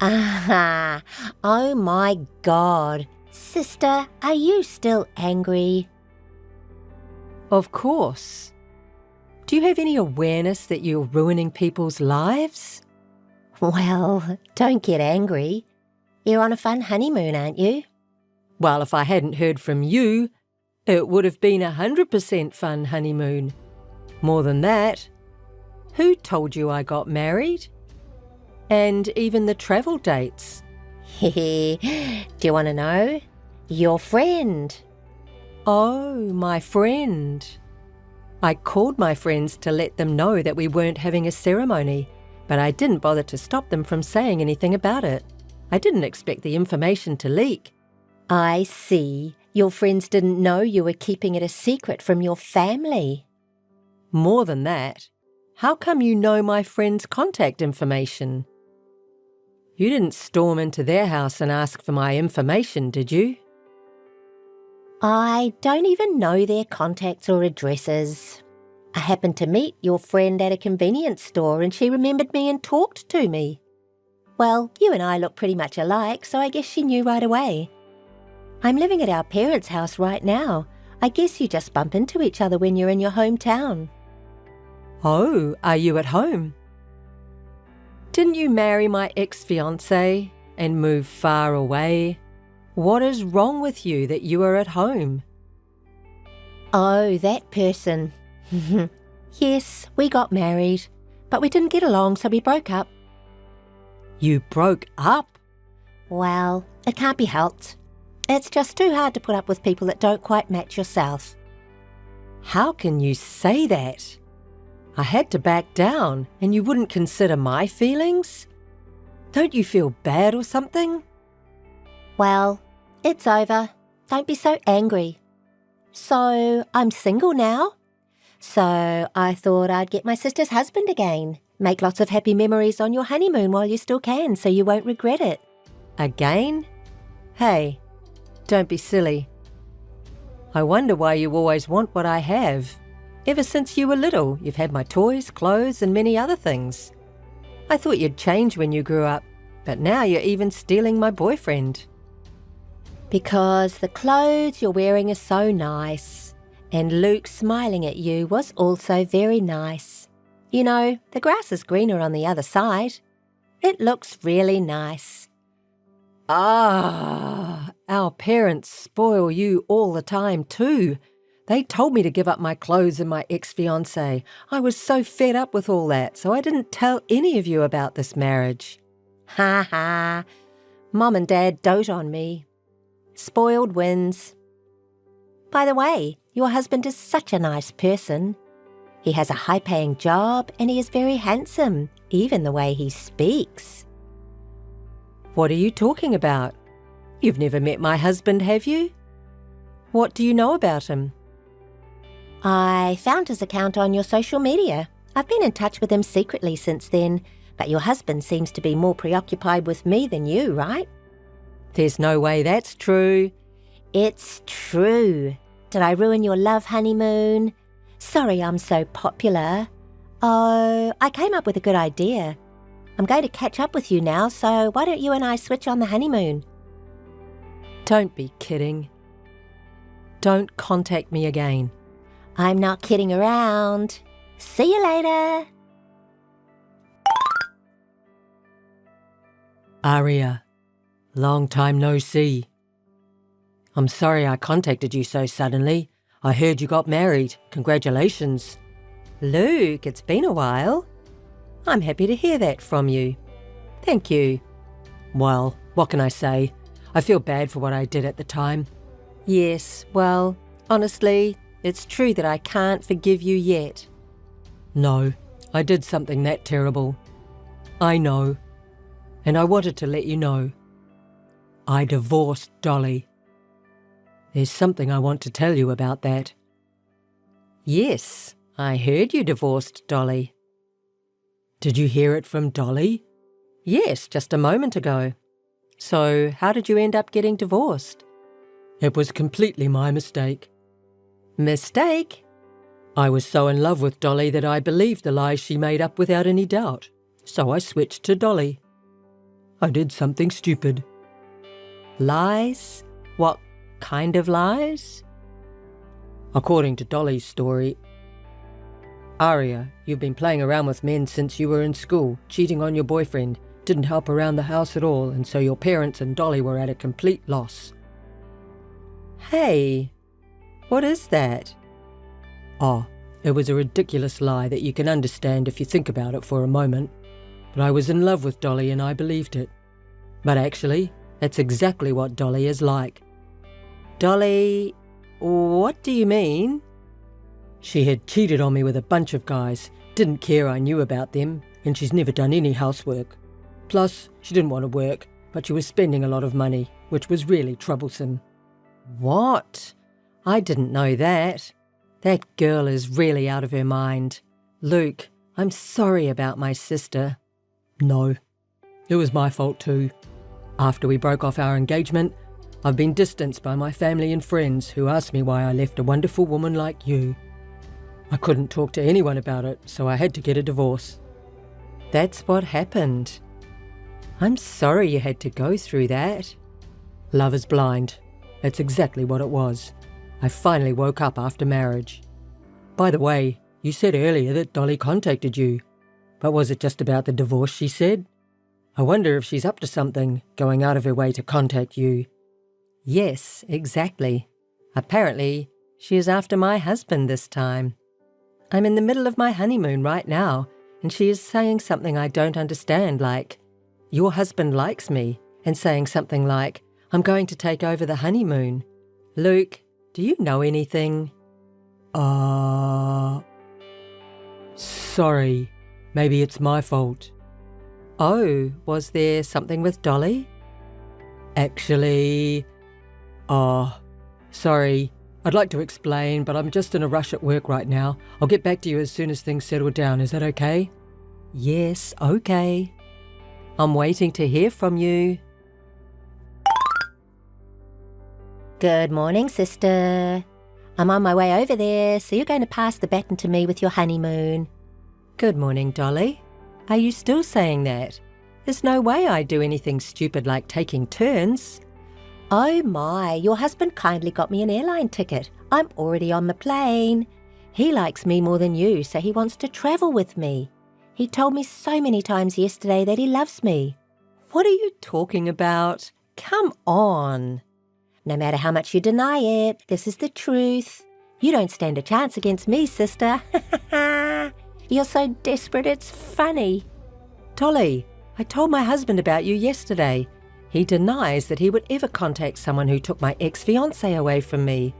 Ah, oh my God. Sister, are you still angry? Of course. Do you have any awareness that you're ruining people's lives? Well, don't get angry. You're on a fun honeymoon, aren't you? Well, if I hadn't heard from you, it would have been 100% fun honeymoon. More than that, who told you I got married? And even the travel dates. Do you want to know? Your friend. Oh, my friend. I called my friends to let them know that we weren't having a ceremony, but I didn't bother to stop them from saying anything about it. I didn't expect the information to leak. I see. Your friends didn't know you were keeping it a secret from your family. More than that, how come you know my friends' contact information? You didn't storm into their house and ask for my information, did you? I don't even know their contacts or addresses. I happened to meet your friend at a convenience store and she remembered me and talked to me. Well, you and I look pretty much alike, so I guess she knew right away. I'm living at our parents' house right now. I guess you just bump into each other when you're in your hometown. Oh, are you at home? Didn't you marry my ex-fiancé and move far away? What is wrong with you that you are at home? Oh, that person. Yes, we got married, but we didn't get along, so we broke up. You broke up? Well, it can't be helped. It's just too hard to put up with people that don't quite match yourself. How can you say that? I had to back down and you wouldn't consider my feelings? Don't you feel bad or something? Well, it's over. Don't be so angry. So, I'm single now. So, I thought I'd get my sister's husband again. Make lots of happy memories on your honeymoon while you still can, so you won't regret it. Again? Hey, don't be silly. I wonder why you always want what I have. Ever since you were little, you've had my toys, clothes, and many other things. I thought you'd change when you grew up, but now you're even stealing my boyfriend. Because the clothes you're wearing are so nice, and Luke smiling at you was also very nice. You know, the grass is greener on the other side. It looks really nice. Ah, our parents spoil you all the time too. They told me to give up my clothes and my ex-fiancé. I was so fed up with all that, so I didn't tell any of you about this marriage. Ha ha. Mom and Dad dote on me. Spoiled wins. By the way, your husband is such a nice person. He has a high-paying job and he is very handsome, even the way he speaks. What are you talking about? You've never met my husband, have you? What do you know about him? I found his account on your social media. I've been in touch with him secretly since then, but your husband seems to be more preoccupied with me than you, right? There's no way that's true. It's true. Did I ruin your love honeymoon? Sorry I'm so popular. Oh, I came up with a good idea. I'm going to catch up with you now, so why don't you and I switch on the honeymoon? Don't be kidding. Don't contact me again. I'm not kidding around. See you later. Aria, long time no see. I'm sorry I contacted you so suddenly. I heard you got married. Congratulations. Luke, it's been a while. I'm happy to hear that from you. Thank you. Well, what can I say? I feel bad for what I did at the time. Yes, well, honestly, it's true that I can't forgive you yet. No, I did something that terrible. I know. And I wanted to let you know. I divorced Dolly. There's something I want to tell you about that. Yes, I heard you divorced Dolly. Did you hear it from Dolly? Yes, just a moment ago. So, how did you end up getting divorced? It was completely my mistake. Mistake? I was so in love with Dolly that I believed the lies she made up without any doubt, so I switched to Dolly. I did something stupid. Lies? What kind of lies? According to Dolly's story, Aria, you've been playing around with men since you were in school, cheating on your boyfriend, didn't help around the house at all, and so your parents and Dolly were at a complete loss. Hey, what is that? Oh, it was a ridiculous lie that you can understand if you think about it for a moment. But I was in love with Dolly and I believed it. But actually, that's exactly what Dolly is like. Dolly, what do you mean? She had cheated on me with a bunch of guys, didn't care I knew about them, and she's never done any housework. Plus, she didn't want to work, but she was spending a lot of money, which was really troublesome. What? I didn't know that. That girl is really out of her mind. Luke, I'm sorry about my sister. No, it was my fault too. After we broke off our engagement, I've been distanced by my family and friends who asked me why I left a wonderful woman like you. I couldn't talk to anyone about it, so I had to get a divorce. That's what happened. I'm sorry you had to go through that. Love is blind. That's exactly what it was. I finally woke up after marriage. By the way, you said earlier that Dolly contacted you. But was it just about the divorce, she said? I wonder if she's up to something, going out of her way to contact you. Yes, exactly. Apparently, she is after my husband this time. I'm in the middle of my honeymoon right now, and she is saying something I don't understand, like, your husband likes me, and saying something like, I'm going to take over the honeymoon. Luke, do you know anything? Sorry, maybe it's my fault. Oh, was there something with Dolly? Actually, sorry. I'd like to explain, but I'm just in a rush at work right now. I'll get back to you as soon as things settle down. Is that okay? Yes, okay. I'm waiting to hear from you. Good morning, sister. I'm on my way over there, so you're going to pass the baton to me with your honeymoon. Good morning, Dolly. Are you still saying that? There's no way I'd do anything stupid like taking turns. Oh my, your husband kindly got me an airline ticket. I'm already on the plane. He likes me more than you, so he wants to travel with me. He told me so many times yesterday that he loves me. What are you talking about? Come on. No matter how much you deny it, this is the truth. You don't stand a chance against me, sister. You're so desperate, it's funny. Dolly, I told my husband about you yesterday. He denies that he would ever contact someone who took my ex-fiancé away from me.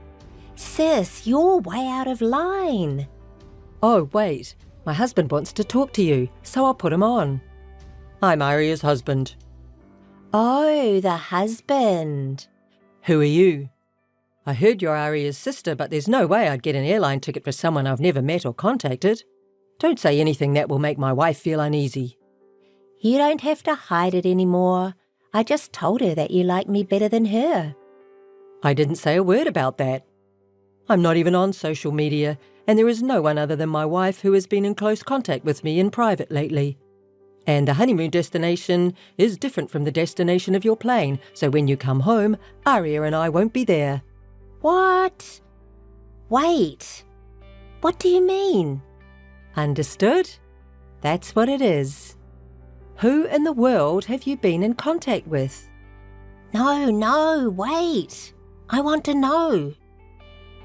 Sis, you're way out of line. Oh, wait. My husband wants to talk to you, so I'll put him on. I'm Aria's husband. Oh, the husband. Who are you? I heard you're Aria's sister, but there's no way I'd get an airline ticket for someone I've never met or contacted. Don't say anything that will make my wife feel uneasy. You don't have to hide it anymore. I just told her that you like me better than her. I didn't say a word about that. I'm not even on social media, and there is no one other than my wife who has been in close contact with me in private lately. And the honeymoon destination is different from the destination of your plane, so when you come home, Aria and I won't be there. What? Wait. What do you mean? Understood? That's what it is. Who in the world have you been in contact with? No, wait. I want to know.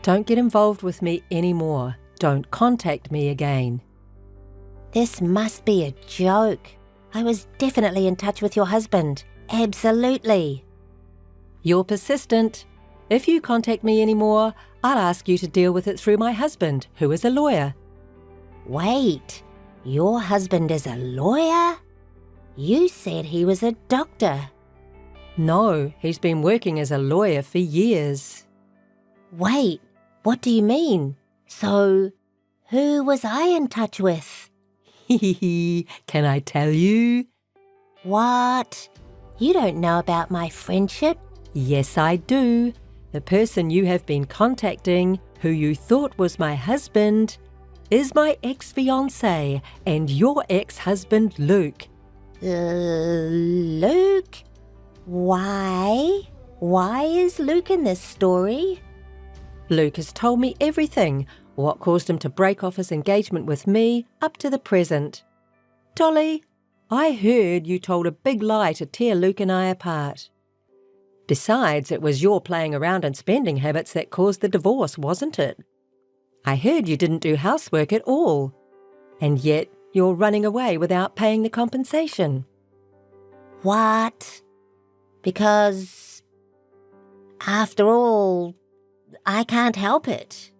Don't get involved with me anymore. Don't contact me again. This must be a joke. I was definitely in touch with your husband. Absolutely. You're persistent. If you contact me anymore, I'll ask you to deal with it through my husband, who is a lawyer. Wait, your husband is a lawyer? You said he was a doctor. No, he's been working as a lawyer for years. Wait, what do you mean? So, who was I in touch with? Can I tell you? What? You don't know about my friendship? Yes, I do. The person you have been contacting, who you thought was my husband, is my ex-fiancé and your ex-husband, Luke. Luke? Why? Why is Luke in this story? Luke has told me everything, what caused him to break off his engagement with me up to the present. Dolly, I heard you told a big lie to tear Luke and I apart. Besides, it was your playing around and spending habits that caused the divorce, wasn't it? I heard you didn't do housework at all, and yet you're running away without paying the compensation. What? Because, after all, I can't help it.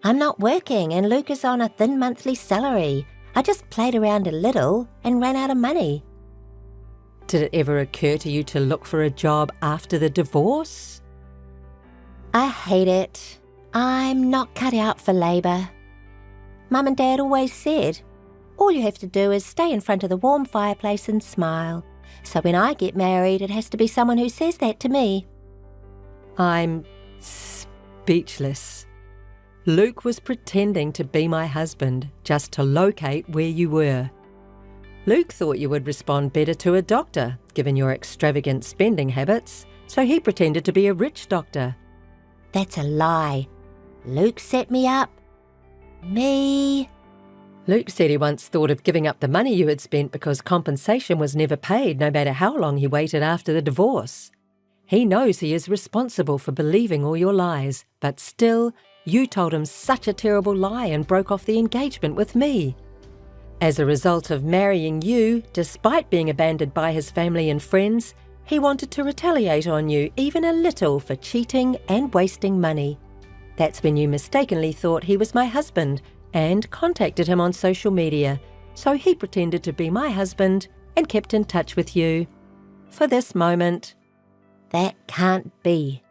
I'm not working and Luke is on a thin monthly salary. I just played around a little and ran out of money. Did it ever occur to you to look for a job after the divorce? I hate it. I'm not cut out for labour. Mum and Dad always said, all you have to do is stay in front of the warm fireplace and smile. So when I get married, it has to be someone who says that to me. I'm speechless. Luke was pretending to be my husband just to locate where you were. Luke thought you would respond better to a doctor, given your extravagant spending habits, so he pretended to be a rich doctor. That's a lie. Luke set me up. Me? Luke said he once thought of giving up the money you had spent because compensation was never paid, no matter how long he waited after the divorce. He knows he is responsible for believing all your lies, but still, you told him such a terrible lie and broke off the engagement with me. As a result of marrying you, despite being abandoned by his family and friends, he wanted to retaliate on you even a little for cheating and wasting money. That's when you mistakenly thought he was my husband and contacted him on social media, so he pretended to be my husband and kept in touch with you. For this moment, That can't be.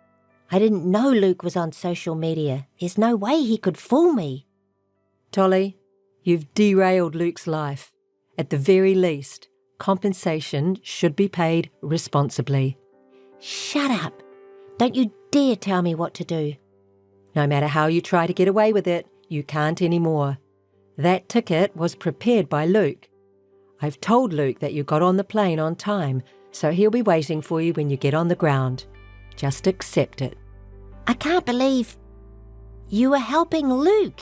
I didn't know Luke was on social media. There's no way he could fool me. Dolly, you've derailed Luke's life. At the very least, compensation should be paid responsibly. Shut up. Don't you dare tell me what to do. No matter how you try to get away with it, you can't anymore. That ticket was prepared by Luke. I've told Luke that you got on the plane on time, so he'll be waiting for you when you get on the ground. Just accept it. I can't believe you were helping Luke.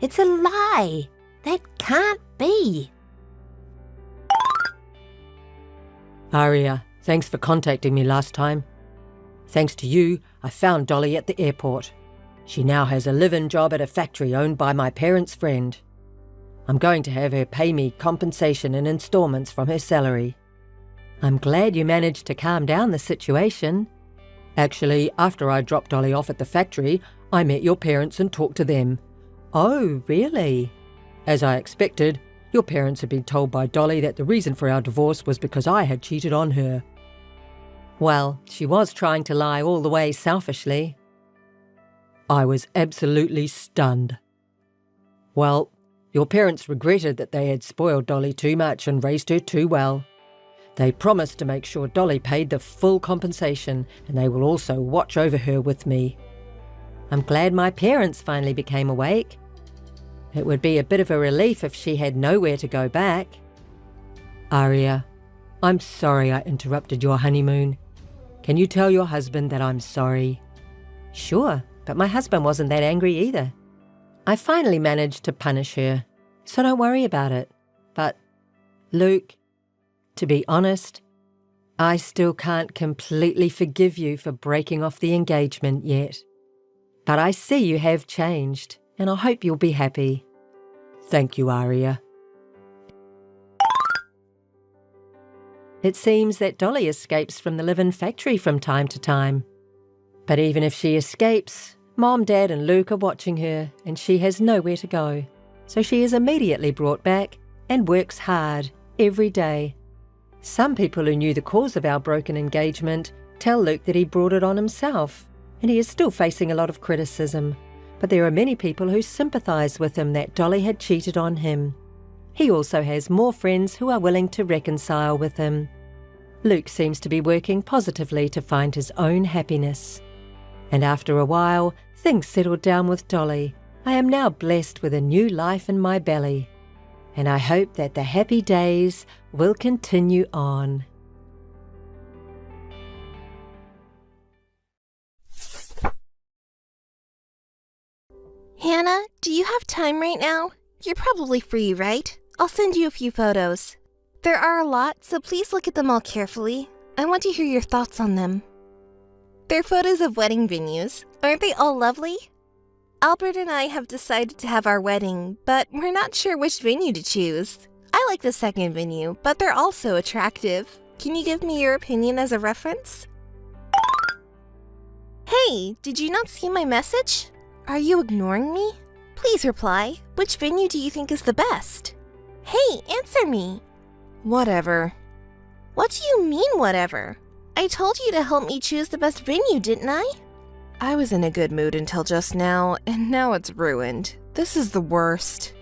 It's a lie. That can't be. Aria, thanks for contacting me last time. Thanks to you, I found Dolly at the airport. She now has a live-in job at a factory owned by my parents' friend. I'm going to have her pay me compensation in installments from her salary. I'm glad you managed to calm down the situation. Actually, after I dropped Dolly off at the factory, I met your parents and talked to them. Oh, really? As I expected, your parents had been told by Dolly that the reason for our divorce was because I had cheated on her. Well, she was trying to lie all the way selfishly. I was absolutely stunned. Well, your parents regretted that they had spoiled Dolly too much and raised her too well. They promised to make sure Dolly paid the full compensation, and they will also watch over her with me. I'm glad my parents finally became awake. It would be a bit of a relief if she had nowhere to go back. Aria, I'm sorry I interrupted your honeymoon. Can you tell your husband that I'm sorry? Sure, but my husband wasn't that angry either. I finally managed to punish her, so don't worry about it. But, Luke, to be honest, I still can't completely forgive you for breaking off the engagement yet. But I see you have changed, and I hope you'll be happy. Thank you, Aria. It seems that Dolly escapes from the live-in factory from time to time. But even if she escapes, Mom, Dad and Luke are watching her, and she has nowhere to go. So she is immediately brought back and works hard every day. Some people who knew the cause of our broken engagement tell Luke that he brought it on himself, and he is still facing a lot of criticism. But there are many people who sympathise with him that Dolly had cheated on him. He also has more friends who are willing to reconcile with him. Luke seems to be working positively to find his own happiness. And after a while, things settled down with Dolly. I am now blessed with a new life in my belly. And I hope that the happy days will continue on. Hannah, do you have time right now? You're probably free, right? I'll send you a few photos. There are a lot, so please look at them all carefully. I want to hear your thoughts on them. They're photos of wedding venues. Aren't they all lovely? Albert and I have decided to have our wedding, but we're not sure which venue to choose. I like the second venue, but they're also attractive. Can you give me your opinion as a reference? Hey, did you not see my message? Are you ignoring me? Please reply. Which venue do you think is the best? Hey, answer me. Whatever. What do you mean, whatever? I told you to help me choose the best venue, didn't I? I was in a good mood until just now, and now it's ruined. This is the worst.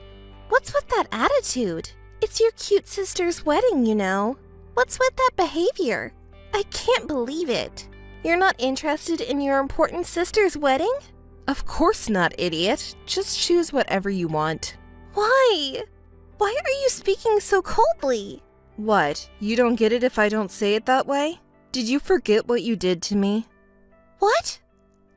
What's with that attitude? It's your cute sister's wedding, you know. What's with that behavior? I can't believe it. You're not interested in your important sister's wedding? Of course not, idiot. Just choose whatever you want. Why? Why are you speaking so coldly? What? You don't get it if I don't say it that way? Did you forget what you did to me? What?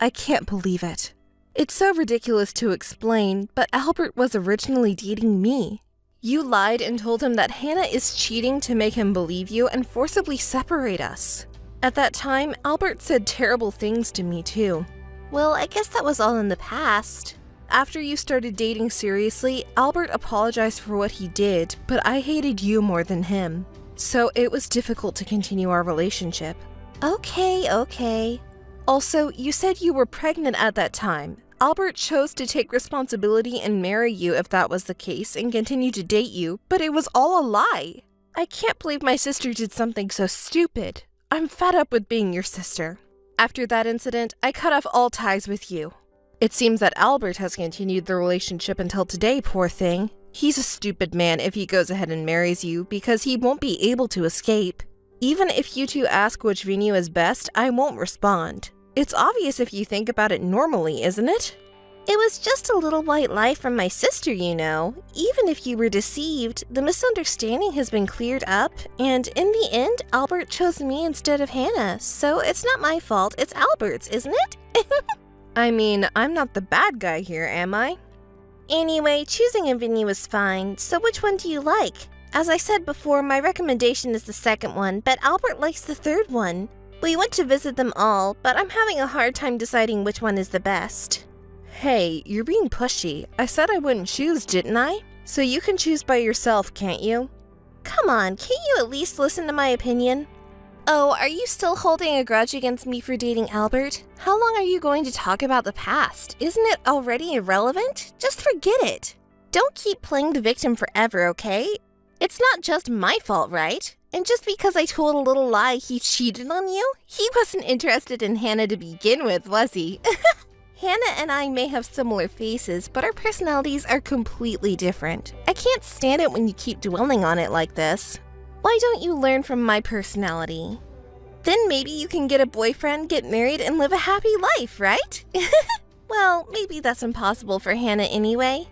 I can't believe it. It's so ridiculous to explain, but Albert was originally dating me. You lied and told him that Hannah is cheating to make him believe you and forcibly separate us. At that time, Albert said terrible things to me too. Well, I guess that was all in the past. After you started dating seriously, Albert apologized for what he did, but I hated you more than him. So it was difficult to continue our relationship. Okay. Also, you said you were pregnant at that time. Albert chose to take responsibility and marry you if that was the case and continue to date you, but it was all a lie. I can't believe my sister did something so stupid. I'm fed up with being your sister. After that incident, I cut off all ties with you. It seems that Albert has continued the relationship until today, poor thing. He's a stupid man if he goes ahead and marries you because he won't be able to escape. Even if you two ask which venue is best, I won't respond. It's obvious if you think about it normally, isn't it? It was just a little white lie from my sister, you know. Even if you were deceived, the misunderstanding has been cleared up, and in the end, Albert chose me instead of Hannah, so it's not my fault, it's Albert's, isn't it? I mean, I'm not the bad guy here, am I? Anyway, choosing a venue is fine, so which one do you like? As I said before, my recommendation is the second one, but Albert likes the third one. We went to visit them all, but I'm having a hard time deciding which one is the best. Hey, you're being pushy. I said I wouldn't choose, didn't I? So you can choose by yourself, can't you? Come on, can't you at least listen to my opinion? Oh, are you still holding a grudge against me for dating Albert? How long are you going to talk about the past? Isn't it already irrelevant? Just forget it. Don't keep playing the victim forever, okay? It's not just my fault, right? And just because I told a little lie he cheated on you, he wasn't interested in Hannah to begin with, was he? Hannah and I may have similar faces, but our personalities are completely different. I can't stand it when you keep dwelling on it like this. Why don't you learn from my personality? Then maybe you can get a boyfriend, get married, and live a happy life, right? Well, maybe that's impossible for Hannah anyway.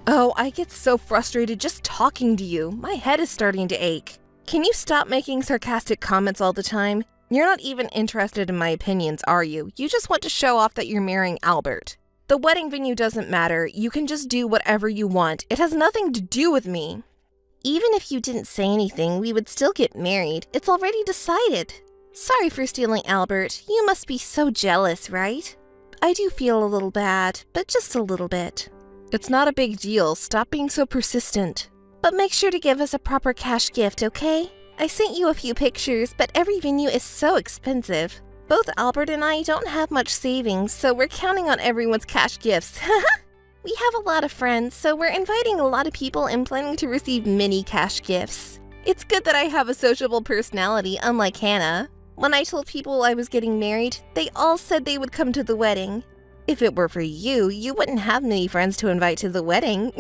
Oh, I get so frustrated just talking to you. My head is starting to ache. Can you stop making sarcastic comments all the time? You're not even interested in my opinions, are you? You just want to show off that you're marrying Albert. The wedding venue doesn't matter. You can just do whatever you want. It has nothing to do with me. Even if you didn't say anything, we would still get married. It's already decided. Sorry for stealing Albert. You must be so jealous, right? I do feel a little bad, but just a little bit. It's not a big deal. Stop being so persistent. But make sure to give us a proper cash gift, okay? I sent you a few pictures, but every venue is so expensive. Both Albert and I don't have much savings, so we're counting on everyone's cash gifts. We have a lot of friends, so we're inviting a lot of people and planning to receive mini cash gifts. It's good that I have a sociable personality, unlike Hannah. When I told people I was getting married, they all said they would come to the wedding. If it were for you, you wouldn't have many friends to invite to the wedding.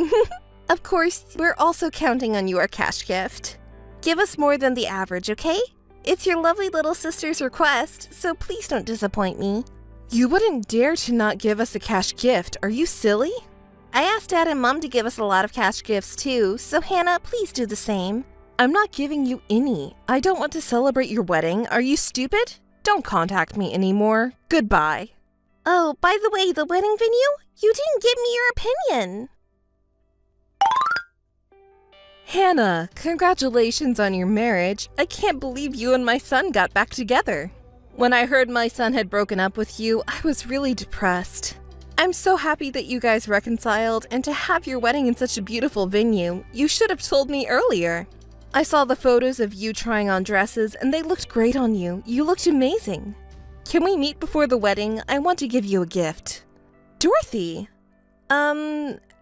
Of course, we're also counting on your cash gift. Give us more than the average, okay? It's your lovely little sister's request, so please don't disappoint me. You wouldn't dare to not give us a cash gift. Are you silly? I asked Dad and Mom to give us a lot of cash gifts too, so Hannah, please do the same. I'm not giving you any. I don't want to celebrate your wedding. Are you stupid? Don't contact me anymore. Goodbye. Oh, by the way, the wedding venue? You didn't give me your opinion. Hannah, congratulations on your marriage. I can't believe you and my son got back together. When I heard my son had broken up with you, I was really depressed. I'm so happy that you guys reconciled and to have your wedding in such a beautiful venue. You should have told me earlier. I saw the photos of you trying on dresses and they looked great on you. You looked amazing. Can we meet before the wedding? I want to give you a gift. Dorothy!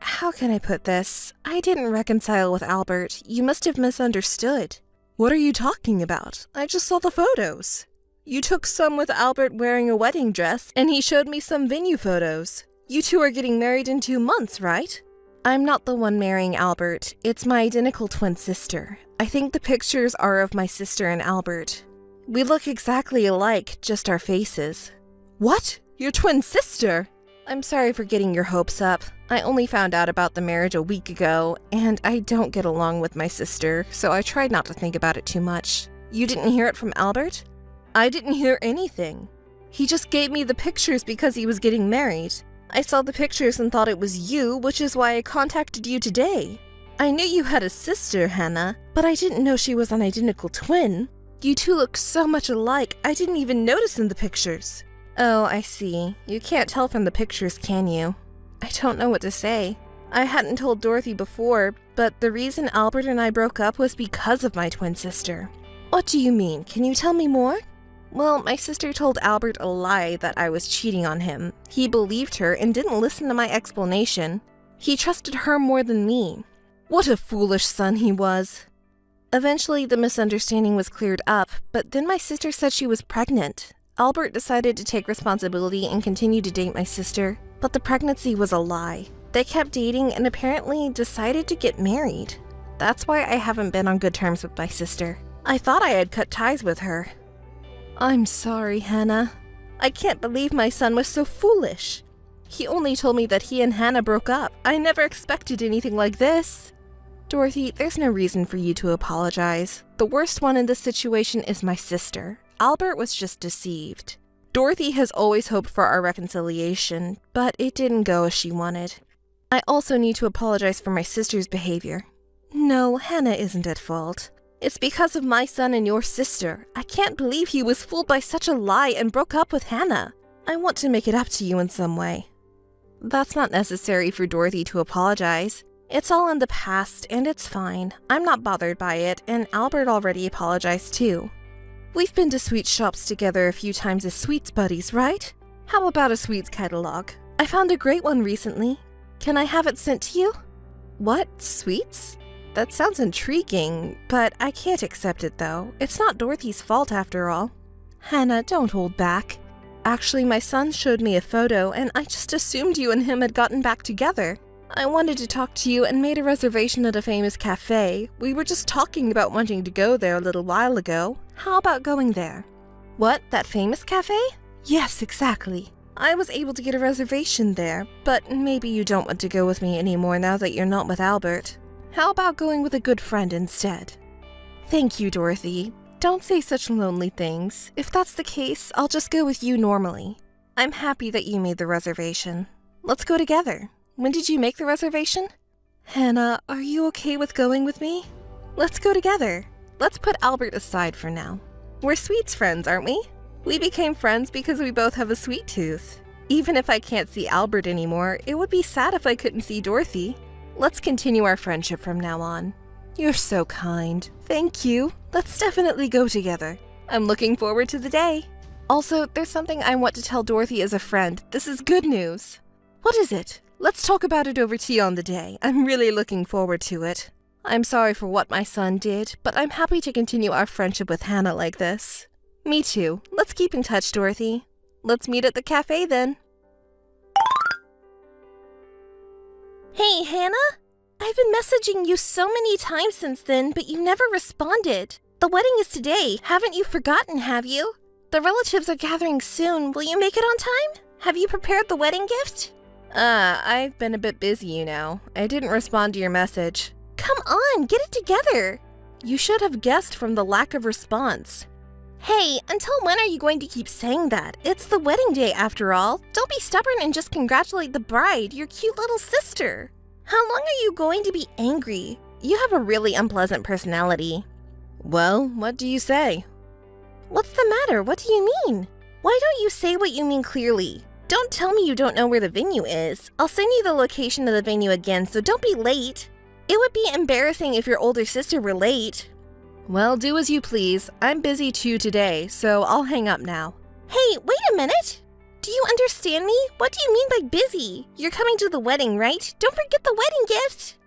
How can I put this? I didn't reconcile with Albert. You must have misunderstood. What are you talking about? I just saw the photos. You took some with Albert wearing a wedding dress, and he showed me some venue photos. You two are getting married in 2 months, right? I'm not the one marrying Albert. It's my identical twin sister. I think the pictures are of my sister and Albert. We look exactly alike, just our faces. What? Your twin sister? I'm sorry for getting your hopes up. I only found out about the marriage a week ago, and I don't get along with my sister, so I tried not to think about it too much. You didn't hear it from Albert? I didn't hear anything. He just gave me the pictures because he was getting married. I saw the pictures and thought it was you, which is why I contacted you today. I knew you had a sister, Hannah, but I didn't know she was an identical twin. You two look so much alike, I didn't even notice in the pictures. Oh, I see. You can't tell from the pictures, can you? I don't know what to say. I hadn't told Dorothy before, but the reason Albert and I broke up was because of my twin sister. What do you mean? Can you tell me more? Well, my sister told Albert a lie that I was cheating on him. He believed her and didn't listen to my explanation. He trusted her more than me. What a foolish son he was. Eventually, the misunderstanding was cleared up, but then my sister said she was pregnant. Albert decided to take responsibility and continue to date my sister, but the pregnancy was a lie. They kept dating and apparently decided to get married. That's why I haven't been on good terms with my sister. I thought I had cut ties with her. I'm sorry, Hannah. I can't believe my son was so foolish. He only told me that he and Hannah broke up. I never expected anything like this. Dorothy, there's no reason for you to apologize. The worst one in this situation is my sister. Albert was just deceived. Dorothy has always hoped for our reconciliation, but it didn't go as she wanted. I also need to apologize for my sister's behavior. No, Hannah isn't at fault. It's because of my son and your sister. I can't believe he was fooled by such a lie and broke up with Hannah. I want to make it up to you in some way. That's not necessary for Dorothy to apologize. It's all in the past, and it's fine. I'm not bothered by it, and Albert already apologized too. We've been to sweet shops together a few times as sweets buddies, right? How about a sweets catalog? I found a great one recently. Can I have it sent to you? What? Sweets? That sounds intriguing, but I can't accept it though. It's not Dorothy's fault after all. Hannah, don't hold back. Actually, my son showed me a photo, and I just assumed you and him had gotten back together. I wanted to talk to you and made a reservation at a famous cafe. We were just talking about wanting to go there a little while ago. How about going there? What, that famous cafe? Yes, exactly. I was able to get a reservation there, but maybe you don't want to go with me anymore now that you're not with Albert. How about going with a good friend instead? Thank you, Dorothy. Don't say such lonely things. If that's the case, I'll just go with you normally. I'm happy that you made the reservation. Let's go together. When did you make the reservation? Hannah, are you okay with going with me? Let's go together. Let's put Albert aside for now. We're sweets friends, aren't we? We became friends because we both have a sweet tooth. Even if I can't see Albert anymore, it would be sad if I couldn't see Dorothy. Let's continue our friendship from now on. You're so kind. Thank you. Let's definitely go together. I'm looking forward to the day. Also, there's something I want to tell Dorothy as a friend. This is good news. What is it? Let's talk about it over tea on the day. I'm really looking forward to it. I'm sorry for what my son did, but I'm happy to continue our friendship with Hannah like this. Me too. Let's keep in touch, Dorothy. Let's meet at the cafe then. Hey, Hannah? I've been messaging you so many times since then, but you never responded. The wedding is today. Haven't you forgotten, have you? The relatives are gathering soon. Will you make it on time? Have you prepared the wedding gift? I've been a bit busy, you know. I didn't respond to your message. Come on, get it together. You should have guessed from the lack of response. Hey, until when are you going to keep saying that? It's the wedding day after all. Don't be stubborn and just congratulate the bride, your cute little sister. How long are you going to be angry? You have a really unpleasant personality. Well, what do you say? What's the matter? What do you mean? Why don't you say what you mean clearly? Don't tell me you don't know where the venue is. I'll send you the location of the venue again, so don't be late. It would be embarrassing if your older sister were late. Well, do as you please. I'm busy too today, so I'll hang up now. Hey, wait a minute! Do you understand me? What do you mean by busy? You're coming to the wedding, right? Don't forget the wedding gift!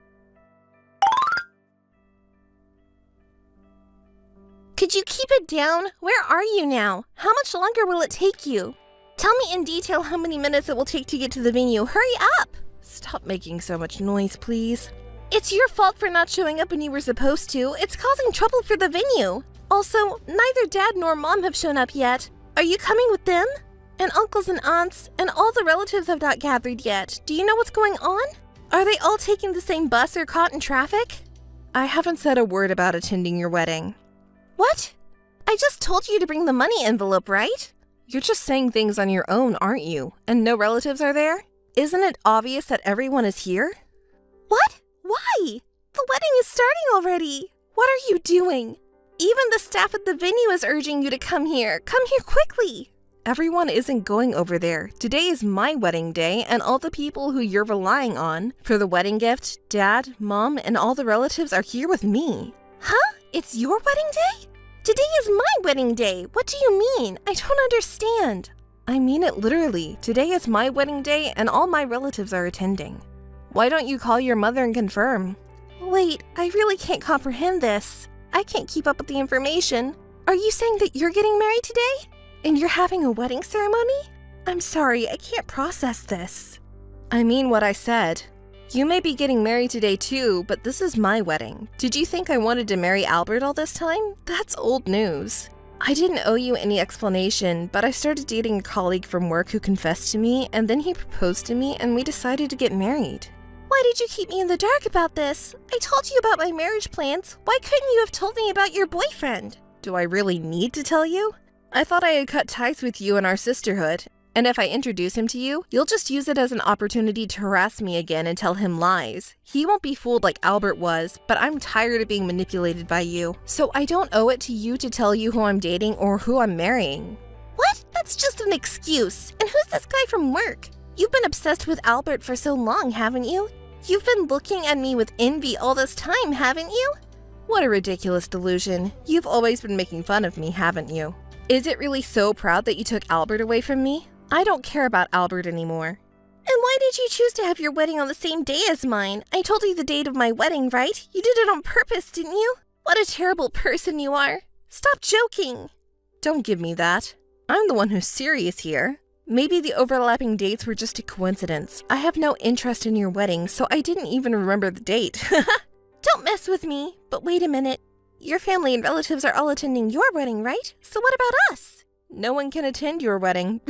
Could you keep it down? Where are you now? How much longer will it take you? Tell me in detail how many minutes it will take to get to the venue. Hurry up! Stop making so much noise, please. It's your fault for not showing up when you were supposed to. It's causing trouble for the venue. Also, neither Dad nor Mom have shown up yet. Are you coming with them? And uncles and aunts, and all the relatives have not gathered yet. Do you know what's going on? Are they all taking the same bus or caught in traffic? I haven't said a word about attending your wedding. What? I just told you to bring the money envelope, right? You're just saying things on your own, aren't you? And no relatives are there? Isn't it obvious that everyone is here? What? Why? The wedding is starting already. What are you doing? Even the staff at the venue is urging you to come here. Come here quickly. Everyone isn't going over there. Today is my wedding day, and all the people who you're relying on for the wedding gift, Dad, Mom, and all the relatives are here with me. Huh? It's your wedding day? Today is my wedding day. What do you mean? I don't understand. I mean it literally. Today is my wedding day, and all my relatives are attending. Why don't you call your mother and confirm? Wait, I really can't comprehend this. I can't keep up with the information. Are you saying that you're getting married today? And you're having a wedding ceremony? I'm sorry, I can't process this. I mean what I said. You may be getting married today too, but this is my wedding. Did you think I wanted to marry Albert all this time? That's old news. I didn't owe you any explanation, but I started dating a colleague from work who confessed to me, and then he proposed to me, and we decided to get married. Why did you keep me in the dark about this? I told you about my marriage plans. Why couldn't you have told me about your boyfriend? Do I really need to tell you? I thought I had cut ties with you and our sisterhood, and if I introduce him to you, you'll just use it as an opportunity to harass me again and tell him lies. He won't be fooled like Albert was, but I'm tired of being manipulated by you, so I don't owe it to you to tell you who I'm dating or who I'm marrying. What? That's just an excuse. And who's this guy from work? You've been obsessed with Albert for so long, haven't you? You've been looking at me with envy all this time, haven't you? What a ridiculous delusion. You've always been making fun of me, haven't you? Is it really so proud that you took Albert away from me? I don't care about Albert anymore. And why did you choose to have your wedding on the same day as mine? I told you the date of my wedding, right? You did it on purpose, didn't you? What a terrible person you are. Stop joking. Don't give me that. I'm the one who's serious here. Maybe the overlapping dates were just a coincidence. I have no interest in your wedding, so I didn't even remember the date. Don't mess with me. But wait a minute. Your family and relatives are all attending your wedding, right? So what about us? No one can attend your wedding.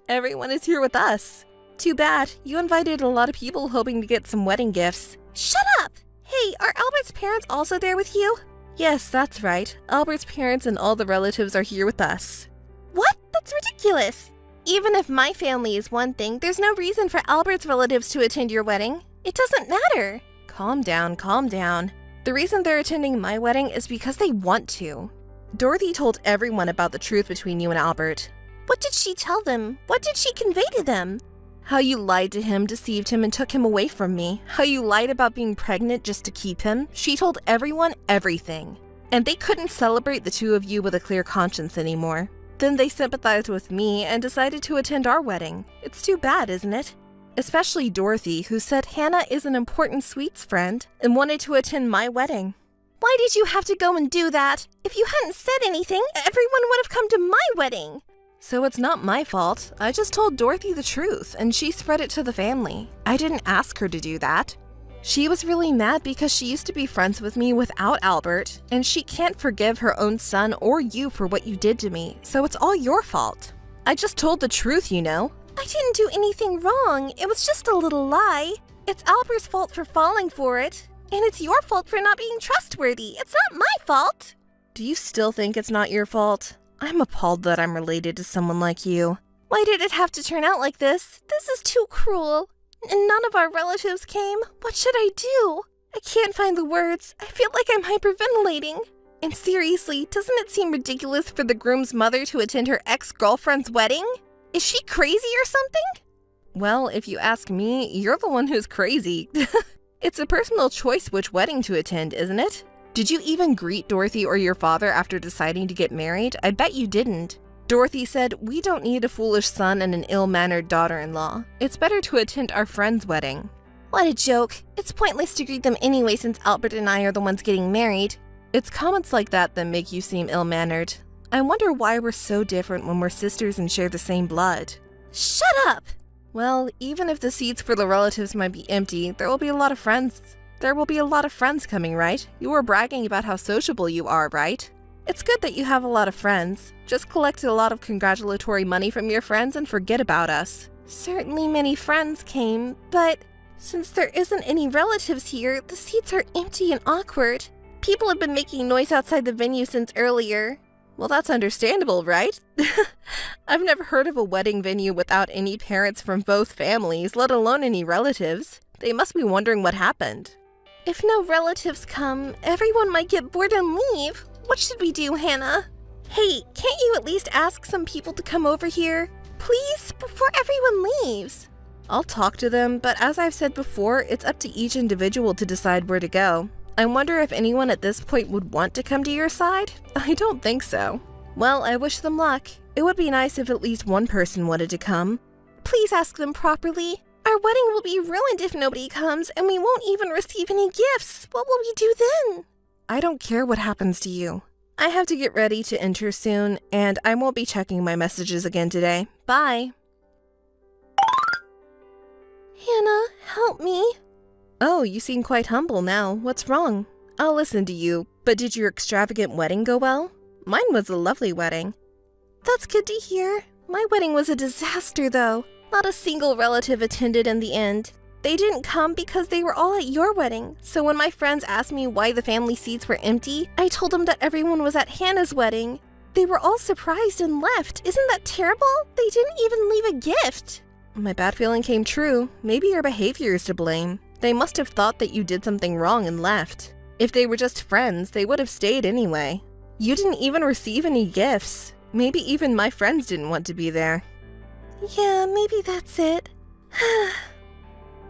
Everyone is here with us. Too bad. You invited a lot of people hoping to get some wedding gifts. Shut up! Hey, are Albert's parents also there with you? Yes, that's right. Albert's parents and all the relatives are here with us. What? That's ridiculous. Even if my family is one thing, there's no reason for Albert's relatives to attend your wedding. It doesn't matter. Calm down, calm down. The reason they're attending my wedding is because they want to. Dorothy told everyone about the truth between you and Albert. What did she tell them? What did she convey to them? How you lied to him, deceived him, and took him away from me. How you lied about being pregnant just to keep him. She told everyone everything. And they couldn't celebrate the two of you with a clear conscience anymore. Then they sympathized with me and decided to attend our wedding. It's too bad, isn't it? Especially Dorothy, who said Hannah is an important sweets friend and wanted to attend my wedding. Why did you have to go and do that? If you hadn't said anything, everyone would have come to my wedding. So it's not my fault. I just told Dorothy the truth, and she spread it to the family. I didn't ask her to do that. She was really mad because she used to be friends with me without Albert, and she can't forgive her own son or you for what you did to me, so it's all your fault. I just told the truth, you know. I didn't do anything wrong. It was just a little lie. It's Albert's fault for falling for it, and it's your fault for not being trustworthy. It's not my fault. Do you still think it's not your fault? I'm appalled that I'm related to someone like you. Why did it have to turn out like this? This is too cruel. And none of our relatives came. What should I do? I can't find the words. I feel like I'm hyperventilating. And seriously, doesn't it seem ridiculous for the groom's mother to attend her ex-girlfriend's wedding? Is she crazy or something? Well, if you ask me, you're the one who's crazy. It's a personal choice which wedding to attend, isn't it? Did you even greet Dorothy or your father after deciding to get married? I bet you didn't. Dorothy said, "We don't need a foolish son and an ill-mannered daughter-in-law. It's better to attend our friend's wedding." What a joke. It's pointless to greet them anyway since Albert and I are the ones getting married. It's comments like that that make you seem ill-mannered. I wonder why we're so different when we're sisters and share the same blood. Shut up! Well, even if the seats for the relatives might be empty, there will be a lot of friends. There will be a lot of friends coming, right? You were bragging about how sociable you are, right? It's good that you have a lot of friends. Just collect a lot of congratulatory money from your friends and forget about us. Certainly many friends came, but since there isn't any relatives here, the seats are empty and awkward. People have been making noise outside the venue since earlier. Well, that's understandable, right? I've never heard of a wedding venue without any parents from both families, let alone any relatives. They must be wondering what happened. If no relatives come, everyone might get bored and leave. What should we do, Hannah? Hey, can't you at least ask some people to come over here? Please, before everyone leaves. I'll talk to them, but as I've said before, it's up to each individual to decide where to go. I wonder if anyone at this point would want to come to your side? I don't think so. Well, I wish them luck. It would be nice if at least one person wanted to come. Please ask them properly. Our wedding will be ruined if nobody comes, and we won't even receive any gifts. What will we do then? I don't care what happens to you. I have to get ready to enter soon, and I won't be checking my messages again today. Bye. Hannah, help me. Oh, you seem quite humble now. What's wrong? I'll listen to you, but did your extravagant wedding go well? Mine was a lovely wedding. That's good to hear. My wedding was a disaster, though. Not a single relative attended in the end. They didn't come because they were all at your wedding, so when my friends asked me why the family seats were empty, I told them that everyone was at Hannah's wedding. They were all surprised and left. Isn't that terrible? They didn't even leave a gift. My bad feeling came true. Maybe your behavior is to blame. They must have thought that you did something wrong and left. If they were just friends, they would have stayed anyway. You didn't even receive any gifts. Maybe even my friends didn't want to be there. Yeah, maybe that's it.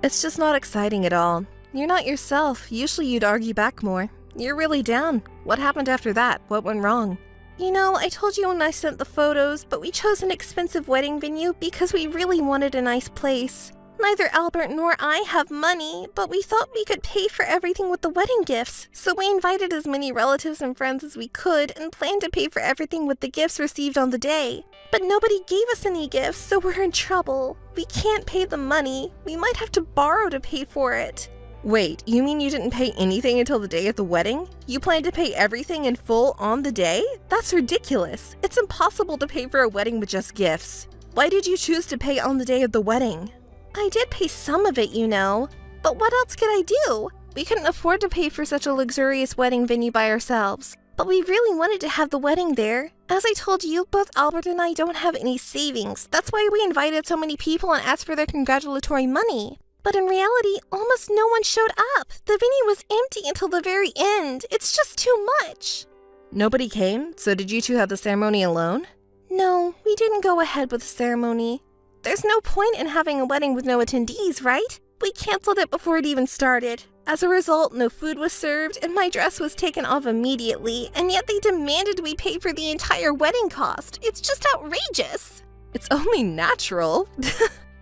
It's just not exciting at all. You're not yourself. Usually you'd argue back more. You're really down. What happened after that? What went wrong? You know, I told you when I sent the photos, but we chose an expensive wedding venue because we really wanted a nice place. Neither Albert nor I have money, but we thought we could pay for everything with the wedding gifts, so we invited as many relatives and friends as we could and planned to pay for everything with the gifts received on the day. But nobody gave us any gifts, so we're in trouble. We can't pay the money. We might have to borrow to pay for it. Wait, you mean you didn't pay anything until the day of the wedding? You planned to pay everything in full on the day? That's ridiculous. It's impossible to pay for a wedding with just gifts. Why did you choose to pay on the day of the wedding? I did pay some of it, you know. But what else could I do? We couldn't afford to pay for such a luxurious wedding venue by ourselves. But we really wanted to have the wedding there. As I told you, both Albert and I don't have any savings. That's why we invited so many people and asked for their congratulatory money. But in reality, almost no one showed up. The venue was empty until the very end. It's just too much. Nobody came? So did you two have the ceremony alone? No, we didn't go ahead with the ceremony. There's no point in having a wedding with no attendees, right? We canceled it before it even started. As a result, no food was served, and my dress was taken off immediately, and yet they demanded we pay for the entire wedding cost. It's just outrageous. It's only natural.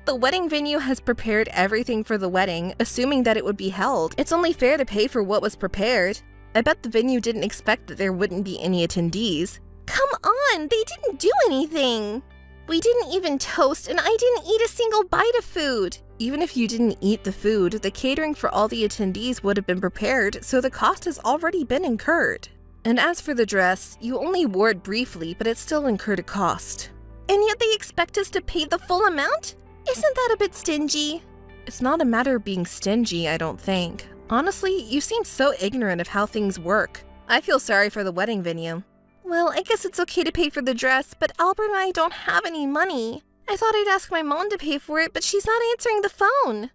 The wedding venue has prepared everything for the wedding, assuming that it would be held. It's only fair to pay for what was prepared. I bet the venue didn't expect that there wouldn't be any attendees. Come on, they didn't do anything. We didn't even toast, and I didn't eat a single bite of food. Even if you didn't eat the food, the catering for all the attendees would have been prepared, so the cost has already been incurred. And as for the dress, you only wore it briefly, but it still incurred a cost. And yet they expect us to pay the full amount? Isn't that a bit stingy? It's not a matter of being stingy, I don't think. Honestly, you seem so ignorant of how things work. I feel sorry for the wedding venue. Well, I guess it's okay to pay for the dress, but Albert and I don't have any money. I thought I'd ask my mom to pay for it, but she's not answering the phone.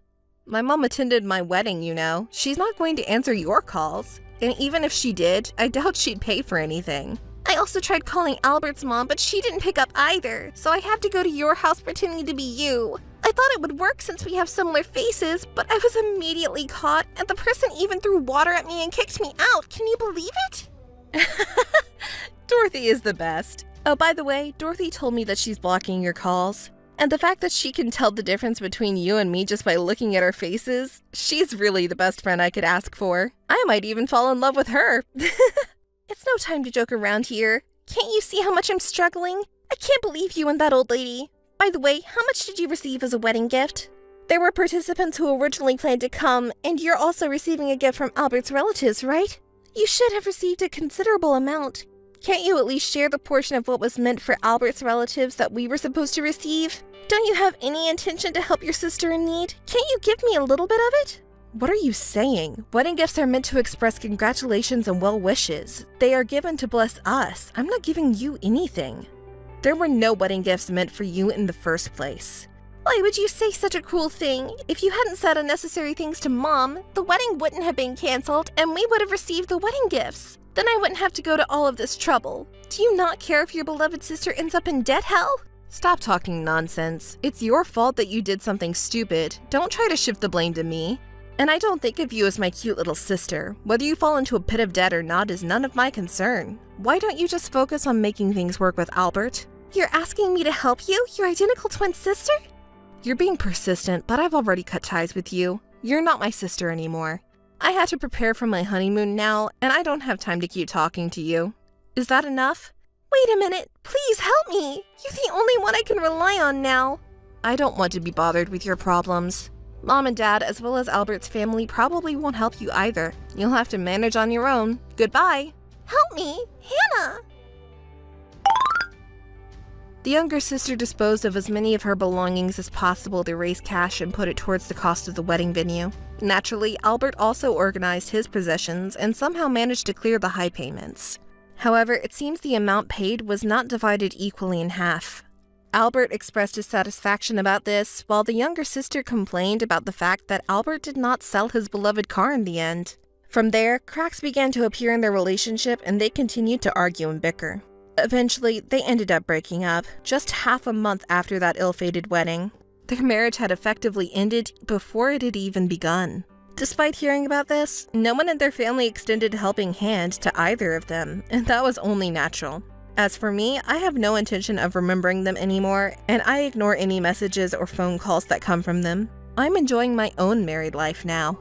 My mom attended my wedding, you know. She's not going to answer your calls. And even if she did, I doubt she'd pay for anything. I also tried calling Albert's mom, but she didn't pick up either, so I had to go to your house pretending to be you. I thought it would work since we have similar faces, but I was immediately caught, and the person even threw water at me and kicked me out. Can you believe it? Dorothy is the best. Oh, by the way, Dorothy told me that she's blocking your calls. And the fact that she can tell the difference between you and me just by looking at our faces, she's really the best friend I could ask for. I might even fall in love with her. It's no time to joke around here. Can't you see how much I'm struggling? I can't believe you and that old lady. By the way, how much did you receive as a wedding gift? There were participants who originally planned to come, and you're also receiving a gift from Albert's relatives, right? You should have received a considerable amount. Can't you at least share the portion of what was meant for Albert's relatives that we were supposed to receive? Don't you have any intention to help your sister in need? Can't you give me a little bit of it? What are you saying? Wedding gifts are meant to express congratulations and well wishes. They are given to bless us. I'm not giving you anything. There were no wedding gifts meant for you in the first place. Why would you say such a cruel thing? If you hadn't said unnecessary things to Mom, the wedding wouldn't have been canceled and we would have received the wedding gifts. Then I wouldn't have to go to all of this trouble. Do you not care if your beloved sister ends up in debt hell? Stop talking nonsense. It's your fault that you did something stupid. Don't try to shift the blame to me. And I don't think of you as my cute little sister. Whether you fall into a pit of debt or not is none of my concern. Why don't you just focus on making things work with Albert? You're asking me to help you, your identical twin sister? You're being persistent, but I've already cut ties with you. You're not my sister anymore. I have to prepare for my honeymoon now, and I don't have time to keep talking to you. Is that enough? Wait a minute. Please help me. You're the only one I can rely on now. I don't want to be bothered with your problems. Mom and Dad, as well as Albert's family, probably won't help you either. You'll have to manage on your own. Goodbye. Help me, Hannah! The younger sister disposed of as many of her belongings as possible to raise cash and put it towards the cost of the wedding venue. Naturally, Albert also organized his possessions and somehow managed to clear the high payments. However, it seems the amount paid was not divided equally in half. Albert expressed his satisfaction about this, while the younger sister complained about the fact that Albert did not sell his beloved car in the end. From there, cracks began to appear in their relationship and they continued to argue and bicker. Eventually, they ended up breaking up, just half a month after that ill-fated wedding. Their marriage had effectively ended before it had even begun. Despite hearing about this, no one in their family extended a helping hand to either of them, and that was only natural. As for me, I have no intention of remembering them anymore, and I ignore any messages or phone calls that come from them. I'm enjoying my own married life now.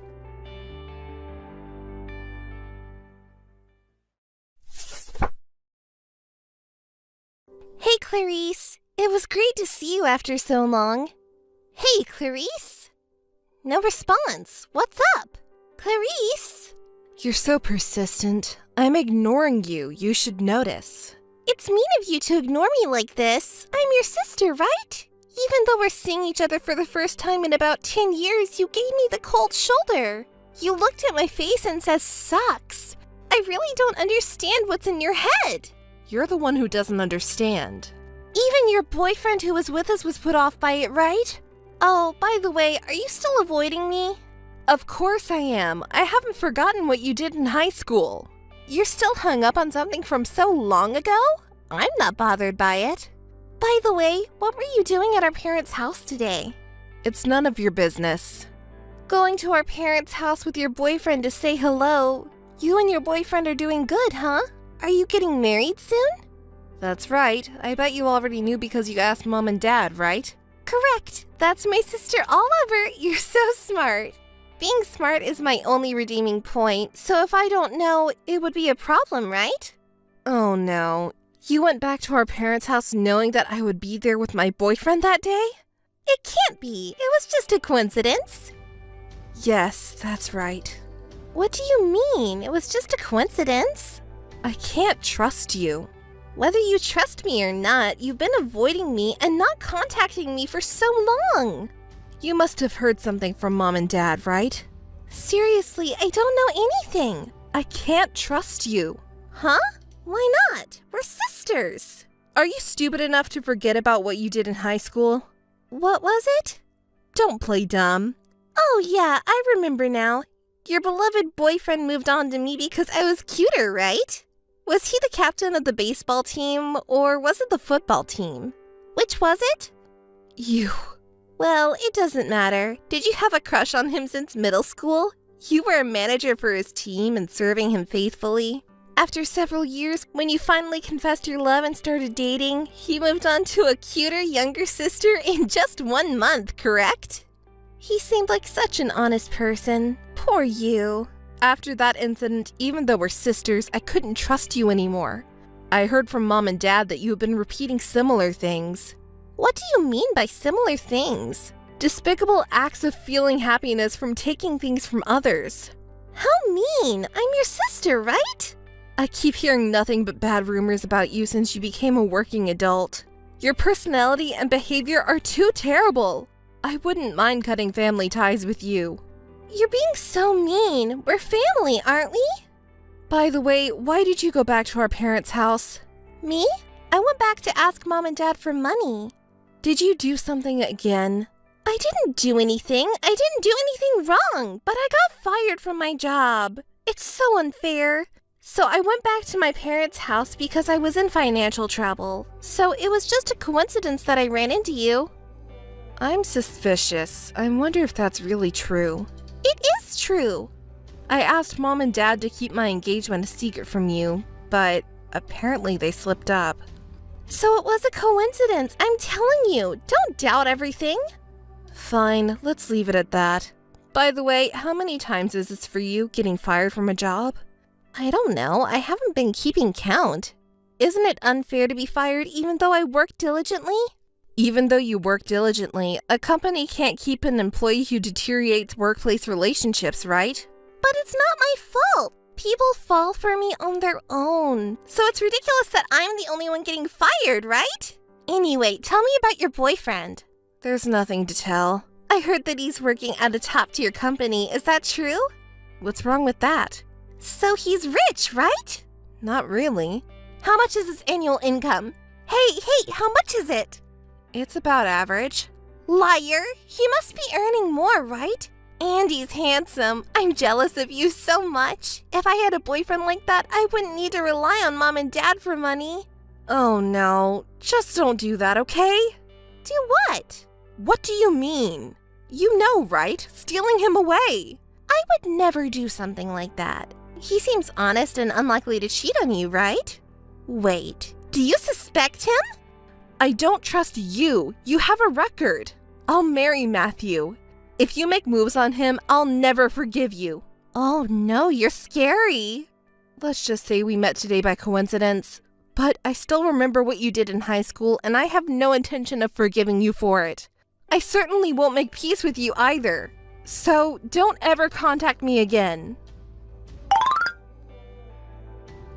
Hey, Clarice. It was great to see you after so long. Hey, Clarice. No response. What's up? Clarice? You're so persistent. I'm ignoring you. You should notice. It's mean of you to ignore me like this. I'm your sister, right? Even though we're seeing each other for the first time in about 10 years, you gave me the cold shoulder. You looked at my face and said, "Sucks." I really don't understand what's in your head. You're the one who doesn't understand. Even your boyfriend who was with us was put off by it, right? Oh, by the way, are you still avoiding me? Of course I am. I haven't forgotten what you did in high school. You're still hung up on something from so long ago? I'm not bothered by it. By the way, what were you doing at our parents' house today? It's none of your business. Going to our parents' house with your boyfriend to say hello. You and your boyfriend are doing good, huh? Are you getting married soon? That's right. I bet you already knew because you asked Mom and Dad, right? Correct. That's my sister Oliver. You're so smart. Being smart is my only redeeming point, so if I don't know, it would be a problem, right? Oh no. You went back to our parents' house knowing that I would be there with my boyfriend that day? It can't be. It was just a coincidence. Yes, that's right. What do you mean? It was just a coincidence? I can't trust you. Whether you trust me or not, you've been avoiding me and not contacting me for so long. You must have heard something from Mom and Dad, right? Seriously, I don't know anything. I can't trust you. Huh? Why not? We're sisters. Are you stupid enough to forget about what you did in high school? What was it? Don't play dumb. Oh yeah, I remember now. Your beloved boyfriend moved on to me because I was cuter, right? Was he the captain of the baseball team, or was it the football team? Which was it? You. Well, it doesn't matter. Did you have a crush on him since middle school? You were a manager for his team and serving him faithfully. After several years, when you finally confessed your love and started dating, he moved on to a cuter younger sister in just 1 month, correct? He seemed like such an honest person. Poor you. After that incident, even though we're sisters, I couldn't trust you anymore. I heard from Mom and Dad that you have been repeating similar things. What do you mean by similar things? Despicable acts of feeling happiness from taking things from others. How mean! I'm your sister, right? I keep hearing nothing but bad rumors about you since you became a working adult. Your personality and behavior are too terrible. I wouldn't mind cutting family ties with you. You're being so mean. We're family, aren't we? By the way, why did you go back to our parents' house? Me? I went back to ask Mom and Dad for money. Did you do something again? I didn't do anything. I didn't do anything wrong, but I got fired from my job. It's so unfair. So I went back to my parents' house because I was in financial trouble. So it was just a coincidence that I ran into you. I'm suspicious. I wonder if that's really true. It is true. I asked Mom and Dad to keep my engagement a secret from you, but apparently they slipped up. So it was a coincidence. I'm telling you, don't doubt everything. Fine, let's leave it at that. By the way, how many times is this for you, getting fired from a job? I don't know. I haven't been keeping count. Isn't it unfair to be fired even though I work diligently? Even though you work diligently, a company can't keep an employee who deteriorates workplace relationships, right? But it's not my fault. People fall for me on their own. So it's ridiculous that I'm the only one getting fired, right? Anyway, tell me about your boyfriend. There's nothing to tell. I heard that he's working at a top-tier company. Is that true? What's wrong with that? So he's rich, right? Not really. How much is his annual income? Hey, how much is it? It's about average. Liar! He must be earning more, right? And he's handsome. I'm jealous of you so much. If I had a boyfriend like that, I wouldn't need to rely on Mom and Dad for money. Oh no, just don't do that, okay? Do what? What do you mean? You know, right? Stealing him away. I would never do something like that. He seems honest and unlikely to cheat on you, right? Wait, do you suspect him? I don't trust you. You have a record. I'll marry Matthew. If you make moves on him, I'll never forgive you. Oh no, you're scary. Let's just say we met today by coincidence. But I still remember what you did in high school, and I have no intention of forgiving you for it. I certainly won't make peace with you either. So don't ever contact me again.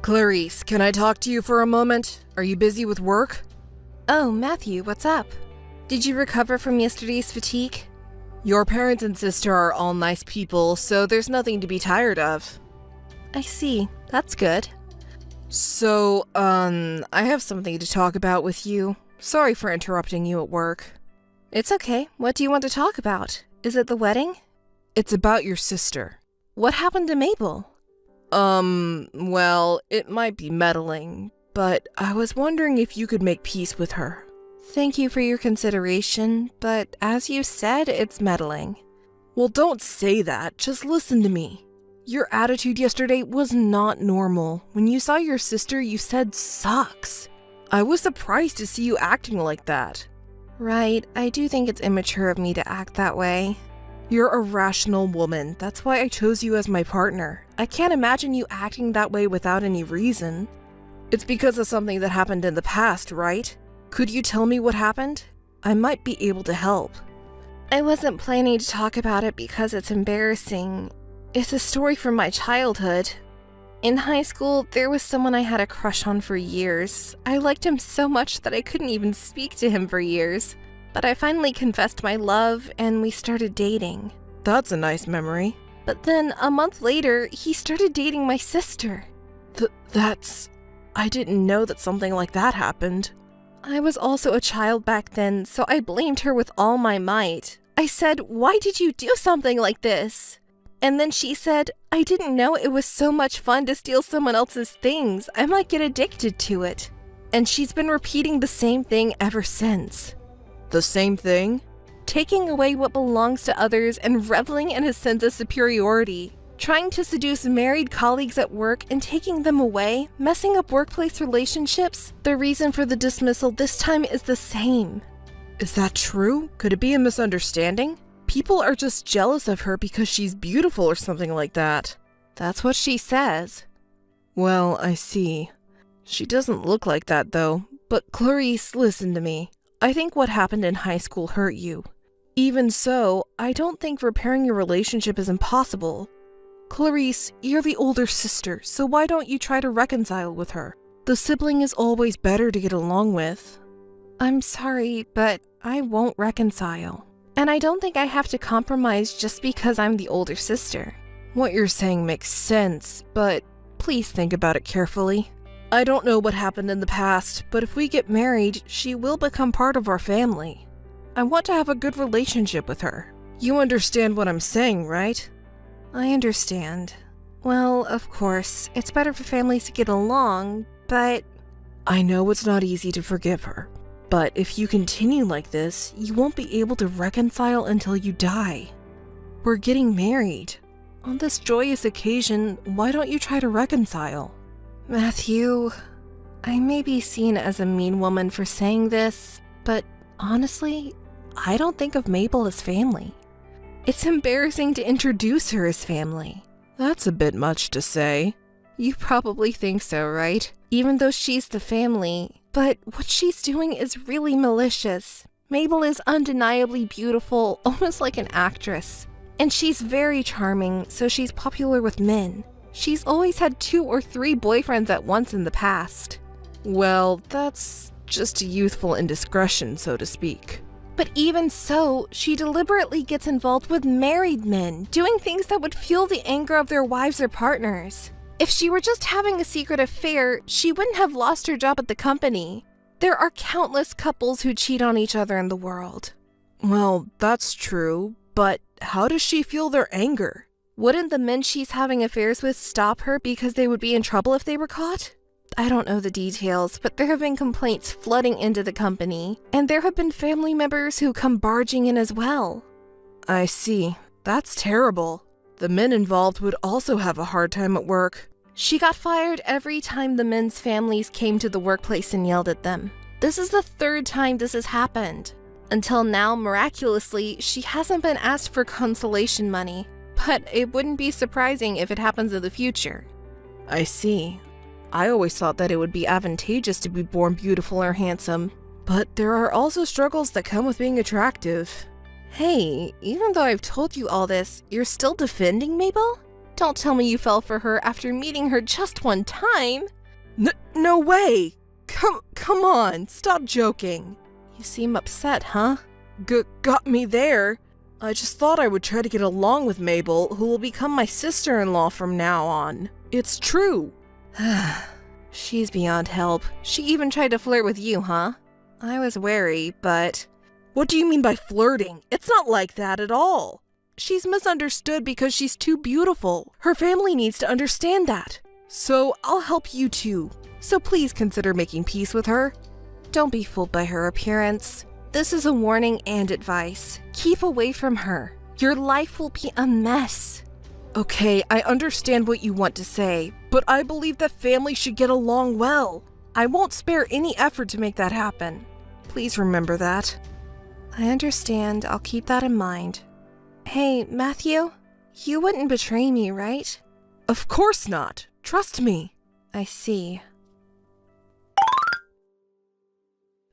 Clarice, can I talk to you for a moment? Are you busy with work? Oh, Matthew, what's up? Did you recover from yesterday's fatigue? Your parents and sister are all nice people, so there's nothing to be tired of. I see. That's good. So, I have something to talk about with you. Sorry for interrupting you at work. It's okay. What do you want to talk about? Is it the wedding? It's about your sister. What happened to Mabel? Well, it might be meddling, but I was wondering if you could make peace with her. Thank you for your consideration, but as you said, it's meddling. Well, don't say that. Just listen to me. Your attitude yesterday was not normal. When you saw your sister, you said sucks. I was surprised to see you acting like that. Right, I do think it's immature of me to act that way. You're a rational woman. That's why I chose you as my partner. I can't imagine you acting that way without any reason. It's because of something that happened in the past, right? Could you tell me what happened? I might be able to help. I wasn't planning to talk about it because it's embarrassing. It's a story from my childhood. In high school, there was someone I had a crush on for years. I liked him so much that I couldn't even speak to him for years. But I finally confessed my love, and we started dating. That's a nice memory. But then, a month later, he started dating my sister. I didn't know that something like that happened. I was also a child back then, so I blamed her with all my might. I said, "Why did you do something like this?" And then she said, "I didn't know it was so much fun to steal someone else's things. I might get addicted to it." And she's been repeating the same thing ever since. The same thing? Taking away what belongs to others and reveling in a sense of superiority. Trying to seduce married colleagues at work and taking them away, messing up workplace relationships. The reason for the dismissal this time is the same. Is that true? Could it be a misunderstanding? People are just jealous of her because she's beautiful or something like that. That's what she says. Well, I see. She doesn't look like that though. But Clarice, listen to me. I think what happened in high school hurt you. Even so, I don't think repairing your relationship is impossible. Clarice, you're the older sister, so why don't you try to reconcile with her? The sibling is always better to get along with. I'm sorry, but I won't reconcile. And I don't think I have to compromise just because I'm the older sister. What you're saying makes sense, but please think about it carefully. I don't know what happened in the past, but if we get married, she will become part of our family. I want to have a good relationship with her. You understand what I'm saying, right? I understand. Well, of course, it's better for families to get along, but... I know it's not easy to forgive her, but if you continue like this, you won't be able to reconcile until you die. We're getting married. On this joyous occasion, why don't you try to reconcile? Matthew, I may be seen as a mean woman for saying this, but honestly, I don't think of Mabel as family. It's embarrassing to introduce her as family. That's a bit much to say. You probably think so, right? Even though she's the family. But what she's doing is really malicious. Mabel is undeniably beautiful, almost like an actress. And she's very charming, so she's popular with men. She's always had 2 or 3 boyfriends at once in the past. Well, that's just a youthful indiscretion, so to speak. But even so, she deliberately gets involved with married men, doing things that would fuel the anger of their wives or partners. If she were just having a secret affair, she wouldn't have lost her job at the company. There are countless couples who cheat on each other in the world. Well, that's true, but how does she fuel their anger? Wouldn't the men she's having affairs with stop her because they would be in trouble if they were caught? I don't know the details, but there have been complaints flooding into the company, and there have been family members who come barging in as well. I see. That's terrible. The men involved would also have a hard time at work. She got fired every time the men's families came to the workplace and yelled at them. This is the 3rd time this has happened. Until now, miraculously, she hasn't been asked for consolation money, but it wouldn't be surprising if it happens in the future. I see. I always thought that it would be advantageous to be born beautiful or handsome, but there are also struggles that come with being attractive. Hey, even though I've told you all this, you're still defending Mabel? Don't tell me you fell for her after meeting her just one time. No way! Come on, stop joking. You seem upset, huh? Got me there. I just thought I would try to get along with Mabel, who will become my sister-in-law from now on. It's true. She's beyond help. She even tried to flirt with you, huh? I was wary, but... What do you mean by flirting? It's not like that at all. She's misunderstood because she's too beautiful. Her family needs to understand that. So I'll help you too. So please consider making peace with her. Don't be fooled by her appearance. This is a warning and advice. Keep away from her. Your life will be a mess. Okay, I understand what you want to say, but I believe that families should get along well. I won't spare any effort to make that happen. Please remember that. I understand. I'll keep that in mind. Hey, Matthew, you wouldn't betray me, right? Of course not. Trust me. I see.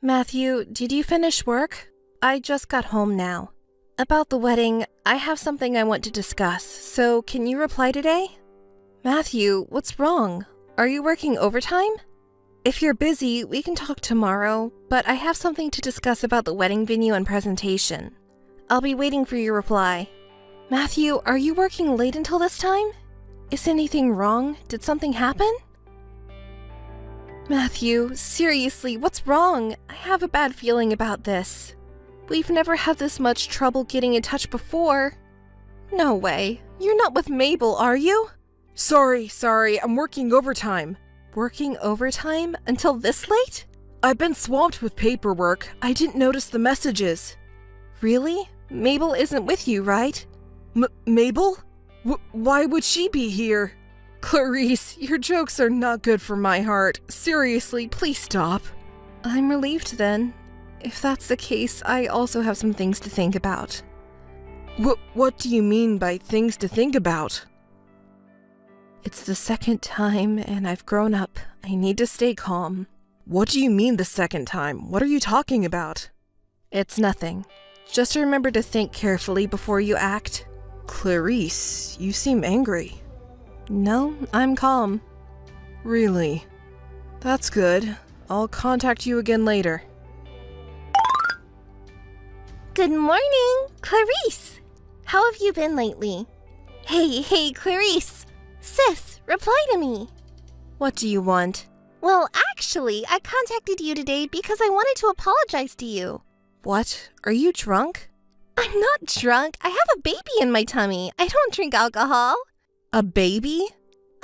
Matthew, did you finish work? I just got home now. About the wedding, I have something I want to discuss, so can you reply today? Matthew, what's wrong? Are you working overtime? If you're busy, we can talk tomorrow, but I have something to discuss about the wedding venue and presentation. I'll be waiting for your reply. Matthew, are you working late until this time? Is anything wrong? Did something happen? Matthew, seriously, what's wrong? I have a bad feeling about this. We've never had this much trouble getting in touch before. No way. You're not with Mabel, are you? Sorry, I'm working overtime. Working overtime? Until this late? I've been swamped with paperwork. I didn't notice the messages. Really? Mabel isn't with you, right? Mabel? Why would she be here? Clarice, your jokes are not good for my heart. Seriously, please stop. I'm relieved then. If that's the case, I also have some things to think about. What do you mean by things to think about? It's the 2nd time, and I've grown up. I need to stay calm. What do you mean the 2nd time? What are you talking about? It's nothing. Just remember to think carefully before you act. Clarice, you seem angry. No, I'm calm. Really? That's good. I'll contact you again later. Good morning, Clarice. How have you been lately? Hey, Clarice. Sis, reply to me. What do you want? Well, actually, I contacted you today because I wanted to apologize to you. What? Are you drunk? I'm not drunk. I have a baby in my tummy. I don't drink alcohol. A baby?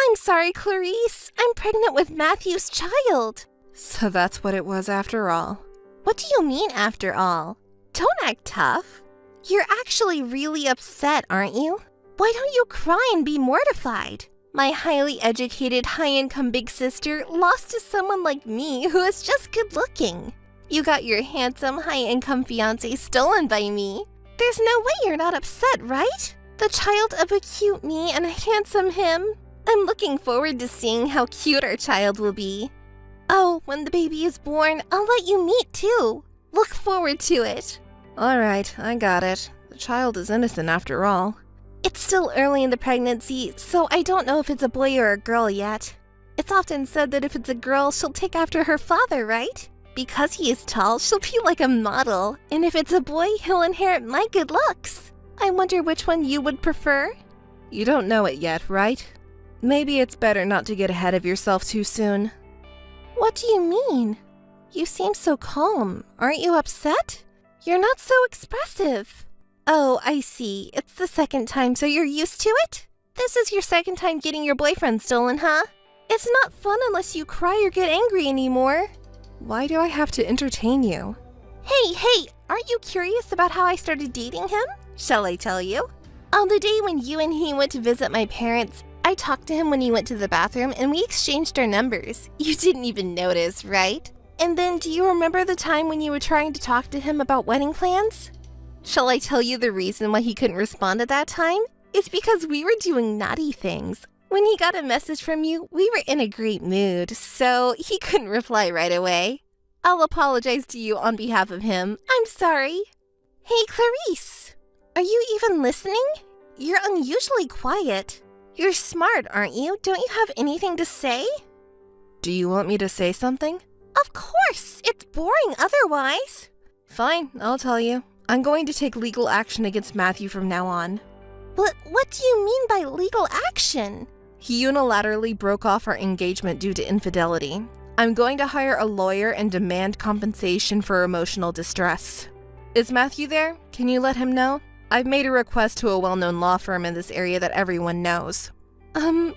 I'm sorry, Clarice. I'm pregnant with Matthew's child. So that's what it was after all. What do you mean, after all? Don't act tough. You're actually really upset, aren't you? Why don't you cry and be mortified? My highly educated, high-income big sister lost to someone like me who is just good-looking. You got your handsome, high-income fiancé stolen by me. There's no way you're not upset, right? The child of a cute me and a handsome him. I'm looking forward to seeing how cute our child will be. Oh, when the baby is born, I'll let you meet too. Look forward to it. All right, I got it. The child is innocent after all. It's still early in the pregnancy, so I don't know if it's a boy or a girl yet. It's often said that if it's a girl, she'll take after her father, right? Because he is tall, she'll be like a model. And if it's a boy, he'll inherit my good looks. I wonder which one you would prefer? You don't know it yet, right? Maybe it's better not to get ahead of yourself too soon. What do you mean? You seem so calm. Aren't you upset? You're not so expressive. Oh, I see. It's the second time, so you're used to it? This is your second time getting your boyfriend stolen, huh? It's not fun unless you cry or get angry anymore. Why do I have to entertain you? Hey, aren't you curious about how I started dating him? Shall I tell you? On the day when you and he went to visit my parents, I talked to him when he went to the bathroom and we exchanged our numbers. You didn't even notice, right? And then do you remember the time when you were trying to talk to him about wedding plans? Shall I tell you the reason why he couldn't respond at that time? It's because we were doing naughty things. When he got a message from you, we were in a great mood, so he couldn't reply right away. I'll apologize to you on behalf of him. I'm sorry. Hey, Clarice. Are you even listening? You're unusually quiet. You're smart, aren't you? Don't you have anything to say? Do you want me to say something? Of course! It's boring otherwise. Fine, I'll tell you. I'm going to take legal action against Matthew from now on. What do you mean by legal action? He unilaterally broke off our engagement due to infidelity. I'm going to hire a lawyer and demand compensation for emotional distress. Is Matthew there? Can you let him know? I've made a request to a well-known law firm in this area that everyone knows.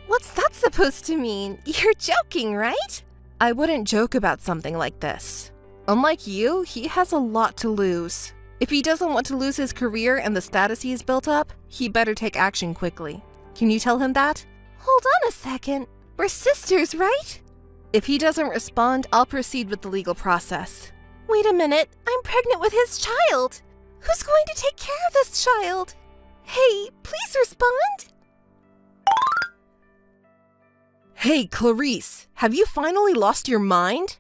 What's that supposed to mean? You're joking, right? I wouldn't joke about something like this. Unlike you, he has a lot to lose. If he doesn't want to lose his career and the status he's built up, he better take action quickly. Can you tell him that? Hold on a second. We're sisters, right? If he doesn't respond, I'll proceed with the legal process. Wait a minute. I'm pregnant with his child. Who's going to take care of this child? Hey, please respond. Hey, Clarice, have you finally lost your mind?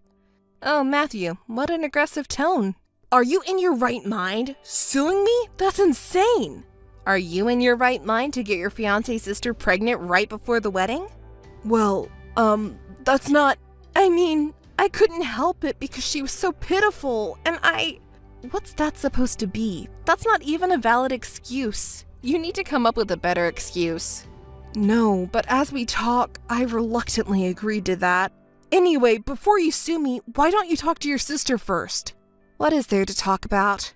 Oh, Matthew, what an aggressive tone. Are you in your right mind? Suing me? That's insane. Are you in your right mind to get your fiancé's sister pregnant right before the wedding? Well, that's not... I couldn't help it because she was so pitiful, and What's that supposed to be? That's not even a valid excuse. You need to come up with a better excuse. No, but as we talk, I reluctantly agreed to that. Anyway, before you sue me, why don't you talk to your sister first? What is there to talk about?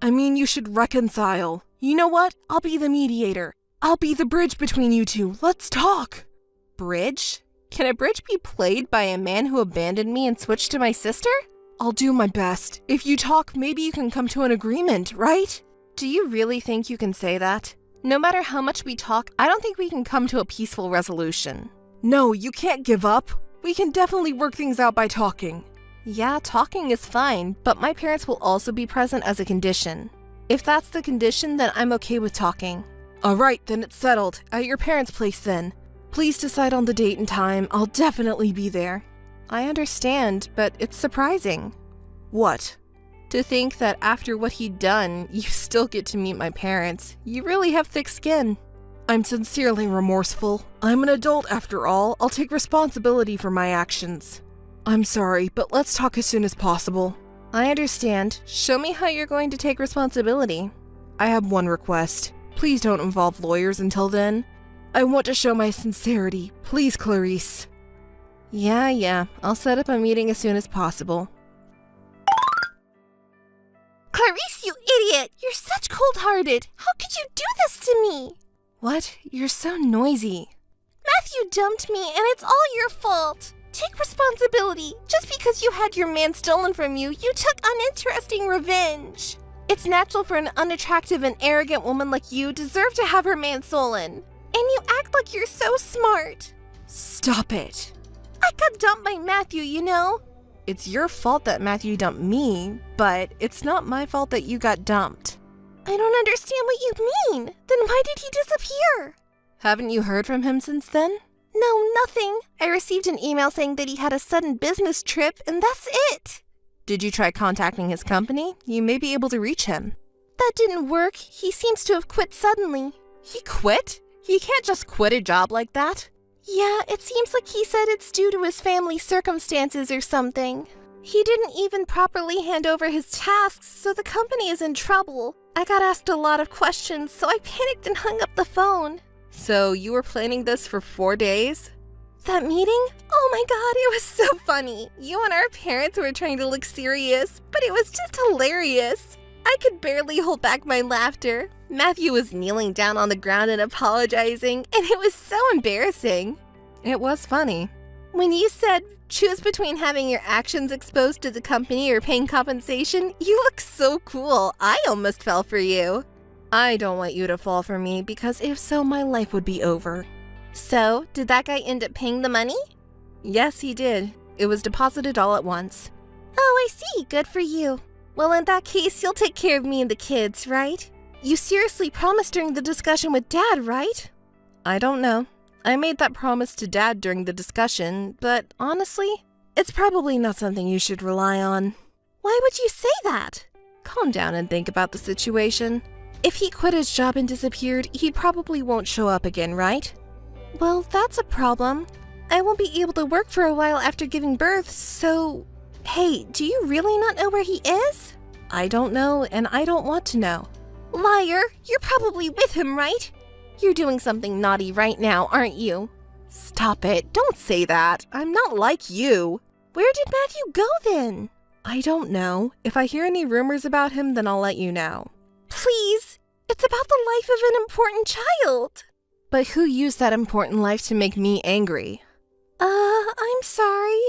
You should reconcile. You know what? I'll be the mediator. I'll be the bridge between you two. Let's talk. Bridge? Can a bridge be played by a man who abandoned me and switched to my sister? I'll do my best. If you talk, maybe you can come to an agreement, right? Do you really think you can say that? No matter how much we talk, I don't think we can come to a peaceful resolution. No, you can't give up. We can definitely work things out by talking. Yeah, talking is fine, but my parents will also be present as a condition. If that's the condition, then I'm okay with talking. Alright, then it's settled. At your parents' place then. Please decide on the date and time. I'll definitely be there. I understand, but it's surprising. What? To think that after what he'd done, you still get to meet my parents. You really have thick skin. I'm sincerely remorseful. I'm an adult after all. I'll take responsibility for my actions. I'm sorry, but let's talk as soon as possible. I understand. Show me how you're going to take responsibility. I have one request. Please don't involve lawyers until then. I want to show my sincerity. Please, Clarice. Yeah. I'll set up a meeting as soon as possible. Clarice, you idiot! You're such cold-hearted! How could you do this to me? What? You're so noisy. Matthew dumped me, and it's all your fault. Take responsibility. Just because you had your man stolen from you, you took uninteresting revenge. It's natural for an unattractive and arrogant woman like you deserve to have her man stolen. And you act like you're so smart. Stop it. I got dumped by Matthew, you know? It's your fault that Matthew dumped me, but it's not my fault that you got dumped. I don't understand what you mean. Then why did he disappear? Haven't you heard from him since then? No, nothing. I received an email saying that he had a sudden business trip, and that's it. Did you try contacting his company? You may be able to reach him. That didn't work. He seems to have quit suddenly. He quit? He can't just quit a job like that. Yeah, it seems like he said it's due to his family circumstances or something. He didn't even properly hand over his tasks, so the company is in trouble. I got asked a lot of questions, so I panicked and hung up the phone. So you were planning this for 4 days? That meeting? Oh my god, it was so funny. You and our parents were trying to look serious, but it was just hilarious. I could barely hold back my laughter. Matthew was kneeling down on the ground and apologizing, and it was so embarrassing. It was funny. When you said, choose between having your actions exposed to the company or paying compensation, you look so cool. I almost fell for you. I don't want you to fall for me, because if so, my life would be over. So, did that guy end up paying the money? Yes, he did. It was deposited all at once. Oh, I see. Good for you. Well, in that case, you'll take care of me and the kids, right? You seriously promised during the discussion with Dad, right? I don't know. I made that promise to Dad during the discussion, but honestly, it's probably not something you should rely on. Why would you say that? Calm down and think about the situation. If he quit his job and disappeared, he probably won't show up again, right? Well, that's a problem. I won't be able to work for a while after giving birth, so... Hey, do you really not know where he is? I don't know, and I don't want to know. Liar! You're probably with him, right? You're doing something naughty right now, aren't you? Stop it. Don't say that. I'm not like you. Where did Matthew go then? I don't know. If I hear any rumors about him, then I'll let you know. Please! It's about the life of an important child! But who used that important life to make me angry? I'm sorry.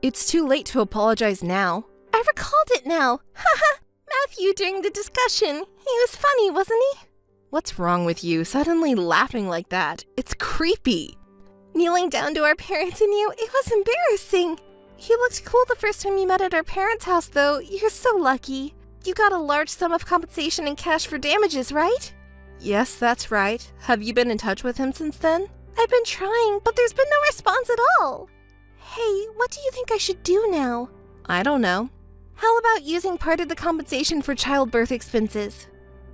It's too late to apologize now. I recalled it now. Haha! Matthew during the discussion. He was funny, wasn't he? What's wrong with you? Suddenly laughing like that. It's creepy. Kneeling down to our parents and you, it was embarrassing. He looked cool the first time you met at our parents' house, though. You're so lucky. You got a large sum of compensation in cash for damages, right? Yes, that's right. Have you been in touch with him since then? I've been trying, but there's been no response at all. Hey, what do you think I should do now? I don't know. How about using part of the compensation for childbirth expenses?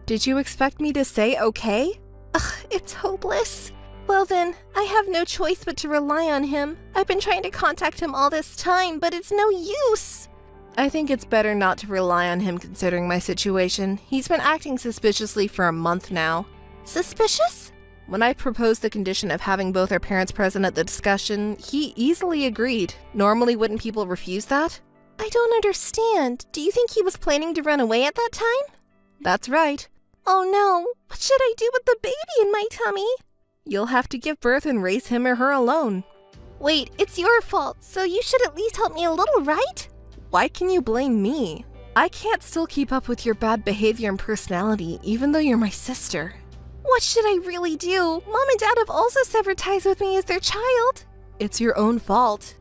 Did you expect me to say okay? Ugh, it's hopeless. Well then, I have no choice but to rely on him. I've been trying to contact him all this time, but it's no use. I think it's better not to rely on him considering my situation. He's been acting suspiciously for a month now. Suspicious? When I proposed the condition of having both our parents present at the discussion, he easily agreed. Normally, wouldn't people refuse that? I don't understand. Do you think he was planning to run away at that time? That's right. Oh no, what should I do with the baby in my tummy? You'll have to give birth and raise him or her alone. Wait, it's your fault, so you should at least help me a little, right? Why can you blame me? I can't still keep up with your bad behavior and personality, even though you're my sister. What should I really do? Mom and Dad have also severed ties with me as their child. It's your own fault.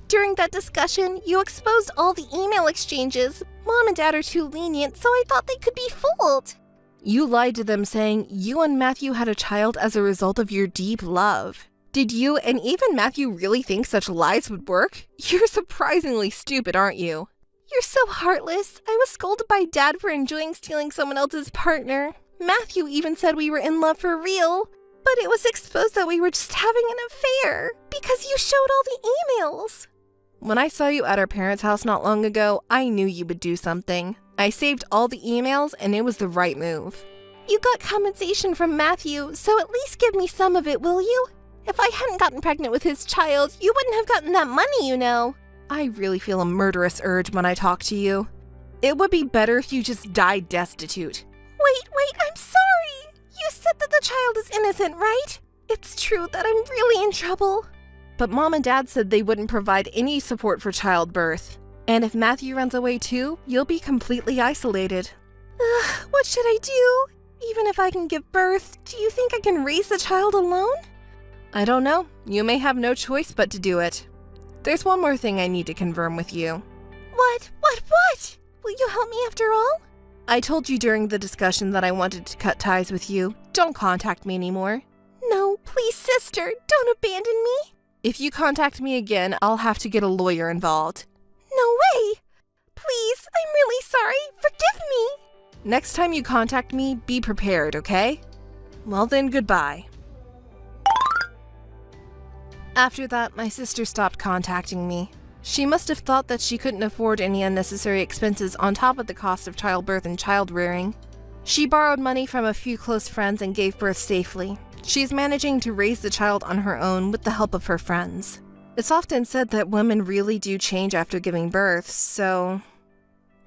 During that discussion, you exposed all the email exchanges. Mom and Dad are too lenient, so I thought they could be fooled. You lied to them saying you and Matthew had a child as a result of your deep love. Did you and even Matthew really think such lies would work? You're surprisingly stupid, aren't you? You're so heartless. I was scolded by Dad for enjoying stealing someone else's partner. Matthew even said we were in love for real. But it was exposed that we were just having an affair because you showed all the emails. When I saw you at our parents' house not long ago, I knew you would do something. I saved all the emails and it was the right move. You got compensation from Matthew, so at least give me some of it, will you? If I hadn't gotten pregnant with his child, you wouldn't have gotten that money, you know. I really feel a murderous urge when I talk to you. It would be better if you just died destitute. Wait, I'm sorry. You said that the child is innocent, right? It's true that I'm really in trouble. But Mom and Dad said they wouldn't provide any support for childbirth. And if Matthew runs away too, you'll be completely isolated. What should I do? Even if I can give birth, do you think I can raise the child alone? I don't know. You may have no choice but to do it. There's one more thing I need to confirm with you. What? Will you help me after all? I told you during the discussion that I wanted to cut ties with you. Don't contact me anymore. No, please, sister, don't abandon me. If you contact me again, I'll have to get a lawyer involved. No way! Please, I'm really sorry. Forgive me. Next time you contact me, be prepared, okay? Well then, goodbye. After that, my sister stopped contacting me. She must have thought that she couldn't afford any unnecessary expenses on top of the cost of childbirth and child rearing. She borrowed money from a few close friends and gave birth safely. She's managing to raise the child on her own with the help of her friends. It's often said that women really do change after giving birth, so...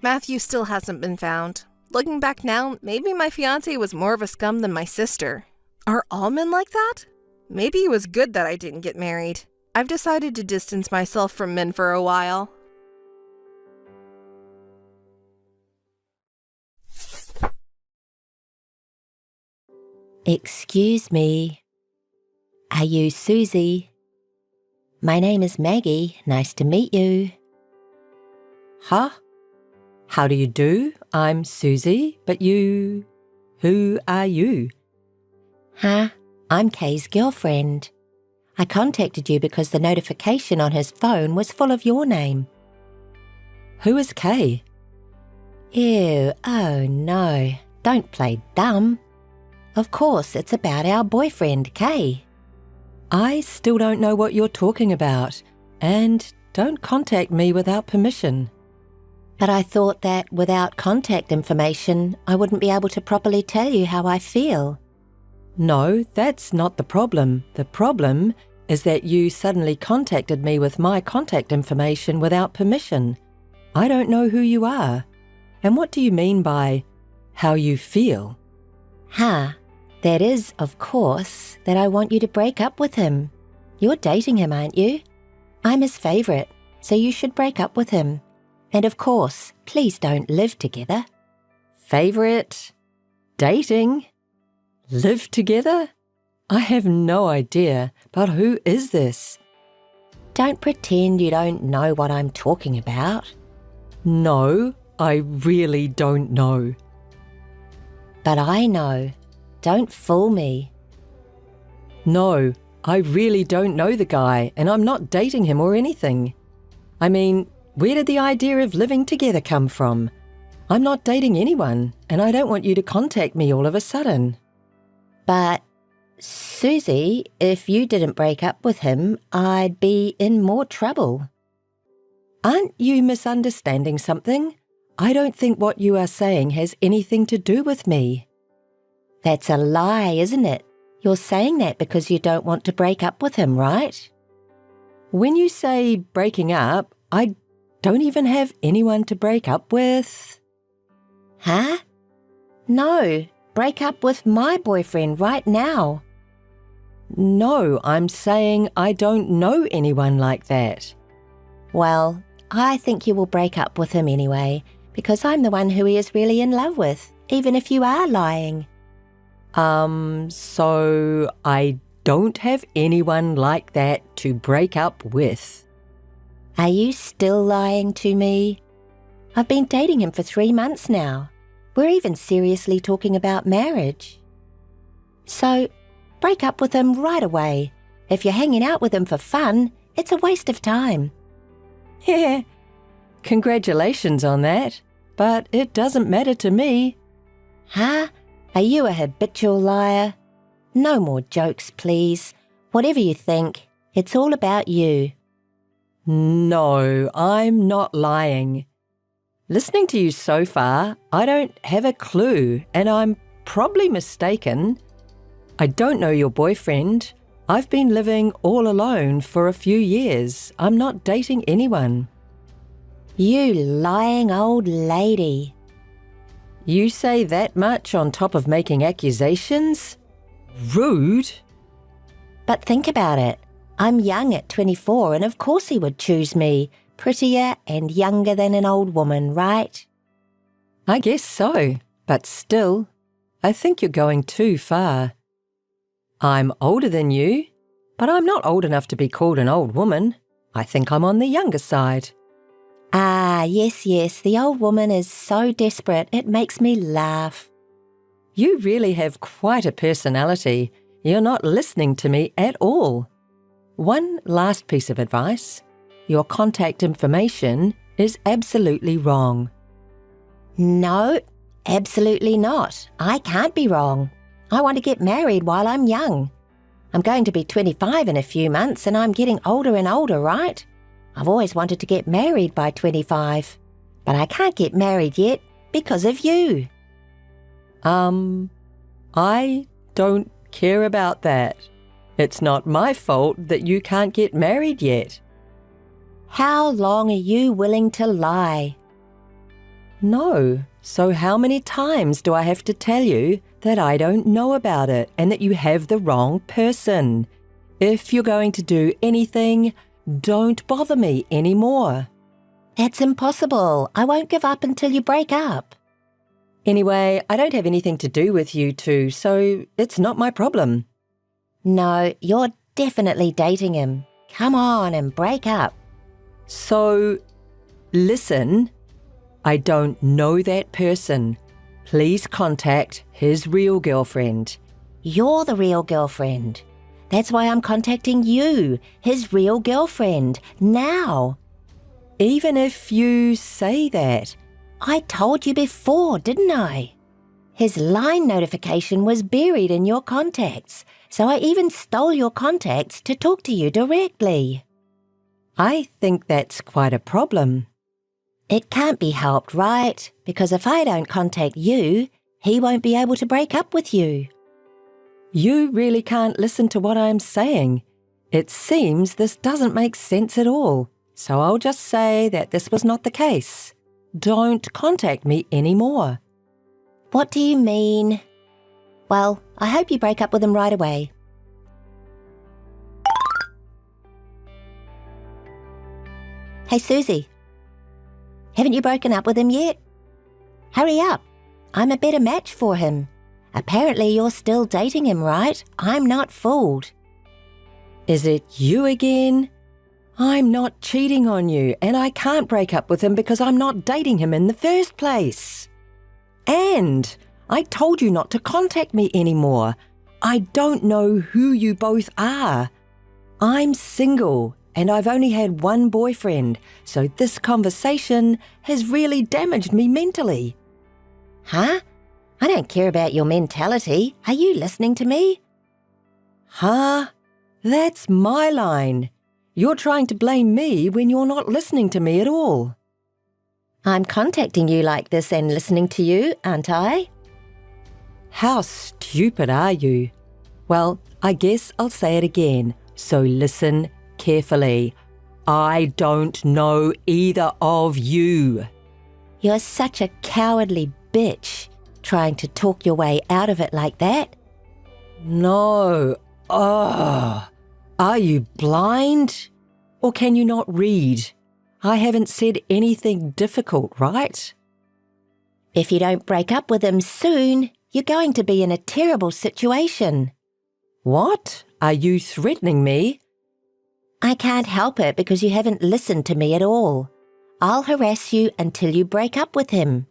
Matthew still hasn't been found. Looking back now, maybe my fiancé was more of a scum than my sister. Are all men like that? Maybe it was good that I didn't get married. I've decided to distance myself from men for a while. Excuse me. Are you Susie? My name is Maggie. Nice to meet you. Huh? How do you do? I'm Susie, but you... Who are you? Huh? I'm Kay's girlfriend. I contacted you because the notification on his phone was full of your name. Who is Kay? Ew, oh no. Don't play dumb. Of course, it's about our boyfriend, Kay. I still don't know what you're talking about, and don't contact me without permission. But I thought that without contact information, I wouldn't be able to properly tell you how I feel. No, that's not the problem. The problem is that you suddenly contacted me with my contact information without permission. I don't know who you are. And what do you mean by how you feel? That is, of course, that I want you to break up with him. You're dating him, aren't you? I'm his favourite, so you should break up with him. And of course, please don't live together. Favourite? Dating? Live together? I have no idea, but who is this? Don't pretend you don't know what I'm talking about. No, I really don't know. But I know. Don't fool me. No, I really don't know the guy, and I'm not dating him or anything. I mean, where did the idea of living together come from? I'm not dating anyone, and I don't want you to contact me all of a sudden. But, Susie, if you didn't break up with him, I'd be in more trouble. Aren't you misunderstanding something? I don't think what you are saying has anything to do with me. That's a lie, isn't it? You're saying that because you don't want to break up with him, right? When you say breaking up, I don't even have anyone to break up with. Huh? No, break up with my boyfriend right now. No, I'm saying I don't know anyone like that. Well, I think you will break up with him anyway, because I'm the one who he is really in love with, even if you are lying. So I don't have anyone like that to break up with. Are you still lying to me? I've been dating him for 3 months now. We're even seriously talking about marriage. So, break up with him right away. If you're hanging out with him for fun, it's a waste of time. Yeah, congratulations on that, but it doesn't matter to me. Huh? Are you a habitual liar? No more jokes, please. Whatever you think, it's all about you. No, I'm not lying. Listening to you so far, I don't have a clue, and I'm probably mistaken. I don't know your boyfriend. I've been living all alone for a few years. I'm not dating anyone. You lying old lady. You say that much on top of making accusations? Rude. But think about it. I'm young at 24, and of course he would choose me, prettier and younger than an old woman, right? I guess so, but still, I think you're going too far. I'm older than you, but I'm not old enough to be called an old woman. I think I'm on the younger side. Ah, yes, the old woman is so desperate, it makes me laugh. You really have quite a personality. You're not listening to me at all. One last piece of advice. Your contact information is absolutely wrong. No, absolutely not. I can't be wrong. I want to get married while I'm young. I'm going to be 25 in a few months and I'm getting older and older, right? I've always wanted to get married by 25, but I can't get married yet because of you. I don't care about that. It's not my fault that you can't get married yet. How long are you willing to lie? No. So how many times do I have to tell you that I don't know about it and that you have the wrong person? If you're going to do anything, don't bother me anymore. That's impossible. I won't give up until you break up. Anyway, I don't have anything to do with you two, so it's not my problem. No, you're definitely dating him. Come on and break up. So, listen, I don't know that person. Please contact his real girlfriend. You're the real girlfriend. That's why I'm contacting you, his real girlfriend, now. Even if you say that. I told you before, didn't I? His line notification was buried in your contacts, so I even stole your contacts to talk to you directly. I think that's quite a problem. It can't be helped, right? Because if I don't contact you, he won't be able to break up with you. You really can't listen to what I'm saying. It seems this doesn't make sense at all, so I'll just say that this was not the case. Don't contact me anymore. What do you mean? Well, I hope you break up with him right away. Hey, Susie. Haven't you broken up with him yet? Hurry up. I'm a better match for him. Apparently you're still dating him, right? I'm not fooled. Is it you again? I'm not cheating on you, and I can't break up with him because I'm not dating him in the first place. And I told you not to contact me anymore. I don't know who you both are. I'm single, and I've only had one boyfriend, so this conversation has really damaged me mentally. Huh? I don't care about your mentality. Are you listening to me? Huh? That's my line. You're trying to blame me when you're not listening to me at all. I'm contacting you like this and listening to you, aren't I? How stupid are you? Well, I guess I'll say it again, so listen carefully. I don't know either of you. You're such a cowardly bitch, trying to talk your way out of it like that. No. Are you blind? Or can you not read? I haven't said anything difficult, right? If you don't break up with him soon, you're going to be in a terrible situation. What? Are you threatening me? I can't help it because you haven't listened to me at all. I'll harass you until you break up with him.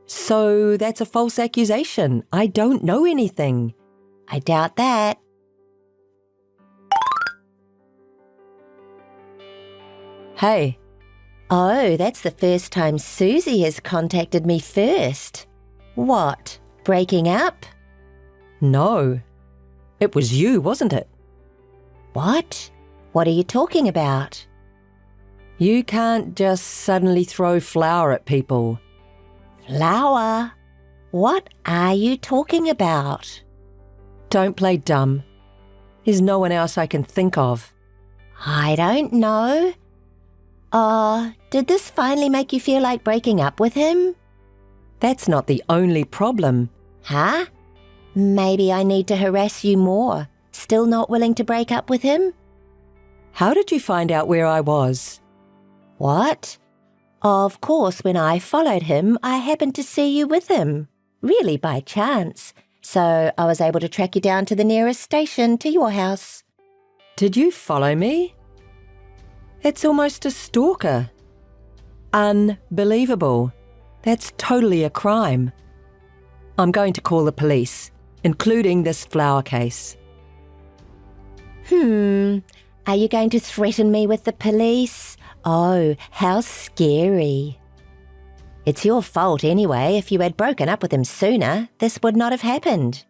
So that's a false accusation. I don't know anything. I doubt that. Hey. Oh, that's the first time Susie has contacted me first. What? Breaking up? No. It was you, wasn't it? What? What are you talking about? You can't just suddenly throw flour at people. Flower? What are you talking about? Don't play dumb. There's no one else I can think of. I don't know. Did this finally make you feel like breaking up with him? That's not the only problem. Huh? Maybe I need to harass you more. Still not willing to break up with him? How did you find out where I was? What? Of course, when I followed him, I happened to see you with him. Really by chance. So I was able to track you down to the nearest station to your house. Did you follow me? It's almost a stalker. Unbelievable. That's totally a crime. I'm going to call the police, including this flower case. Are you going to threaten me with the police? Oh, how scary. It's your fault anyway. If you had broken up with him sooner, this would not have happened.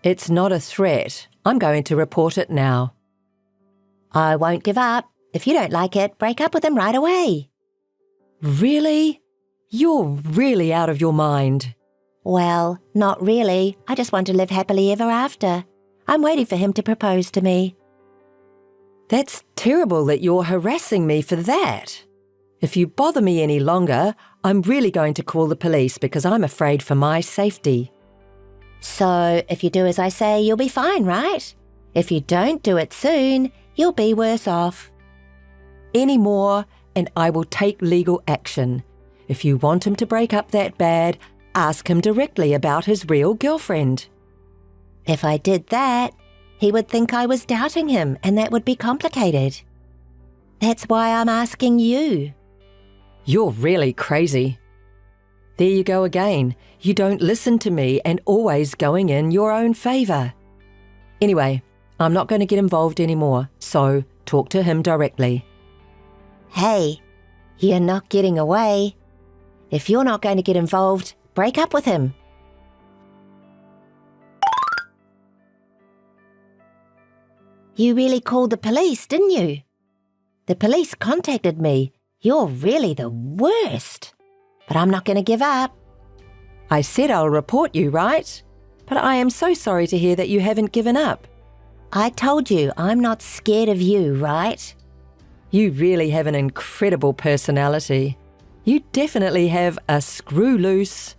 It's not a threat. I'm going to report it now. I won't give up. If you don't like it, break up with him right away. Really? You're really out of your mind. Well, not really. I just want to live happily ever after. I'm waiting for him to propose to me. That's terrible that you're harassing me for that. If you bother me any longer, I'm really going to call the police because I'm afraid for my safety. So, if you do as I say, you'll be fine, right? If you don't do it soon, you'll be worse off. Any more, and I will take legal action. If you want him to break up that bad, ask him directly about his real girlfriend. If I did that, he would think I was doubting him, and that would be complicated. That's why I'm asking you. You're really crazy. There you go again. You don't listen to me and always going in your own favour. Anyway, I'm not going to get involved anymore, so talk to him directly. Hey, you're not getting away. If you're not going to get involved, break up with him. You really called the police, didn't you? The police contacted me. You're really the worst. But I'm not going to give up. I said I'll report you, right? But I am so sorry to hear that you haven't given up. I told you I'm not scared of you, right? You really have an incredible personality. You definitely have a screw loose.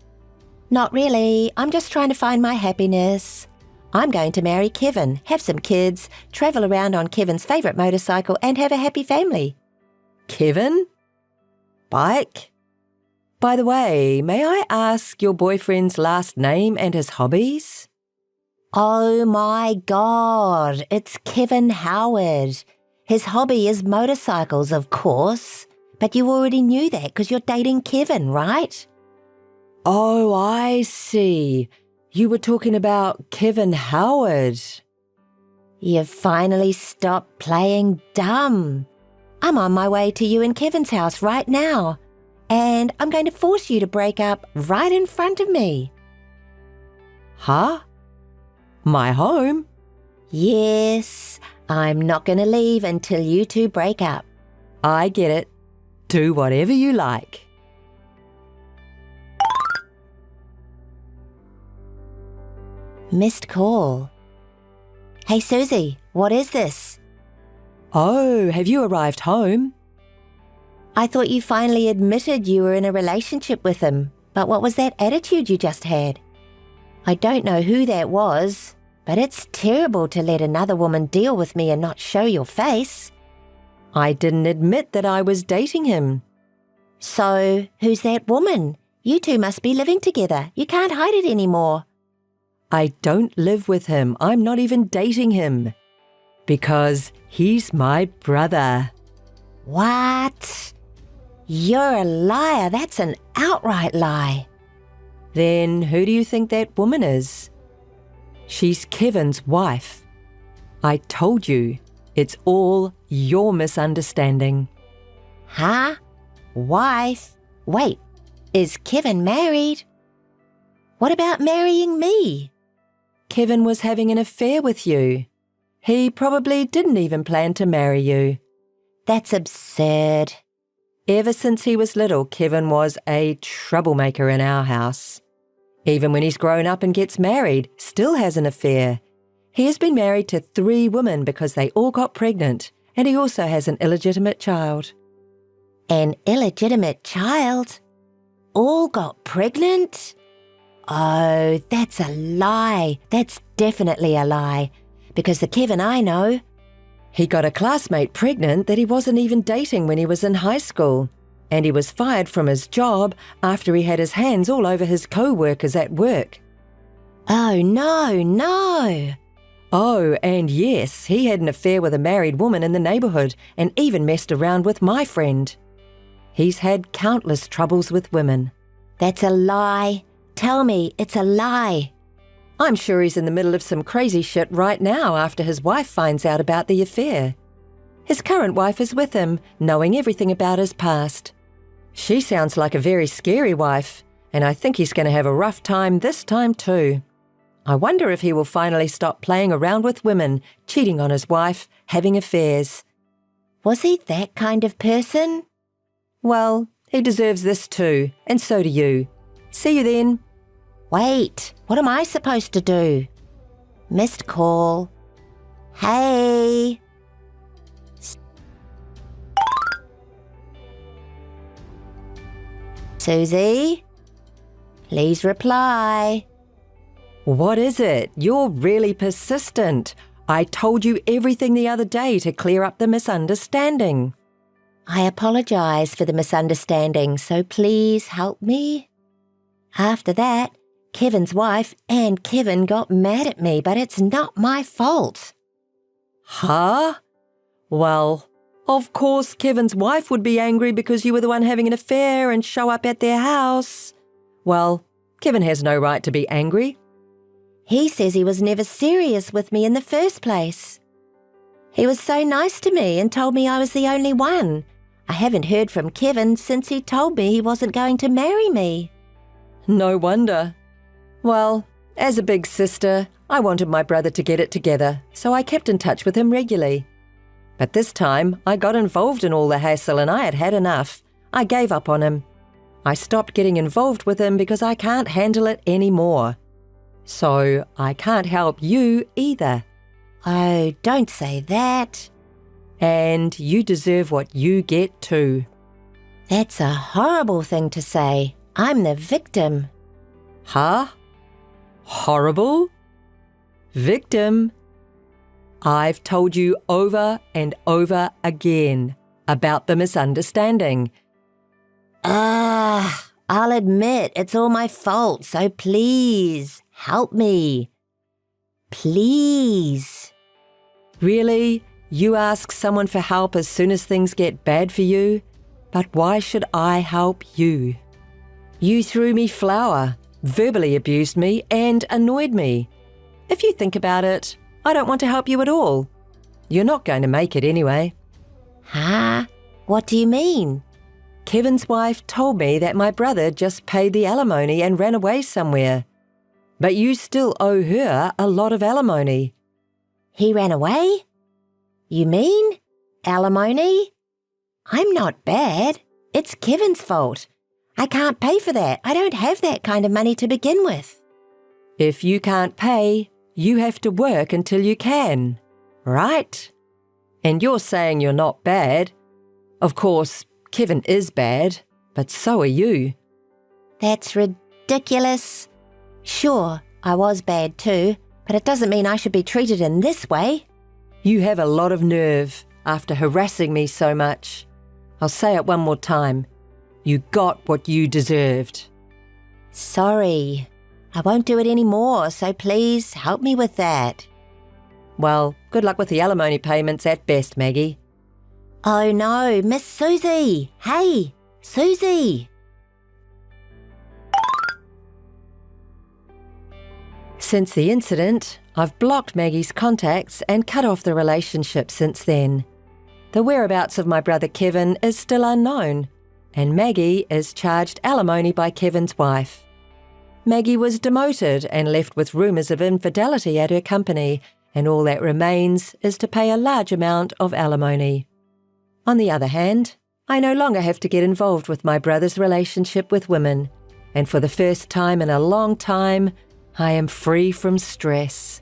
Not really. I'm just trying to find my happiness. I'm going to marry Kevin, have some kids, travel around on Kevin's favourite motorcycle and have a happy family. Kevin? Bike? By the way, may I ask your boyfriend's last name and his hobbies? Oh my God, it's Kevin Howard. His hobby is motorcycles, of course. But you already knew that because you're dating Kevin, right? Oh, I see. You were talking about Kevin Howard. You've finally stopped playing dumb. I'm on my way to you and Kevin's house right now. And I'm going to force you to break up right in front of me. Huh? My home? Yes, I'm not going to leave until you two break up. I get it. Do whatever you like. Missed call. Hey, Susie, what is this? Oh, have you arrived home? I thought you finally admitted you were in a relationship with him, but what was that attitude you just had? I don't know who that was, but it's terrible to let another woman deal with me and not show your face. I didn't admit that I was dating him. So, who's that woman? You two must be living together. You can't hide it anymore. I don't live with him. I'm not even dating him. Because he's my brother. What? You're a liar. That's an outright lie. Then who do you think that woman is? She's Kevin's wife. I told you, it's all your misunderstanding. Huh? Wife? Wait, is Kevin married? What about marrying me? Kevin was having an affair with you. He probably didn't even plan to marry you. That's absurd. Ever since he was little, Kevin was a troublemaker in our house. Even when he's grown up and gets married, still has an affair. He has been married to 3 women because they all got pregnant, and he also has an illegitimate child. An illegitimate child? All got pregnant? Oh, that's a lie. That's definitely a lie. Because the Kevin I know, He got a classmate pregnant that he wasn't even dating when he was in high school, and he was fired from his job after he had his hands all over his co-workers at work. oh no. Oh, and yes, he had an affair with a married woman in the neighbourhood and even messed around with my friend. He's had countless troubles with women. That's a lie. Tell me it's a lie. I'm sure he's in the middle of some crazy shit right now after his wife finds out about the affair. His current wife is with him, knowing everything about his past. She sounds like a very scary wife, and I think he's going to have a rough time this time too. I wonder if he will finally stop playing around with women, cheating on his wife, having affairs. Was he that kind of person? Well, he deserves this too, and so do you. See you then. Wait, what am I supposed to do? Missed call. Hey. Susie? Please reply. What is it? You're really persistent. I told you everything the other day to clear up the misunderstanding. I apologize for the misunderstanding, so please help me. After that, Kevin's wife and Kevin got mad at me, but it's not my fault. Huh? Well, of course Kevin's wife would be angry because you were the one having an affair and show up at their house. Well, Kevin has no right to be angry. He says he was never serious with me in the first place. He was so nice to me and told me I was the only one. I haven't heard from Kevin since he told me he wasn't going to marry me. No wonder. Well, as a big sister, I wanted my brother to get it together, so I kept in touch with him regularly. But this time, I got involved in all the hassle and I had had enough. I gave up on him. I stopped getting involved with him because I can't handle it anymore. So I can't help you either. Oh, don't say that. And you deserve what you get too. That's a horrible thing to say. I'm the victim. Huh? Horrible? Victim? I've told you over and over again about the misunderstanding. I'll admit it's all my fault, so please help me. Please. Really? You ask someone for help as soon as things get bad for you? But why should I help you? You threw me flour, verbally abused me, and annoyed me. If you think about it, I don't want to help you at all. You're not going to make it anyway. Huh? What do you mean? Kevin's wife told me that my brother just paid the alimony and ran away somewhere. But you still owe her a lot of alimony. He ran away? You mean alimony? I'm not bad. It's Kevin's fault. I can't pay for that. I don't have that kind of money to begin with. If you can't pay, you have to work until you can, right? And you're saying you're not bad. Of course, Kevin is bad, but so are you. That's ridiculous. Sure, I was bad too, but it doesn't mean I should be treated in this way. You have a lot of nerve after harassing me so much. I'll say it one more time. You got what you deserved. Sorry. I won't do it anymore, so please help me with that. Well, good luck with the alimony payments at best, Maggie. Oh no, Miss Susie! Hey, Susie! Since the incident, I've blocked Maggie's contacts and cut off the relationship since then. The whereabouts of my brother Kevin is still unknown, and Maggie is charged alimony by Kevin's wife. Maggie was demoted and left with rumours of infidelity at her company, and all that remains is to pay a large amount of alimony. On the other hand, I no longer have to get involved with my brother's relationship with women, and for the first time in a long time, I am free from stress.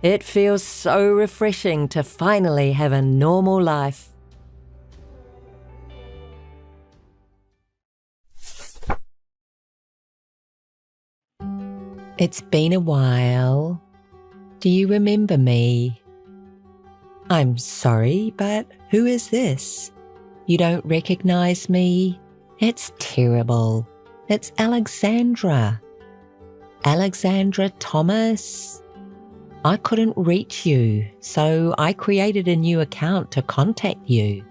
It feels so refreshing to finally have a normal life. It's been a while. Do you remember me? I'm sorry, but who is this? You don't recognize me? It's terrible. It's Alexandra. Alexandra Thomas. I couldn't reach you, so I created a new account to contact you.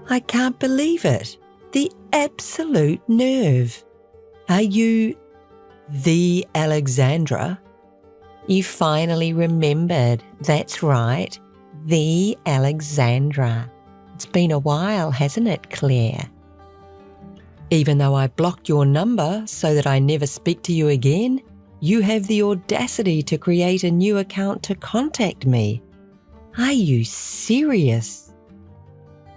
I can't believe it. The absolute nerve. Are you the Alexandra? You finally remembered. That's right. The Alexandra. It's been a while, hasn't it, Claire? Even though I blocked your number so that I never speak to you again, you have the audacity to create a new account to contact me. Are you serious?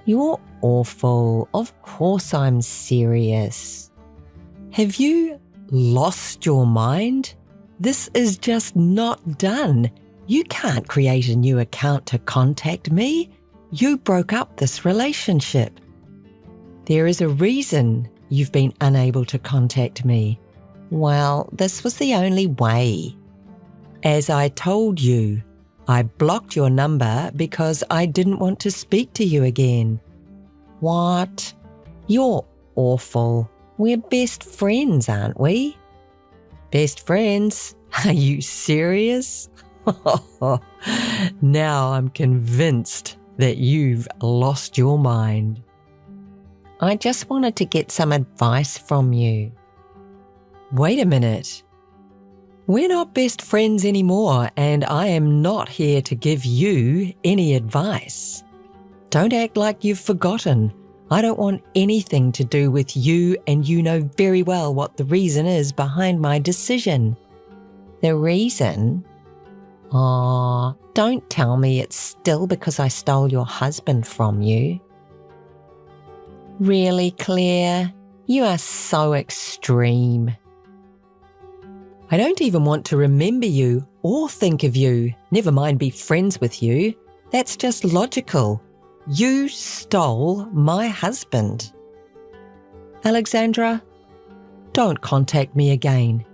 You're awful. Of course I'm serious. Have you lost your mind? This is just not done. You can't create a new account to contact me. You broke up this relationship. There is a reason you've been unable to contact me. Well, this was the only way. As I told you, I blocked your number because I didn't want to speak to you again. What? You're awful. We're best friends, aren't we? Best friends? Are you serious? Now I'm convinced that you've lost your mind. I just wanted to get some advice from you. Wait a minute. We're not best friends anymore, and I am not here to give you any advice. Don't act like you've forgotten. I don't want anything to do with you, and you know very well what the reason is behind my decision. The reason? Aw, don't tell me it's still because I stole your husband from you. Really, Claire? You are so extreme. I don't even want to remember you or think of you, never mind be friends with you. That's just logical. You stole my husband. Alexandra, don't contact me again.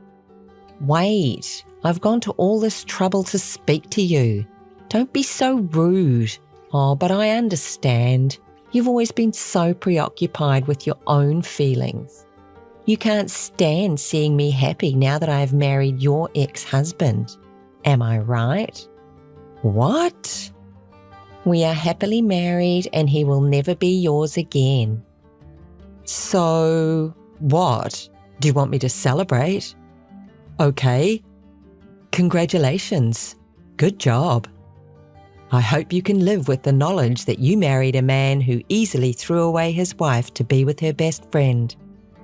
Wait, I've gone to all this trouble to speak to you. Don't be so rude. Oh, but I understand. You've always been so preoccupied with your own feelings. You can't stand seeing me happy now that I have married your ex-husband. Am I right? What? We are happily married and he will never be yours again. So, what? Do you want me to celebrate? Okay. Congratulations. Good job. I hope you can live with the knowledge that you married a man who easily threw away his wife to be with her best friend.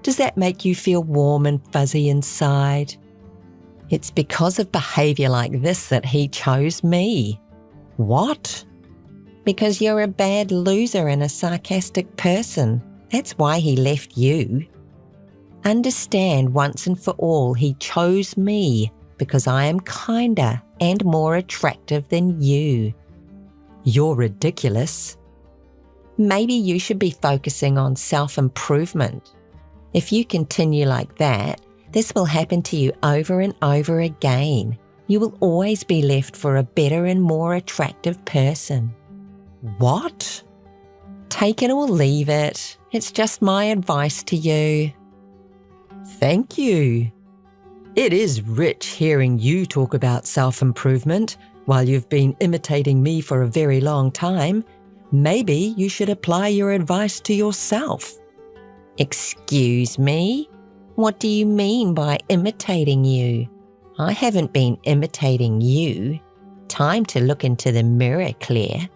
Does that make you feel warm and fuzzy inside? It's because of behaviour like this that he chose me. What? Because you're a bad loser and a sarcastic person. That's why he left you. Understand once and for all he chose me because I am kinder and more attractive than you. You're ridiculous. Maybe you should be focusing on self-improvement. If you continue like that, this will happen to you over and over again. You will always be left for a better and more attractive person. What? Take it or leave it. It's just my advice to you. Thank you. It is rich hearing you talk about self-improvement while you've been imitating me for a very long time. Maybe you should apply your advice to yourself. Excuse me? What do you mean by imitating you? I haven't been imitating you. Time to look into the mirror, Claire.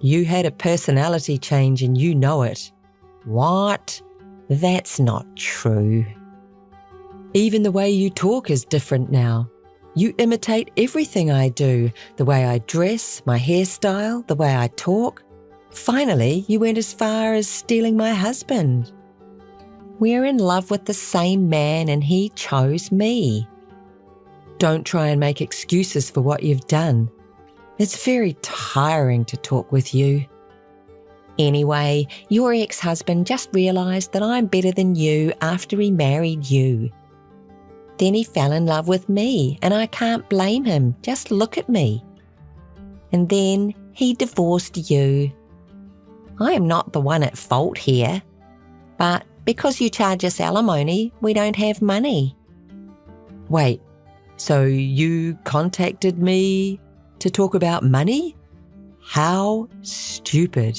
You had a personality change and you know it. What? That's not true. Even the way you talk is different now. You imitate everything I do, the way I dress, my hairstyle, the way I talk. Finally, you went as far as stealing my husband. We're in love with the same man and he chose me. Don't try and make excuses for what you've done. It's very tiring to talk with you. Anyway, your ex-husband just realised that I'm better than you after he married you. Then he fell in love with me, and I can't blame him. Just look at me. And then he divorced you. I am not the one at fault here, but because you charge us alimony, we don't have money. Wait, so you contacted me to talk about money? How stupid.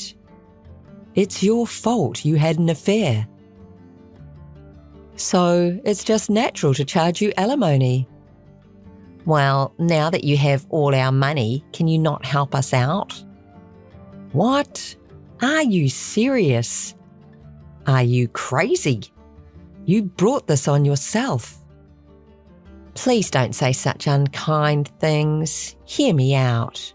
It's your fault you had an affair. So it's just natural to charge you alimony. Well, now that you have all our money, can you not help us out? What? Are you serious? Are you crazy? You brought this on yourself. Please don't say such unkind things. Hear me out.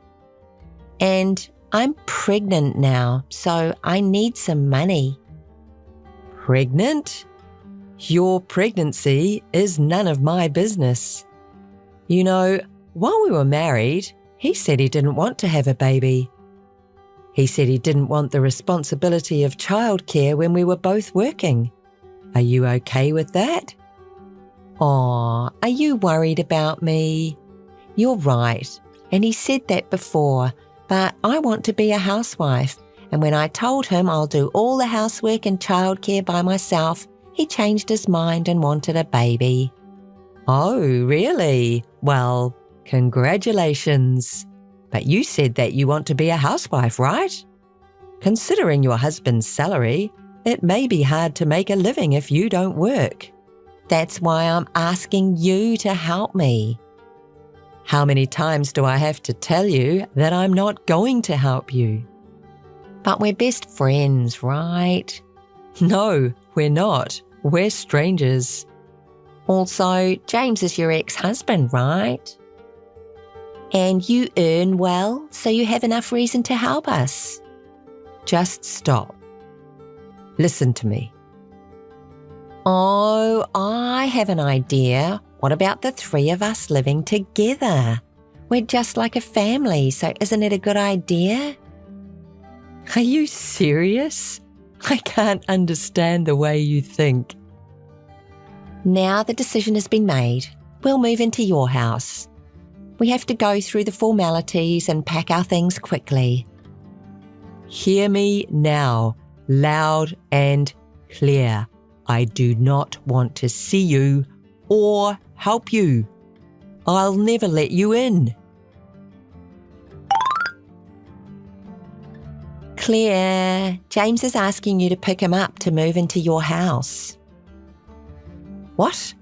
And I'm pregnant now, so I need some money. Pregnant? Your pregnancy is none of my business. You know, while we were married, he said he didn't want to have a baby. He said he didn't want the responsibility of childcare when we were both working. Are you okay with that? Aw, are you worried about me? You're right, and he said that before, but I want to be a housewife, and when I told him I'll do all the housework and childcare by myself, he changed his mind and wanted a baby. Oh, really? Well, congratulations. But you said that you want to be a housewife, right? Considering your husband's salary, it may be hard to make a living if you don't work. That's why I'm asking you to help me. How many times do I have to tell you that I'm not going to help you? But we're best friends, right? No, we're not. We're strangers. Also, James is your ex-husband, right? And you earn well, so you have enough reason to help us. Just stop. Listen to me. Oh, I have an idea. What about the three of us living together? We're just like a family, so isn't it a good idea? Are you serious? I can't understand the way you think. Now the decision has been made. We'll move into your house. We have to go through the formalities and pack our things quickly. Hear me now, loud and clear. I do not want to see you or help you. I'll never let you in. Claire, James is asking you to pick him up to move into your house. What?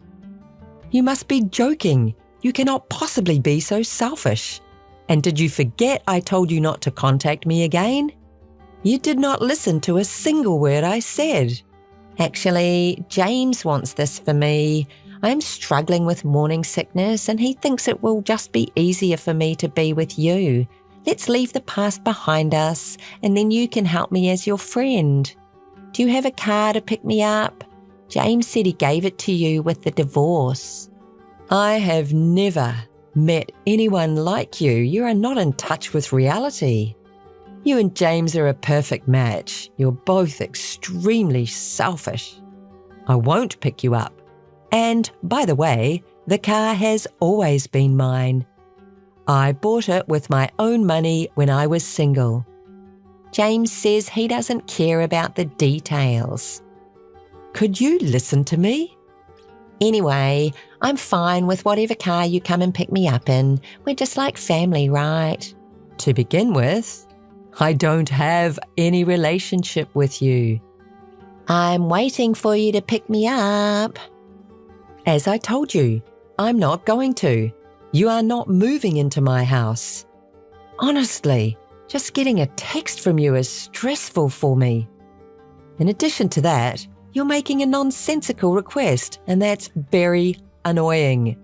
You must be joking. You cannot possibly be so selfish. And did you forget I told you not to contact me again? You did not listen to a single word I said. Actually, James wants this for me. I'm struggling with morning sickness and he thinks it will just be easier for me to be with you. Let's leave the past behind us and then you can help me as your friend. Do you have a car to pick me up? James said he gave it to you with the divorce. I have never met anyone like you. You are not in touch with reality. You and James are a perfect match. You're both extremely selfish. I won't pick you up. And, by the way, the car has always been mine. I bought it with my own money when I was single. James says he doesn't care about the details. Could you listen to me? Anyway, I'm fine with whatever car you come and pick me up in. We're just like family, right? To begin with, I don't have any relationship with you. I'm waiting for you to pick me up. As I told you, I'm not going to. You are not moving into my house. Honestly, just getting a text from you is stressful for me. In addition to that, you're making a nonsensical request, and that's very annoying.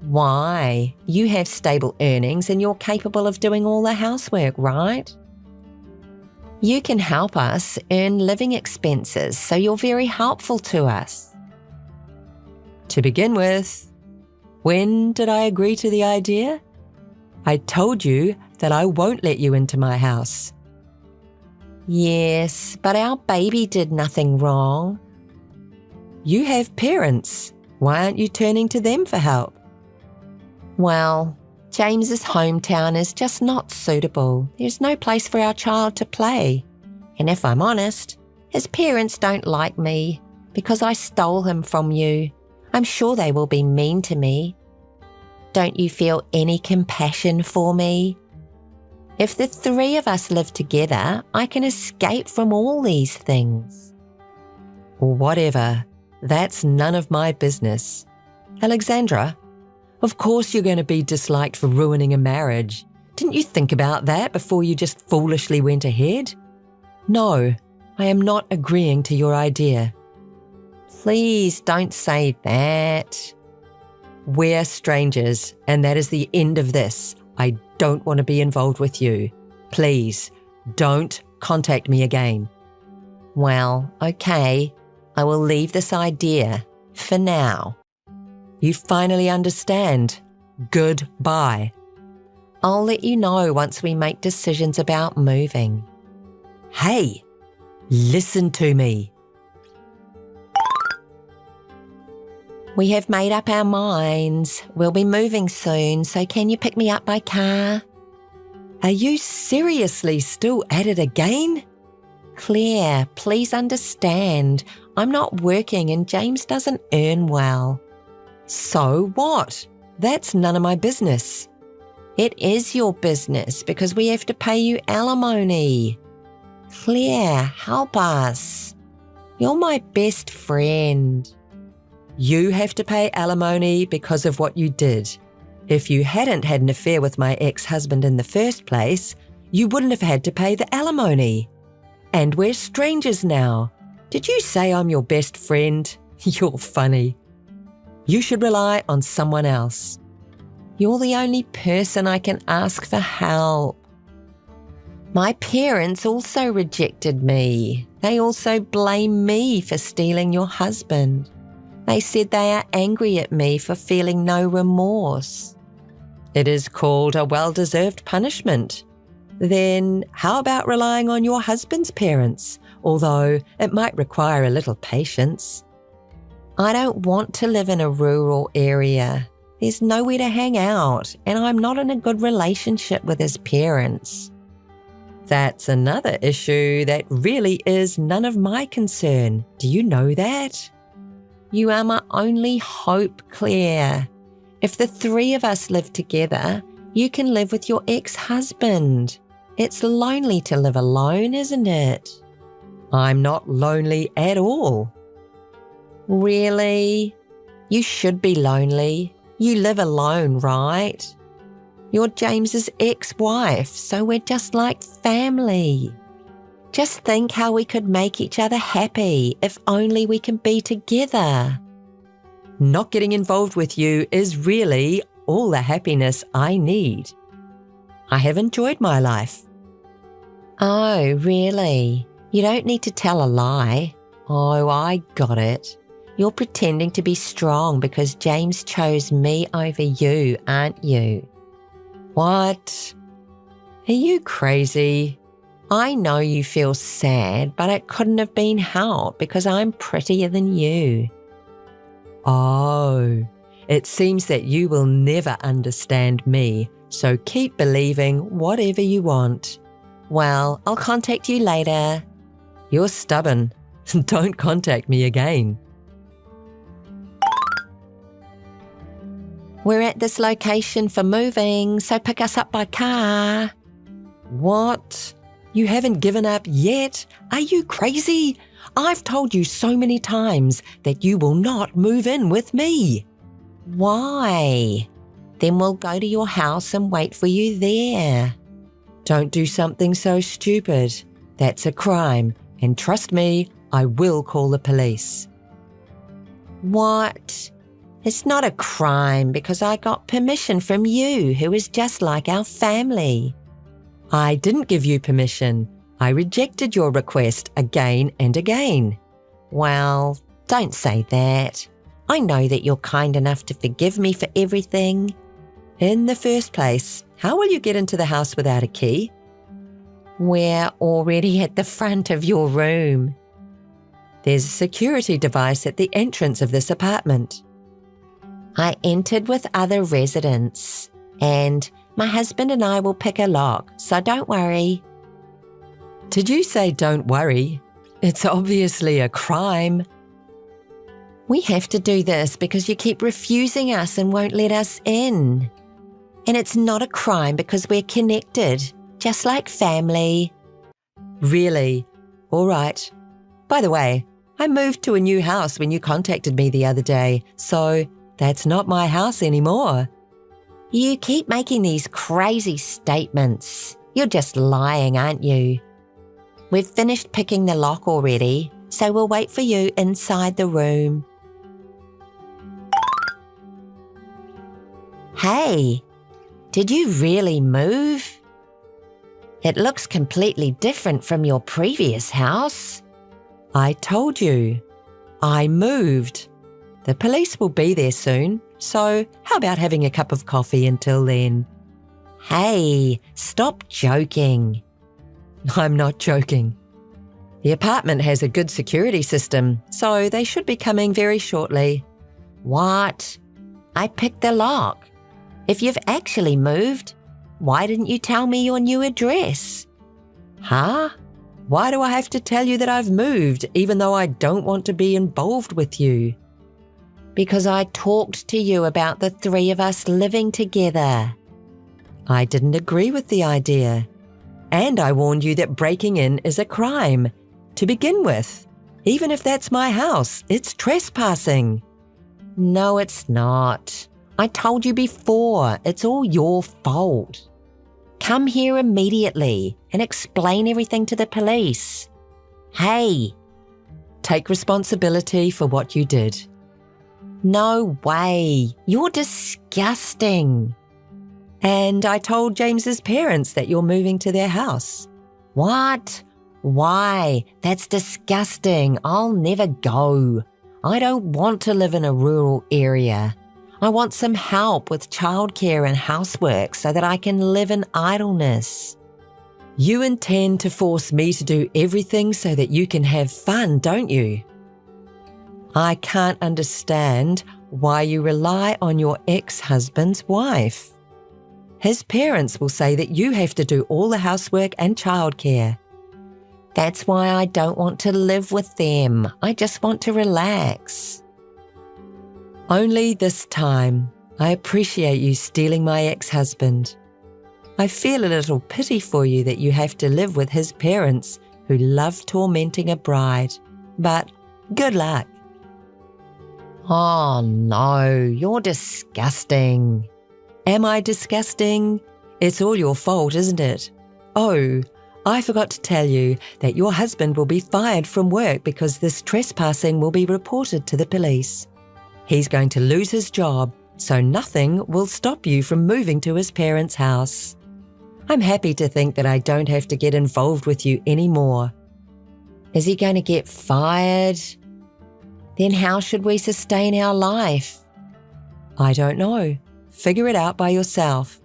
Why? You have stable earnings and you're capable of doing all the housework, right? You can help us earn living expenses, so you're very helpful to us. To begin with, when did I agree to the idea? I told you that I won't let you into my house. Yes, but our baby did nothing wrong. You have parents. Why aren't you turning to them for help? Well, James's hometown is just not suitable. There's no place for our child to play. And if I'm honest, his parents don't like me because I stole him from you. I'm sure they will be mean to me. Don't you feel any compassion for me? If the three of us live together, I can escape from all these things. Whatever. That's none of my business. Alexandra, of course you're going to be disliked for ruining a marriage. Didn't you think about that before you just foolishly went ahead? No, I am not agreeing to your idea. Please don't say that. We're strangers, and that is the end of this. I don't want to be involved with you. Please, don't contact me again. Well, okay. I will leave this idea for now. You finally understand. Goodbye. I'll let you know once we make decisions about moving. Hey, listen to me. We have made up our minds. We'll be moving soon, so can you pick me up by car? Are you seriously still at it again? Claire, please understand. I'm not working and James doesn't earn well. So what? That's none of my business. It is your business because we have to pay you alimony. Claire, help us. You're my best friend. You have to pay alimony because of what you did. If you hadn't had an affair with my ex-husband in the first place, you wouldn't have had to pay the alimony. And we're strangers now. Did you say I'm your best friend? You're funny. You should rely on someone else. You're the only person I can ask for help. My parents also rejected me. They also blame me for stealing your husband. They said they are angry at me for feeling no remorse. It is called a well-deserved punishment. Then how about relying on your husband's parents, although it might require a little patience? I don't want to live in a rural area. There's nowhere to hang out, and I'm not in a good relationship with his parents. That's another issue that really is none of my concern. Do you know that? You are my only hope, Claire. If the three of us live together, you can live with your ex-husband. It's lonely to live alone, isn't it? I'm not lonely at all. Really? You should be lonely. You live alone, right? You're James's ex-wife, so we're just like family. Just think how we could make each other happy if only we can be together. Not getting involved with you is really all the happiness I need. I have enjoyed my life. Oh, really? You don't need to tell a lie. Oh, I got it. You're pretending to be strong because James chose me over you, aren't you? What? Are you crazy? I know you feel sad, but it couldn't have been helped because I'm prettier than you. Oh, it seems that you will never understand me, so keep believing whatever you want. Well, I'll contact you later. You're stubborn. Don't contact me again. We're at this location for moving, so pick us up by car. What? You haven't given up yet? Are you crazy? I've told you so many times that you will not move in with me. Why? Then we'll go to your house and wait for you there. Don't do something so stupid. That's a crime, and trust me, I will call the police. What? It's not a crime because I got permission from you, who is just like our family. I didn't give you permission. I rejected your request again and again. Well, don't say that. I know that you're kind enough to forgive me for everything. In the first place, how will you get into the house without a key? We're already at the front of your room. There's a security device at the entrance of this apartment. I entered with other residents, and my husband and I will pick a lock, so don't worry. Did you say don't worry? It's obviously a crime. We have to do this because you keep refusing us and won't let us in. And it's not a crime because we're connected, just like family. Really? All right. By the way, I moved to a new house when you contacted me the other day, so that's not my house anymore. You keep making these crazy statements. You're just lying, aren't you? We've finished picking the lock already, so we'll wait for you inside the room. Hey, did you really move? It looks completely different from your previous house. I told you. I moved. The police will be there soon, so how about having a cup of coffee until then? Hey, stop joking. I'm not joking. The apartment has a good security system, so they should be coming very shortly. What? I picked the lock. If you've actually moved, why didn't you tell me your new address? Huh? Why do I have to tell you that I've moved, even though I don't want to be involved with you? Because I talked to you about the three of us living together. I didn't agree with the idea. And I warned you that breaking in is a crime. To begin with, even if that's my house, it's trespassing. No, it's not. I told you before, it's all your fault. Come here immediately and explain everything to the police. Hey. Take responsibility for what you did. No way. You're disgusting. And I told James's parents that you're moving to their house. What? Why? That's disgusting. I'll never go. I don't want to live in a rural area. I want some help with childcare and housework so that I can live in idleness. You intend to force me to do everything so that you can have fun, don't you? I can't understand why you rely on your ex-husband's wife. His parents will say that you have to do all the housework and childcare. That's why I don't want to live with them. I just want to relax. Only this time, I appreciate you stealing my ex-husband. I feel a little pity for you that you have to live with his parents who love tormenting a bride. But good luck. Oh no, you're disgusting. Am I disgusting? It's all your fault, isn't it? Oh, I forgot to tell you that your husband will be fired from work because this trespassing will be reported to the police. He's going to lose his job, so nothing will stop you from moving to his parents' house. I'm happy to think that I don't have to get involved with you anymore. Is he going to get fired? Then how should we sustain our life? I don't know. Figure it out by yourself.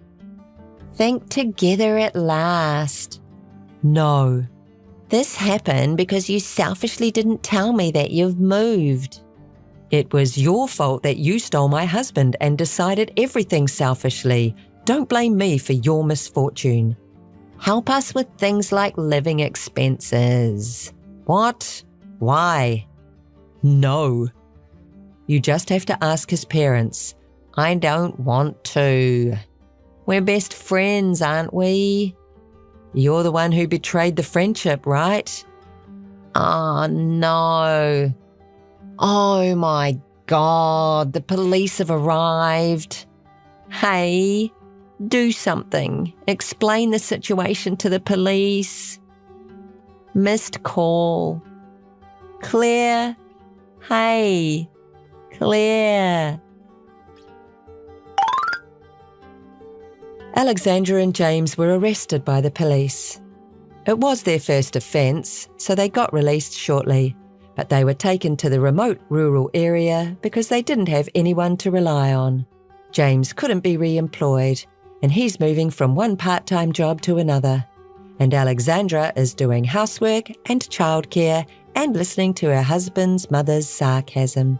Think together at last. No. This happened because you selfishly didn't tell me that you've moved. It was your fault that you stole my husband and decided everything selfishly. Don't blame me for your misfortune. Help us with things like living expenses. What? Why? No. You just have to ask his parents. I don't want to. We're best friends, aren't we? You're the one who betrayed the friendship, right? Oh, no. Oh, my God. The police have arrived. Hey, do something. Explain the situation to the police. Missed call. Claire? Hey, Claire. Alexandra and James were arrested by the police. It was their first offence, so they got released shortly, but they were taken to the remote rural area because they didn't have anyone to rely on. James couldn't be re-employed, and he's moving from one part-time job to another. And Alexandra is doing housework and childcare and listening to her husband's mother's sarcasm.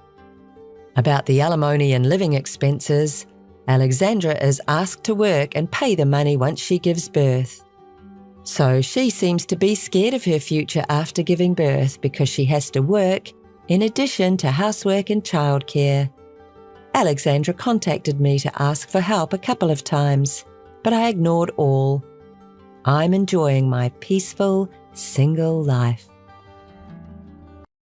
About the alimony and living expenses, Alexandra is asked to work and pay the money once she gives birth. So she seems to be scared of her future after giving birth because she has to work in addition to housework and childcare. Alexandra contacted me to ask for help a couple of times, but I ignored all. I'm enjoying my peaceful, single life.